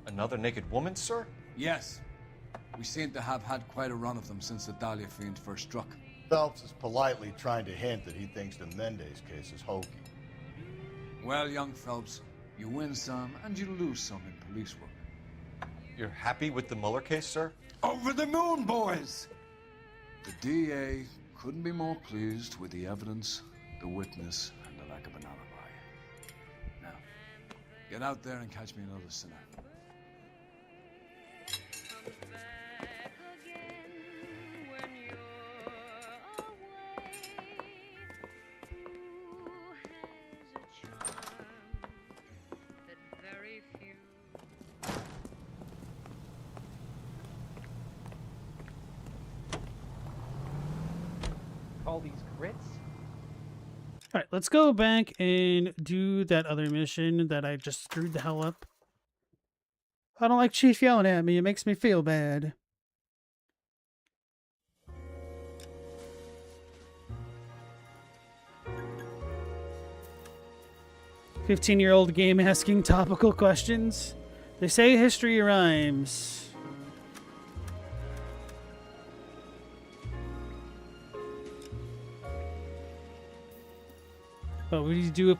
Another naked woman, sir? Yes. We seem to have had quite a run of them since the Dahlia fiend first struck. Phelps is politely trying to hint that he thinks the Mendez case is hokey. Well, young Phelps, you win some and you lose some in police work. You're happy with the Mueller case, sir? Over the moon, boys! The DA couldn't be more pleased with the evidence, the witness, and the lack of an alibi. Now, get out there and catch me another sinner. All these grits? Alright, let's go back and do that other mission that I just screwed the hell up. I don't like Chief yelling at me. It makes me feel bad. "15-year-old game asking topical questions. They say history rhymes." What would you do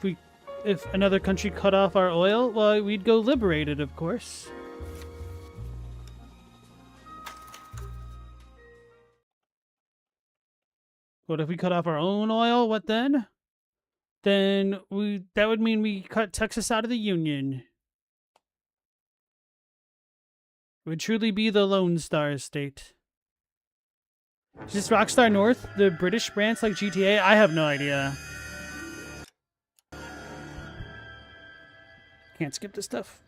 if another country cut off our oil? Well, we'd go liberate it, of course. What if we cut off our own oil? What then? Then that would mean we cut Texas out of the Union. It would truly be the Lone Star State. Is this Rockstar North the British branch like GTA? I have no idea. Can't skip this stuff.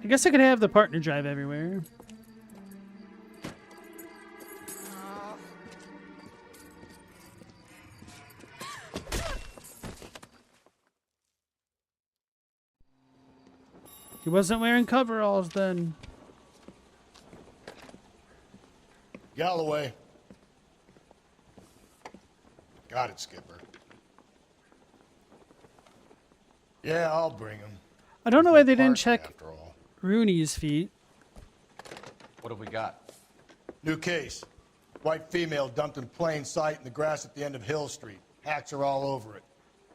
I guess I could have the partner drive everywhere. He wasn't wearing coveralls then. Galloway. Got it, Skipper. Yeah, I'll bring him. I don't know why they didn't check Rooney's feet. What have we got? New case. White female dumped in plain sight in the grass at the end of Hill Street. Hacks are all over it.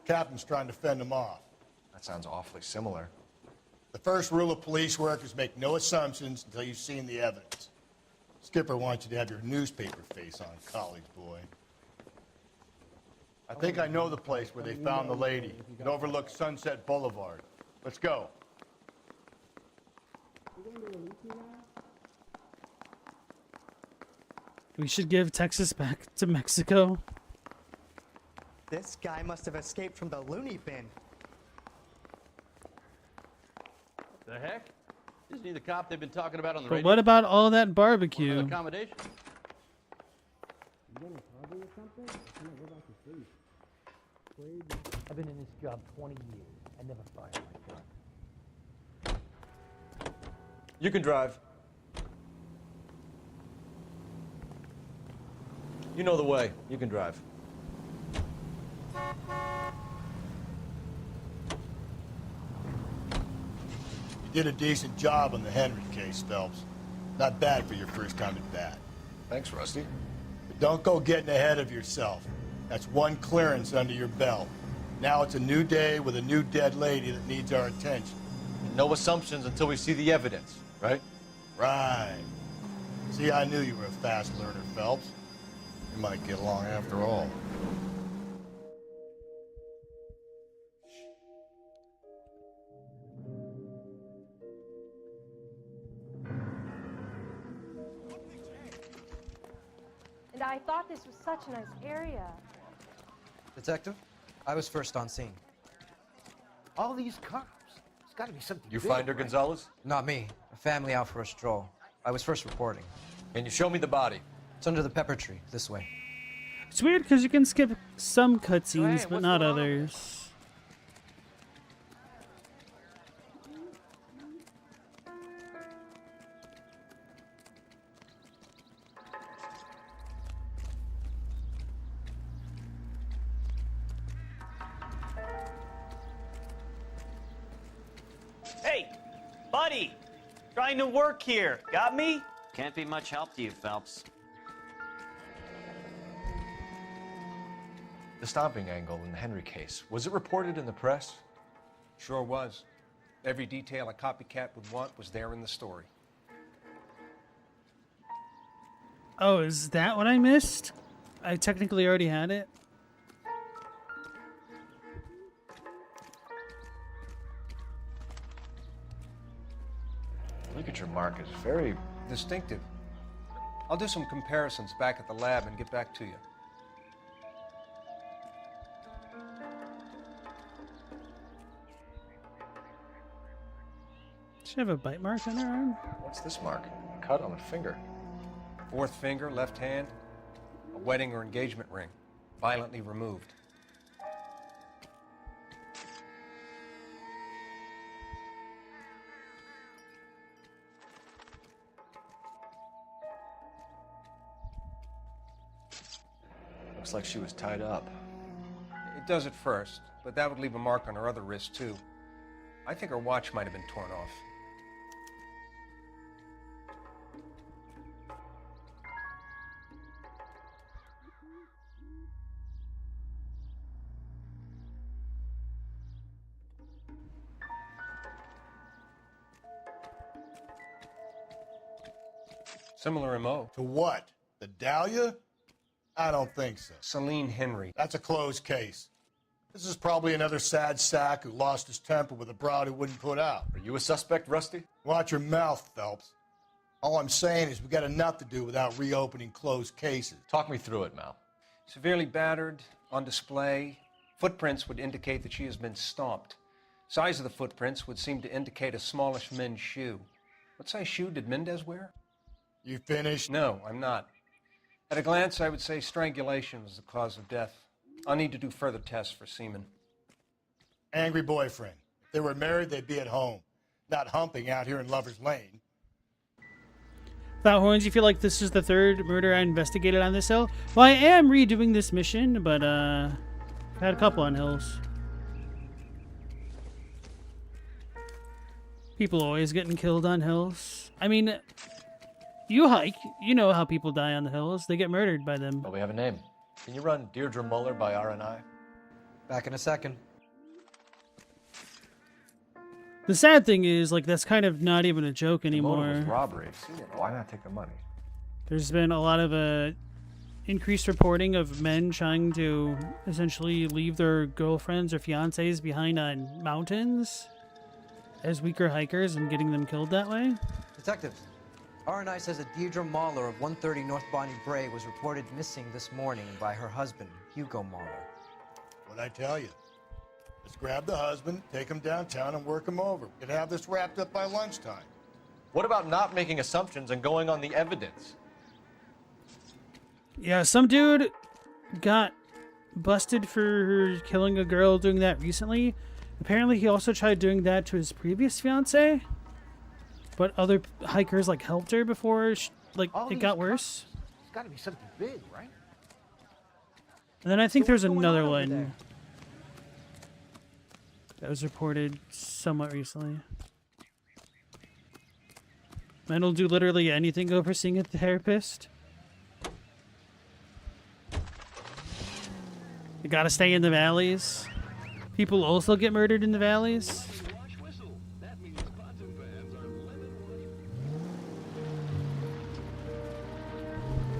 Captain's trying to fend them off. That sounds awfully similar. The first rule of police work is make no assumptions until you've seen the evidence. Skipper wants you to have your newspaper face on, college boy. I think I know the place where they found the lady. It overlooks Sunset Boulevard. Let's go. We should give Texas back to Mexico. This guy must have escaped from the loony bin. The heck? Isn't he the cop they've been talking about on the But radio? what about all that An barbecue? accommodation? I've been in this job 20 years. I never fired my gun. You can drive. You know the way. You can drive. You did a decent job on the Henry case, Phelps. Not bad for your first time at bat. Thanks, Rusty. But don't go getting ahead of yourself. That's one clearance under your belt. Now it's a new day with a new dead lady that needs our attention. No assumptions until we see the evidence, right? Right. See, I knew you were a fast learner, Phelps. You might get along after all. And I thought this was such a nice area. Detective, I was first on scene. All these cops. There's got to be something. You big, find her, right? Gonzalez? Not me. A family out for a stroll. I was first reporting. Can you show me the body? It's under the pepper tree, this way. It's weird because you can skip some cutscenes, Hey, but what's not going on? others. Hey, buddy! Trying to work here. Got me? Can't be much help to you, Phelps. The stomping angle in the Henry case. Was it reported in the press? Sure was. Every detail a copycat would want was there in the story. Oh, is that what I missed? I technically already had it. Look at your mark. It's very distinctive. I'll do some comparisons back at the lab and get back to you. Should have a bite mark on her arm. What's this mark? Cut on a finger. Fourth finger, left hand, a wedding or engagement ring, violently removed. Looks like she was tied up. It does at first, but that would leave a mark on her other wrist, too. I think her watch might have been torn off. Similar MO. To what? The Dahlia? I don't think so. Celine Henry. That's a closed case. This is probably another sad sack who lost his temper with a broad who wouldn't put out. Are you a suspect, Rusty? Watch your mouth, Phelps. All I'm saying is we got enough to do without reopening closed cases. Talk me through it, Mal. Severely battered, on display. Footprints would indicate that she has been stomped. Size of the footprints would seem to indicate a smallish men's shoe. What size shoe did Mendez wear? You finished? No, I'm not. At a glance, I would say strangulation was the cause of death. I'll need to do further tests for semen. Angry boyfriend. If they were married, they'd be at home, not humping out here in Lover's Lane. Without Horns, you feel like this is the third murder I investigated on this hill? Well, I am redoing this mission, but I've had a couple on hills. People always getting killed on hills. I mean, you hike, you know how people die on the hills. They get murdered by them. Oh, we have a name. Can you run Deirdre Muller by RNI? Back in a second. The sad thing is, like, that's kind of not even a joke The motive anymore. was robbery. Why not take the money? There's been a lot of increased reporting of men trying to essentially leave their girlfriends or fiancés behind on mountains as weaker hikers and getting them killed that way. Detective, RNI says that Deirdre Mahler of 130 North Bonnie Bray was reported missing this morning by her husband, Hugo Mahler. What'd I tell you? Let's grab the husband, take him downtown, and work him over. We could have this wrapped up by lunchtime. What about not making assumptions and going on the evidence? Yeah, some dude got busted for killing a girl doing that recently. Apparently, he also tried doing that to his previous fiance, but other hikers like helped her before it got worse. It's got to be something big, right? And then I think there's what's going another on over one there? that was reported somewhat recently. Men will do literally anything over seeing a therapist. You gotta stay in the valleys. People also get murdered in the valleys.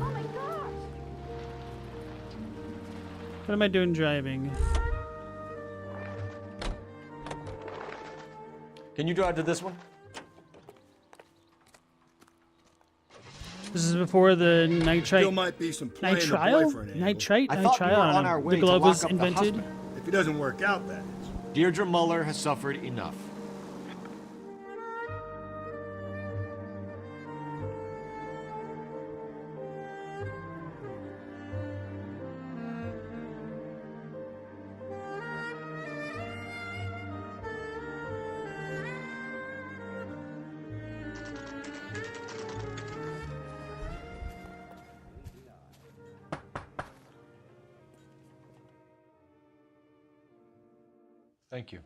Oh my gosh! What am I doing driving? Can you drive to this one? This is before the nitrite. Still might be some play in the Nitrile? boyfriend angle. Nitrite? I thought we were on our way The to glove lock was up the invented. husband. If it doesn't work out, that is. Deirdre Muller has suffered enough. Thank you.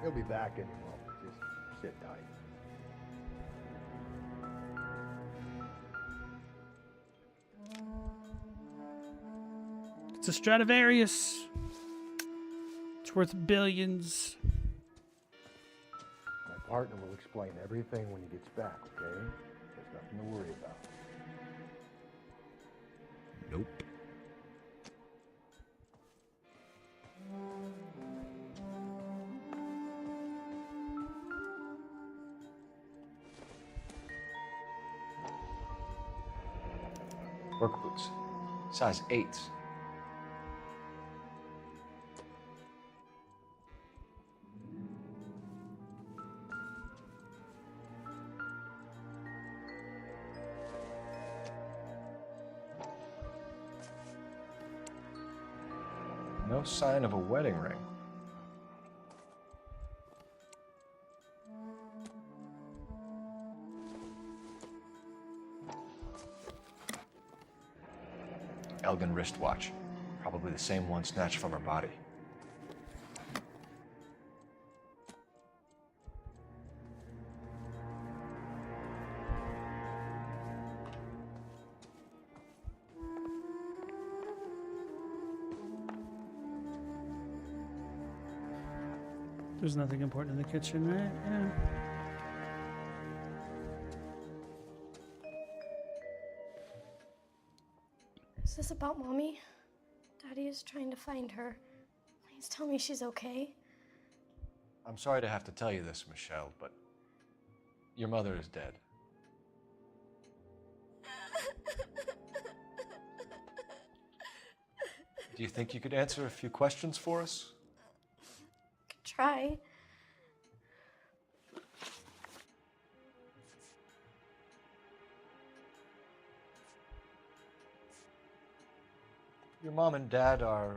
He'll be back any moment. Just sit tight. It's a Stradivarius. It's worth billions. My partner will explain everything when he gets back, okay? There's nothing to worry about. Nope. Work boots. Size 8s. No sign of a wedding ring. Elgin wristwatch. Probably the same one snatched from her body. There's nothing important in the kitchen, right? Yeah. Is this about Mommy? Daddy is trying to find her. Please tell me she's okay. I'm sorry to have to tell you this, Michelle, but your mother is dead. Do you think you could answer a few questions for us? Could try. Your mom and dad are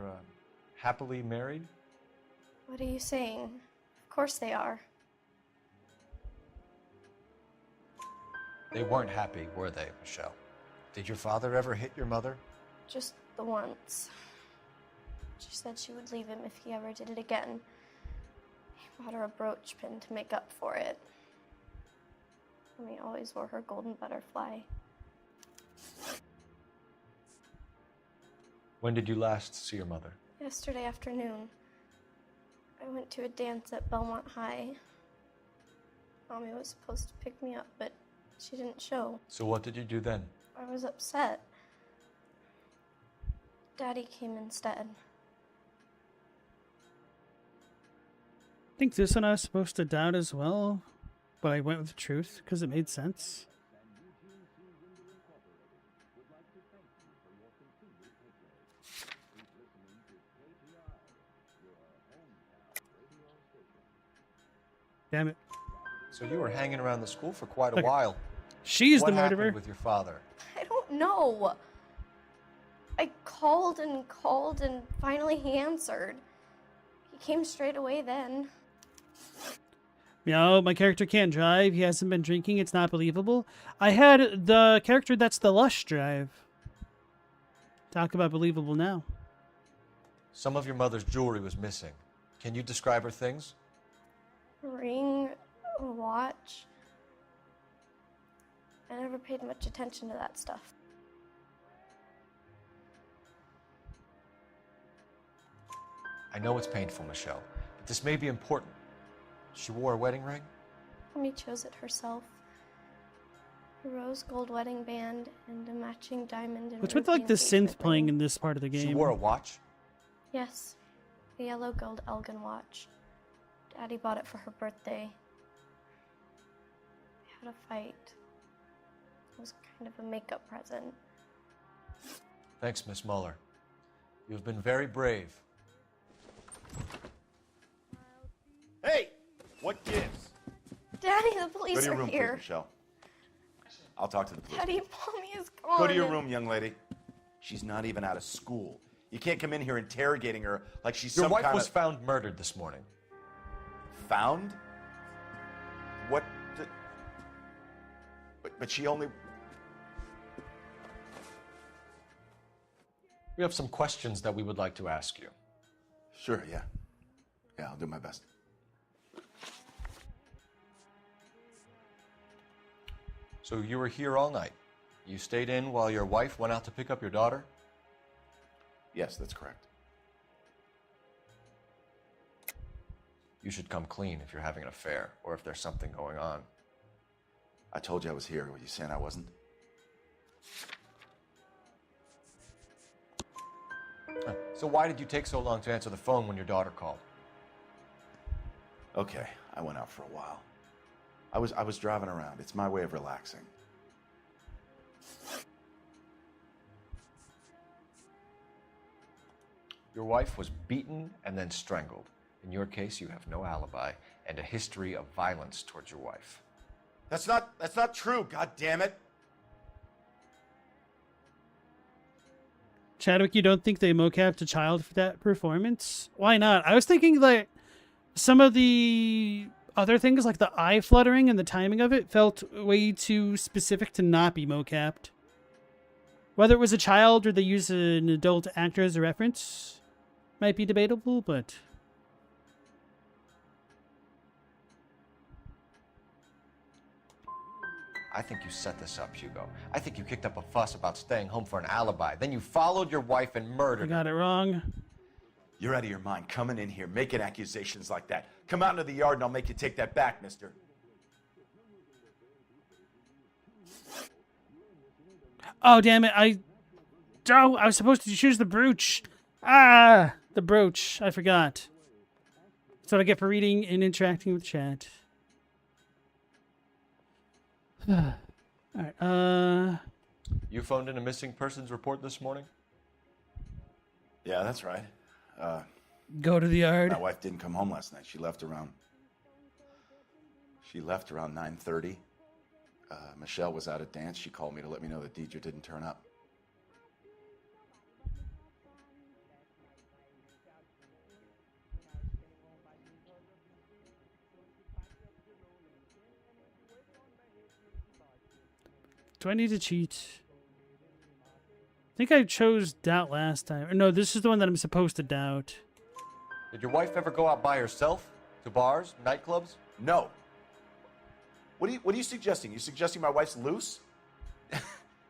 happily married? What are you saying? Of course they are. They weren't happy, were they, Michelle? Did your father ever hit your mother? Just the once. She said she would leave him if he ever did it again. He bought her a brooch pin to make up for it. Mommy always wore her golden butterfly. When did you last see your mother? Yesterday afternoon, I went to a dance at Belmont High. Mommy was supposed to pick me up, but she didn't show. So what did you do then? I was upset. Daddy came instead. I think this one I was supposed to doubt as well, but I went with truth because it made sense. Damn it. So you were hanging around the school for quite a Okay. while. She's What the happened murderer. with your father? I don't know. I called and finally he answered. He came straight away then. You know, my character can't drive. He hasn't been drinking. It's not believable. I had the character that's the lush drive. Talk about believable now. Some of your mother's jewelry was missing. Can you describe her things? A ring, a watch. I never paid much attention to that stuff. I know it's painful, Michelle, but this may be important. She wore a wedding ring? Mommy chose it herself. A rose gold wedding band and a matching diamond and What's with ruby like the engagement synth playing ring. in this part of the game? She wore a watch? Yes, the yellow gold Elgin watch. Daddy bought it for her birthday. We had a fight. It was kind of a makeup present. Thanks, Miss Muller. You've been very brave. Hey! What gives? Daddy, the police Go to your are room, here. please, Michelle. I'll talk to the police. Daddy, Mommy is gone. Go to your room, young lady. She's not even out of school. You can't come in here interrogating her like she's Your some wife kind was of... found murdered this morning. Found? What? But she only... We have some questions that we would like to ask you. Sure, yeah. Yeah, I'll do my best. So you were here all night. You stayed in while your wife went out to pick up your daughter? Yes, that's correct. You should come clean if you're having an affair or if there's something going on. I told you I was here. Were you saying I wasn't? So why did you take so long to answer the phone when your daughter called? Okay, I went out for a while. I was driving around. It's my way of relaxing. Your wife was beaten and then strangled. In your case, you have no alibi and a history of violence towards your wife. That's not true, god damn it. Chadwick, you don't think they mocapped a child for that performance? Why not? I was thinking like some of the other things, like the eye fluttering and the timing of it, felt way too specific to not be mocapped. Whether it was a child or they use an adult actor as a reference might be debatable, but... I think you set this up, Hugo. I think you kicked up a fuss about staying home for an alibi. Then you followed your wife and murdered I got it wrong. You're out of your mind coming in here making accusations like that. Come out into the yard and I'll make you take that back, mister. Oh, damn it. I was supposed to choose the brooch. Ah, the brooch. I forgot. That's what I get for reading and interacting with chat. Alright, You phoned in a missing persons report this morning? Yeah, that's right. Go to the yard. My wife didn't come home last night. She left around 9:30. Michelle was out at dance. She called me to let me know that Deidre didn't turn up. Do I need to cheat? I think I chose doubt last time. Or no, this is the one that I'm supposed to doubt. Did your wife ever go out by herself? To bars, nightclubs? No. What are you suggesting? You suggesting my wife's loose?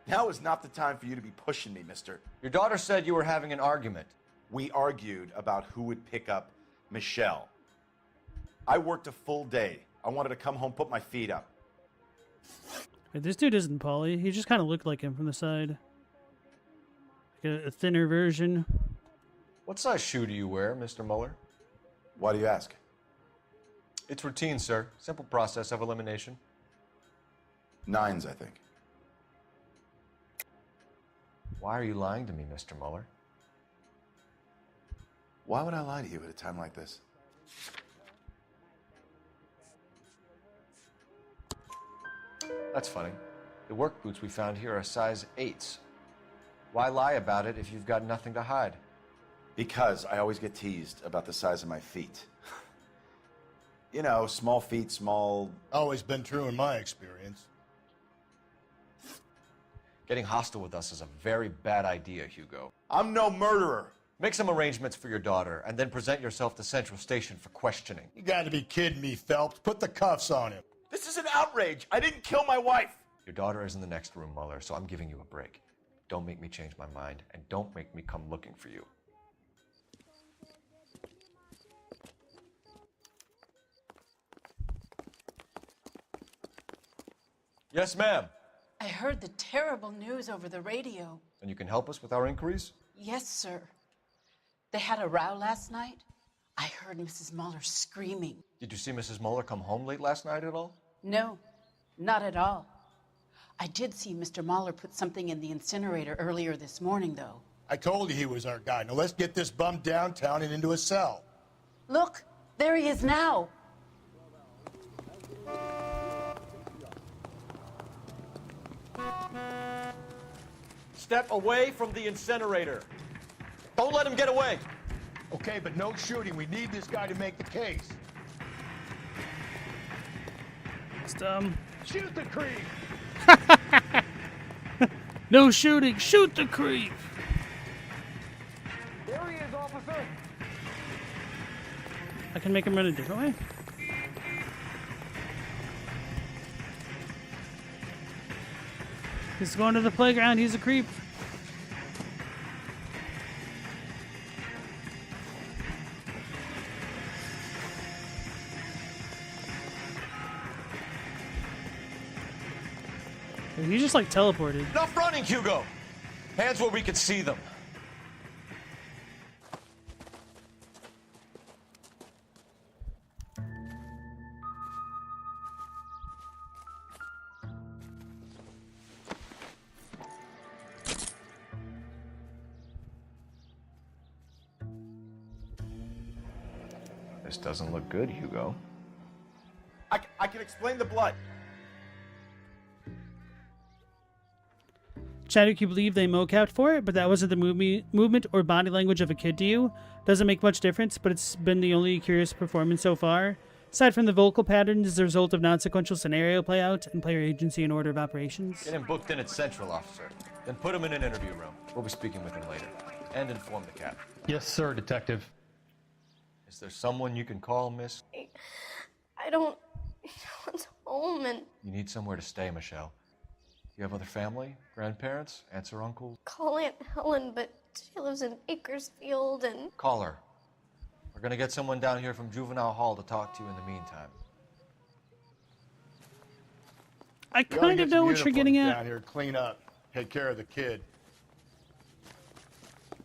Now is not the time for you to be pushing me, mister. Your daughter said you were having an argument. We argued about who would pick up Michelle. I worked a full day. I wanted to come home, put my feet up. Wait, this dude isn't Paulie. He just kind of looked like him from the side. Like a thinner version. What size shoe do you wear, Mr. Muller? Why do you ask? It's routine, sir. Simple process of elimination. 9s, I think. Why are you lying to me, Mr. Muller? Why would I lie to you at a time like this? That's funny. The work boots we found here are size 8s. Why lie about it if you've got nothing to hide? Because I always get teased about the size of my feet. You know, small feet, small... Always been true in my experience. Getting hostile with us is a very bad idea, Hugo. I'm no murderer. Make some arrangements for your daughter, and then present yourself to Central Station for questioning. You gotta be kidding me, Phelps. Put the cuffs on him. This is an outrage. I didn't kill my wife. Your daughter is in the next room, Mueller, so I'm giving you a break. Don't make me change my mind, and don't make me come looking for you. Yes, ma'am. I heard the terrible news over the radio. And you can help us with our inquiries? Yes, sir. They had a row last night. I heard Mrs. Mueller screaming. Did you see Mrs. Mueller come home late last night at all? No, not at all. I did see Mr. Mueller put something in the incinerator earlier this morning, though. I told you he was our guy. Now let's get this bum downtown and into a cell. Look, there he is now. Step away from the incinerator. Don't let him get away. Okay, but no shooting. We need this guy to make the case. It's dumb. Shoot the creep! No shooting. Shoot the creep. There he is, officer. I can make him run a different way. He's going to the playground. He's a creep. He just like teleported. Enough running, Hugo. Hands where we can see them. This doesn't look good, Hugo. I can explain the blood. Chadwick, you believe they mocapped for it, but that wasn't the movement or body language of a kid to you. Doesn't make much difference, but it's been the only curious performance so far. Aside from the vocal patterns, the result of non-sequential scenario playout and player agency and order of operations. Get him booked in at Central, officer. Then put him in an interview room. We'll be speaking with him later. And inform the captain. Yes, sir, Detective. Is there someone you can call, miss? I don't want home and You need somewhere to stay, Michelle. You have other family? Grandparents? Aunts or uncles? call Aunt Helen, but she lives in Bakersfield and... Call her. We're gonna get someone down here from Juvenile Hall to talk to you in the meantime. I kind of know what you're getting at. Down here, clean up, take care of the kid.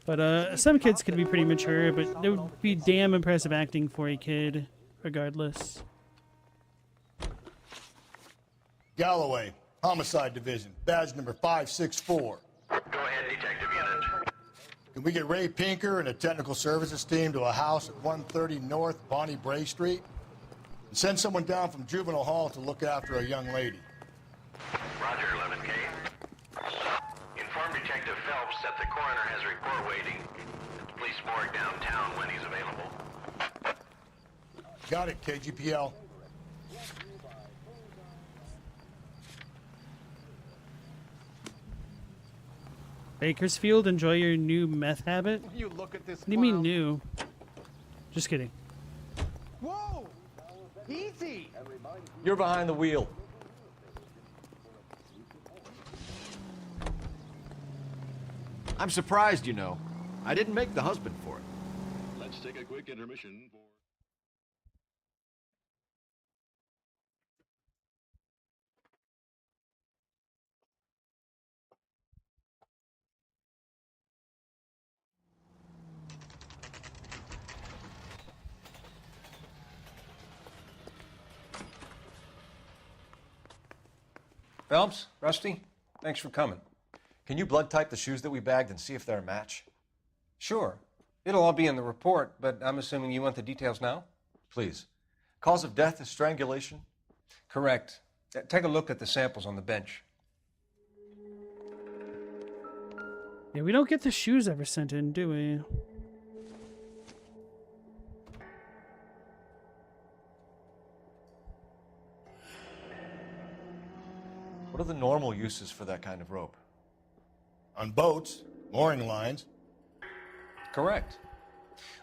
But some kids could be pretty mature, but there would be damn impressive acting for a kid, regardless. Galloway, Homicide Division, badge number 564. Go ahead, Detective Unit. Can we get Ray Pinker and a technical services team to a house at 130 North Bonnie Bray Street? And send someone down from Juvenile Hall to look after a young lady. Roger, 11K. Inform Detective Phelps that the coroner has a report waiting at the police morgue downtown when he's available. Got it, KGPL. Bakersfield, enjoy your new meth habit? You look at this. What do you mean new? Just kidding. Whoa! Easy! You're behind the wheel. I'm surprised, you know. I didn't make the husband for it. Let's take a quick intermission for... Phelps, Rusty, thanks for coming. Can you blood type the shoes that we bagged and see if they're a match? Sure. It'll all be in the report, but I'm assuming you want the details now? Please. Cause of death is strangulation? Correct. Take a look at the samples on the bench. Yeah, we don't get the shoes ever sent in, do we? What are the normal uses for that kind of rope? On boats, mooring lines. Correct.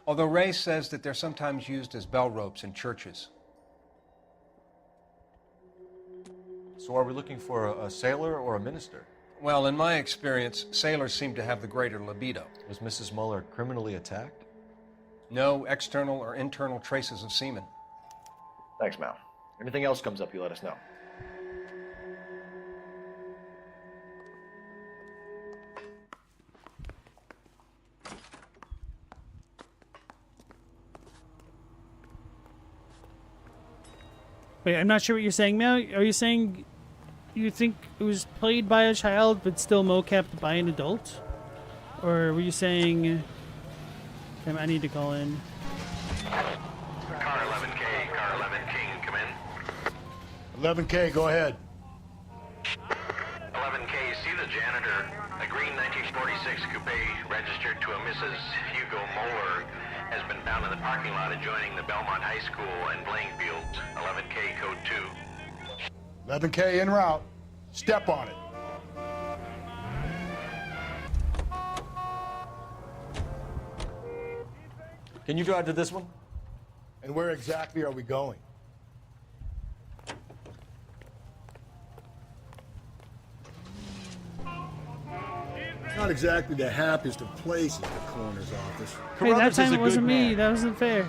Although Ray says that they're sometimes used as bell ropes in churches. So are we looking for a sailor or a minister? Well, in my experience, sailors seem to have the greater libido. Was Mrs. Muller criminally attacked? No external or internal traces of semen. Thanks, Mal. Anything else comes up, you let us know. Wait, I'm not sure what you're saying, Mel. Are you saying you think it was played by a child but still mocapped by an adult? Or were you saying... Damn, I need to call in. Car 11K, Car 11 King, come in. 11K, go ahead. 11K, see the janitor. A green 1946 coupe registered to a Mrs. Hugo Moeller has been found in the parking lot adjoining the Belmont High School and playing fields. 11K, code 2. 11K en route. Step on it. Can you drive to this one? And where exactly are we going? Not exactly the happiest of places, the coroner's office. Hey, that time it wasn't me. That wasn't fair.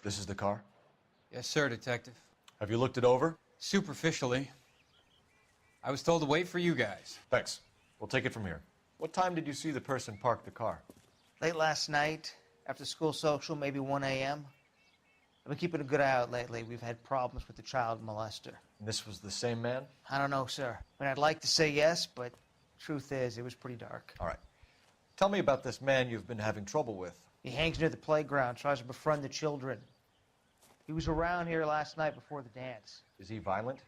This is the car? Yes, sir, Detective. Have you looked it over? Superficially. I was told to wait for you guys. Thanks. We'll take it from here. What time did you see the person park the car? Late last night, after school social, maybe 1 a.m. I've been keeping a good eye out lately. We've had problems with the child molester. And this was the same man? I don't know, sir. I mean, I'd like to say yes, but truth is, it was pretty dark. All right. Tell me about this man you've been having trouble with. He hangs near the playground, tries to befriend the children. He was around here last night before the dance. Is he violent?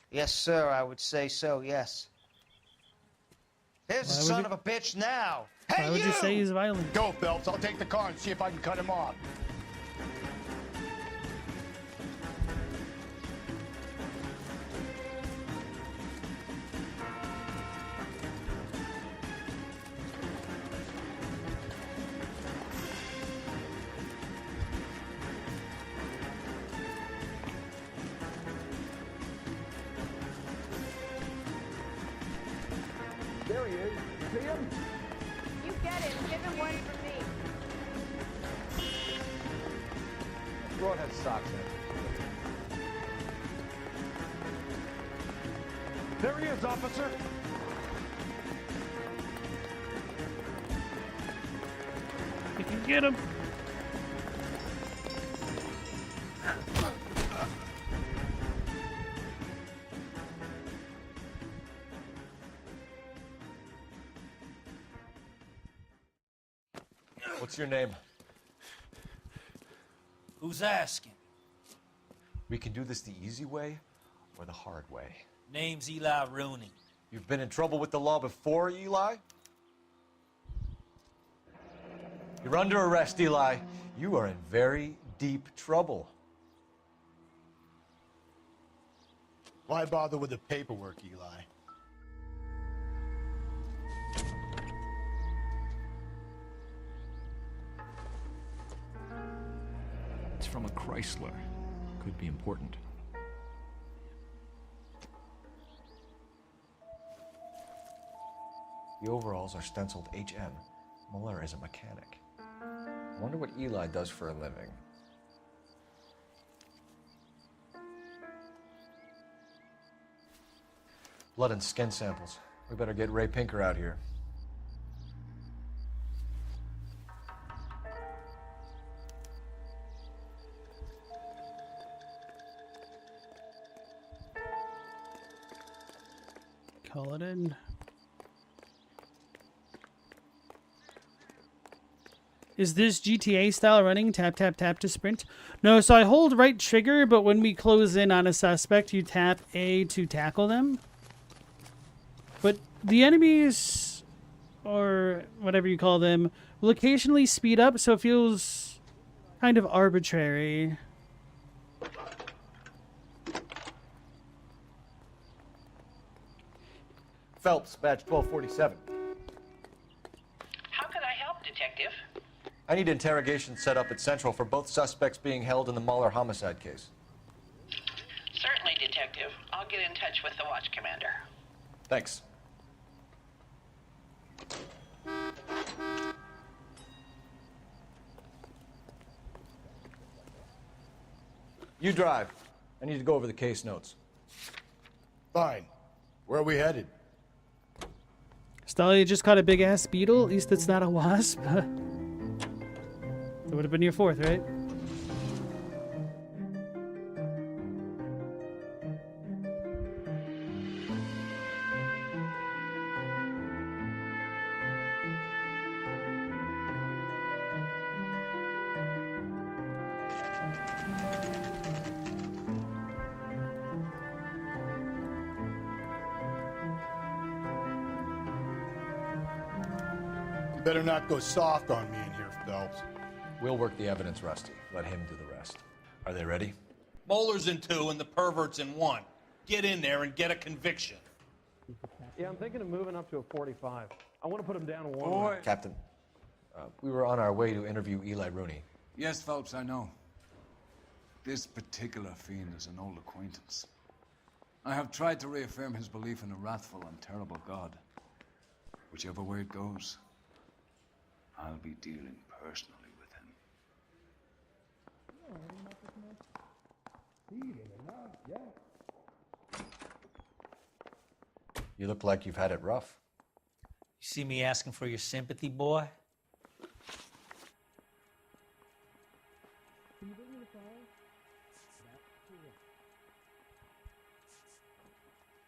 Yes, sir, I would say so, yes. Here's the son of a bitch now. Hey, Why would you say he's violent? Go, Phelps. I'll take the car and see if I can cut him off. There he is. See him? You get him. Give him one for me. Broadhead socks in. There he is, officer. You can get him. What's your name? Who's asking? We can do this the easy way or the hard way. Name's Eli Rooney. You've been in trouble with the law before, Eli? You're under arrest, Eli. You are in very deep trouble. Why bother with the paperwork, Eli? It's from a Chrysler. Could be important. The overalls are stenciled HM. Muller is a mechanic. I wonder what Eli does for a living. Blood and skin samples. We better get Ray Pinker out here. Call it in. Is this GTA style running? Tap, tap, tap to sprint? No, so I hold right trigger, but when we close in on a suspect, you tap A to tackle them. But the enemies, or whatever you call them, will occasionally speed up, so it feels kind of arbitrary. Phelps, badge 1247. How can I help, Detective? I need interrogation set up at Central for both suspects being held in the Muller homicide case. Certainly, Detective. I'll get in touch with the watch commander. Thanks. You drive. I need to go over the case notes. Fine. Where are we headed? Stella, you just caught a big ass beetle. At least it's not a wasp. That would have been your fourth, right? You better not go soft on me in here, Phelps. We'll work the evidence, Rusty. Let him do the rest. Are they ready? Moeller's in 2 and the pervert's in 1. Get in there and get a conviction. Yeah, I'm thinking of moving up to a 45. I want to put him down to 1. Captain, we were on our way to interview Eli Rooney. Yes, Phelps, I know. This particular fiend is an old acquaintance. I have tried to reaffirm his belief in a wrathful and terrible God. Whichever way it goes, I'll be dealing personally with him. You look like you've had it rough. You see me asking for your sympathy, boy?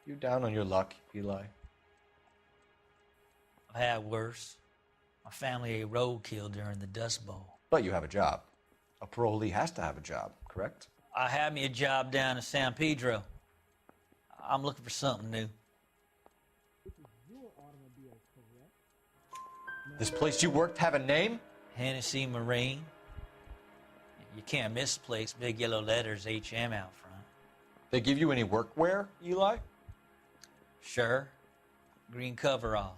You down on your luck, Eli? I've had worse. My family ate roadkill during the Dust Bowl. But you have a job. A parolee has to have a job, correct? I had me a job down in San Pedro. I'm looking for something new. This place you worked have a name? Hennessy Marine. You can't miss the place. Big yellow letters, HM out front. They give you any workwear, Eli? Sure. Green coverall.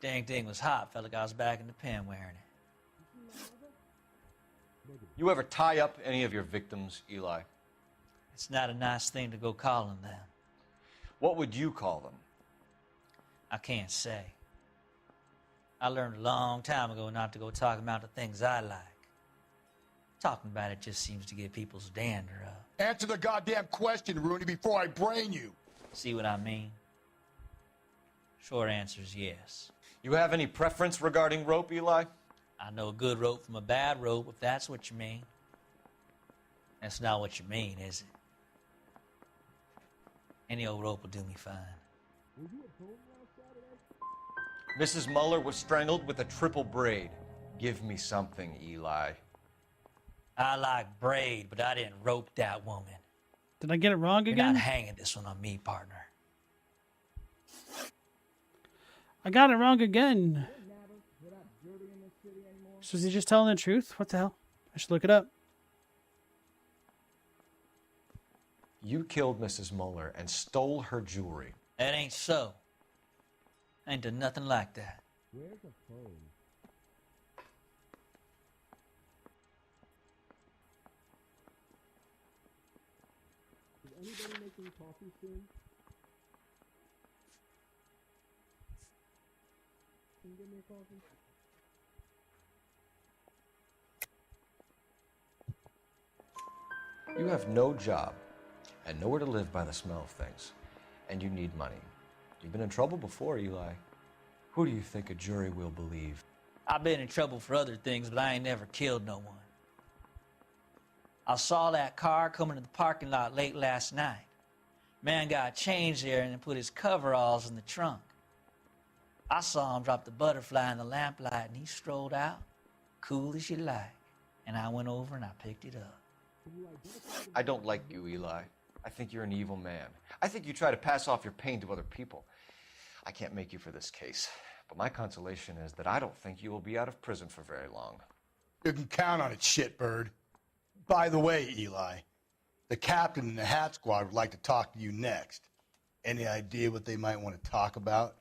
Dang thing was hot. Felt like I was back in the pen wearing it. You ever tie up any of your victims, Eli? It's not a nice thing to go calling them. What would you call them? I can't say. I learned a long time ago not to go talking about the things I like. Talking about it just seems to get people's dander up. Answer the goddamn question, Rooney, before I brain you. See what I mean? Short answer is yes. You have any preference regarding rope, Eli? I know a good rope from a bad rope, if that's what you mean. That's not what you mean, is it? Any old rope will do me fine. Mrs. Muller was strangled with a triple braid. Give me something, Eli. I like braid, but I didn't rope that woman. Did I get it wrong You're again? not hanging this one on me, partner. I got it wrong again. So is he just telling the truth? What the hell? I should look it up. You killed Mrs. Muller and stole her jewelry. That ain't so. I ain't done nothing like that. Where's the phone? Is anybody making coffee soon? Can you get me a coffee? You have no job and nowhere to live by the smell of things, and you need money. You've been in trouble before, Eli. Who do you think a jury will believe? I've been in trouble for other things, but I ain't never killed no one. I saw that car coming to the parking lot late last night. Man got changed there and then put his coveralls in the trunk. I saw him drop the butterfly in the lamplight, and he strolled out, cool as you like. And I went over and I picked it up. I don't like you, Eli. I think you're an evil man. I think you try to pass off your pain to other people. I can't make you for this case, but my consolation is that I don't think you will be out of prison for very long. You can count on it, shitbird. By the way, Eli, the captain and the Hat Squad would like to talk to you next. Any idea what they might want to talk about?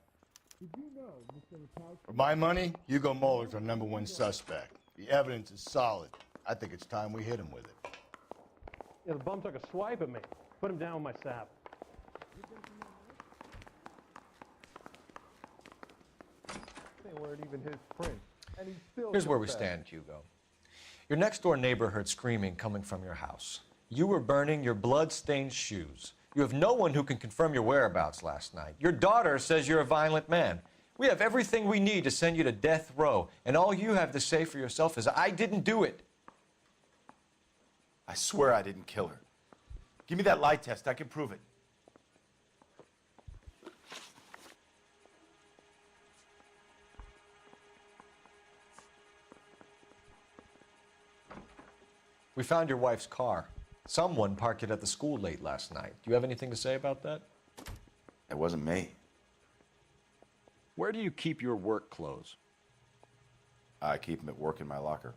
For my money, Hugo Muller's our #1 suspect. The evidence is solid. I think it's time we hit him with it. Yeah, the bum took a swipe at me. Put him down with my sap. They weren't even his print. And he still Here's where we confessed. stand, Hugo. Your next-door neighbor heard screaming coming from your house. You were burning your blood-stained shoes. You have no one who can confirm your whereabouts last night. Your daughter says you're a violent man. We have everything we need to send you to death row, and all you have to say for yourself is, I didn't do it. I swear I didn't kill her. Give me that lie test. I can prove it. We found your wife's car. Someone parked it at the school late last night. Do you have anything to say about that? It wasn't me. Where do you keep your work clothes? I keep them at work in my locker.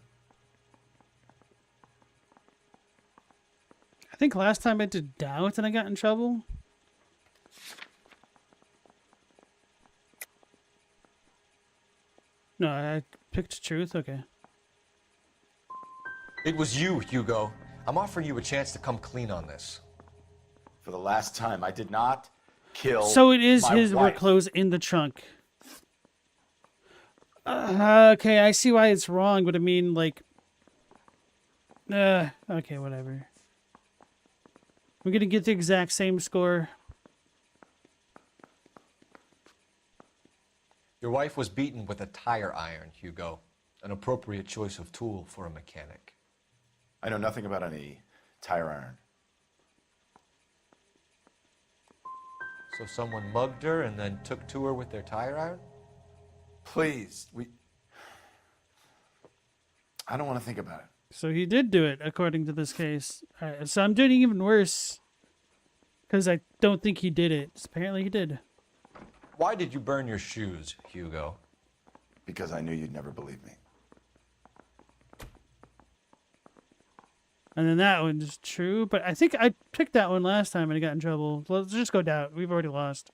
I think last time I did doubt and I got in trouble. No, I picked truth. Okay. It was you, Hugo. I'm offering you a chance to come clean on this. For the last time, I did not kill So it is my his wife. work clothes in the trunk. Okay, I see why it's wrong, but I mean, like... okay, whatever. We're gonna get the exact same score. Your wife was beaten with a tire iron, Hugo. An appropriate choice of tool for a mechanic. I know nothing about any tire iron. So someone mugged her and then took to her with their tire iron? Please, I don't want to think about it. So he did do it, according to this case. Alright, so I'm doing even worse. Because I don't think he did it. Apparently he did. Why did you burn your shoes, Hugo? Because I knew you'd never believe me. And then that one's true, but I think I picked that one last time and I got in trouble. Let's just go doubt. We've already lost.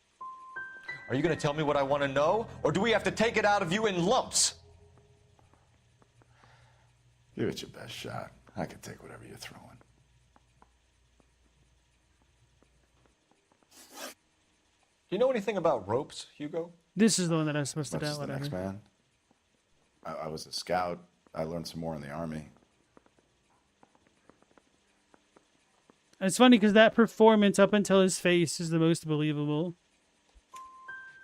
Are you going to tell me what I want to know, or do we have to take it out of you in lumps? Give it your best shot. I can take whatever you're throwing. Do you know anything about ropes, Hugo? This is the one that I was supposed to Much doubt. as the Whatever. next man. I was a scout. I learned some more in the Army. It's funny because that performance up until his face is the most believable.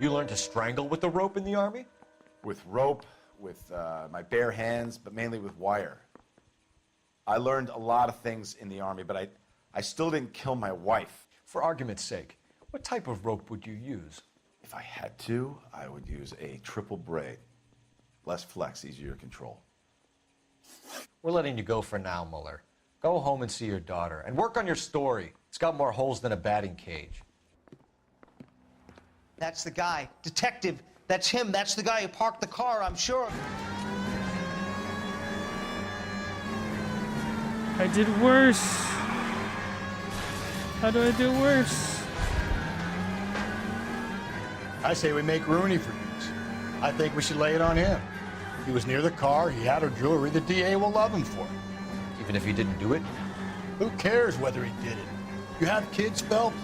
You learned to strangle with the rope in the Army? With rope, with my bare hands, but mainly with wire. I learned a lot of things in the Army, but I still didn't kill my wife. For argument's sake, what type of rope would you use? If I had to, I would use a triple braid. Less flex, easier to control. We're letting you go for now, Muller. Go home and see your daughter, and work on your story. It's got more holes than a batting cage. That's the guy. Detective, that's him. That's the guy who parked the car, I'm sure. I did worse. How do I do worse? I say we make Rooney for this. I think we should lay it on him. He was near the car, he had her jewelry, the DA will love him for it. Even if he didn't do it? Who cares whether he did it? You have kids, Phelps?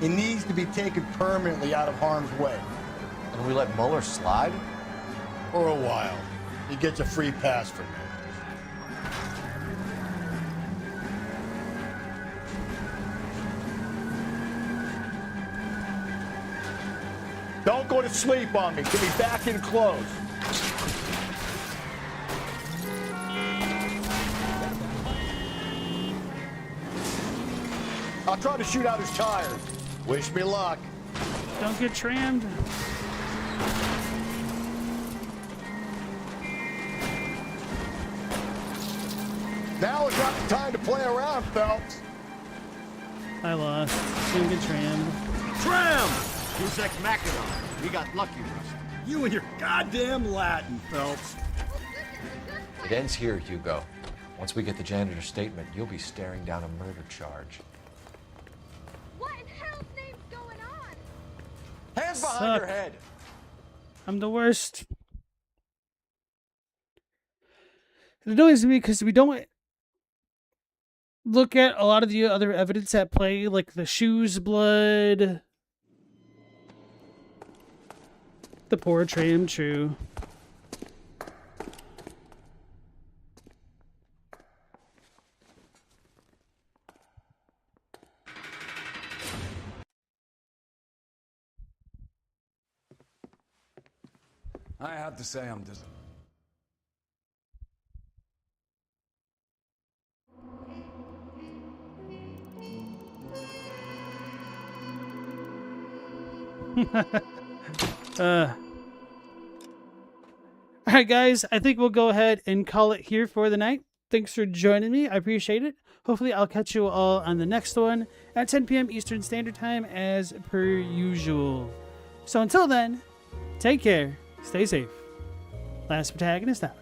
He needs to be taken permanently out of harm's way. And we let Muller slide? For a while. He gets a free pass from me. Don't go to sleep on me. Get me back in close. I'll try to shoot out his tires. Wish me luck. Don't get trammed. Now is not the time to play around, Phelps. I lost. Don't get trammed. Tram! Who's ex machina? We got lucky, Rusty. You and your goddamn Latin, Phelps. It ends here, Hugo. Once we get the janitor's statement, you'll be staring down a murder charge. What in hell's name's going on? Hands behind your Suck. head! I'm the worst. It annoys me because we don't look at a lot of the other evidence at play, like the shoes blood. The poor tram, true. I have to say I'm disappointed. All right, guys, I think we'll go ahead and call it here for the night. Thanks for joining me. I appreciate it. Hopefully, I'll catch you all on the next one at 10 p.m. Eastern Standard Time as per usual. So until then, take care, stay safe. Last protagonist out.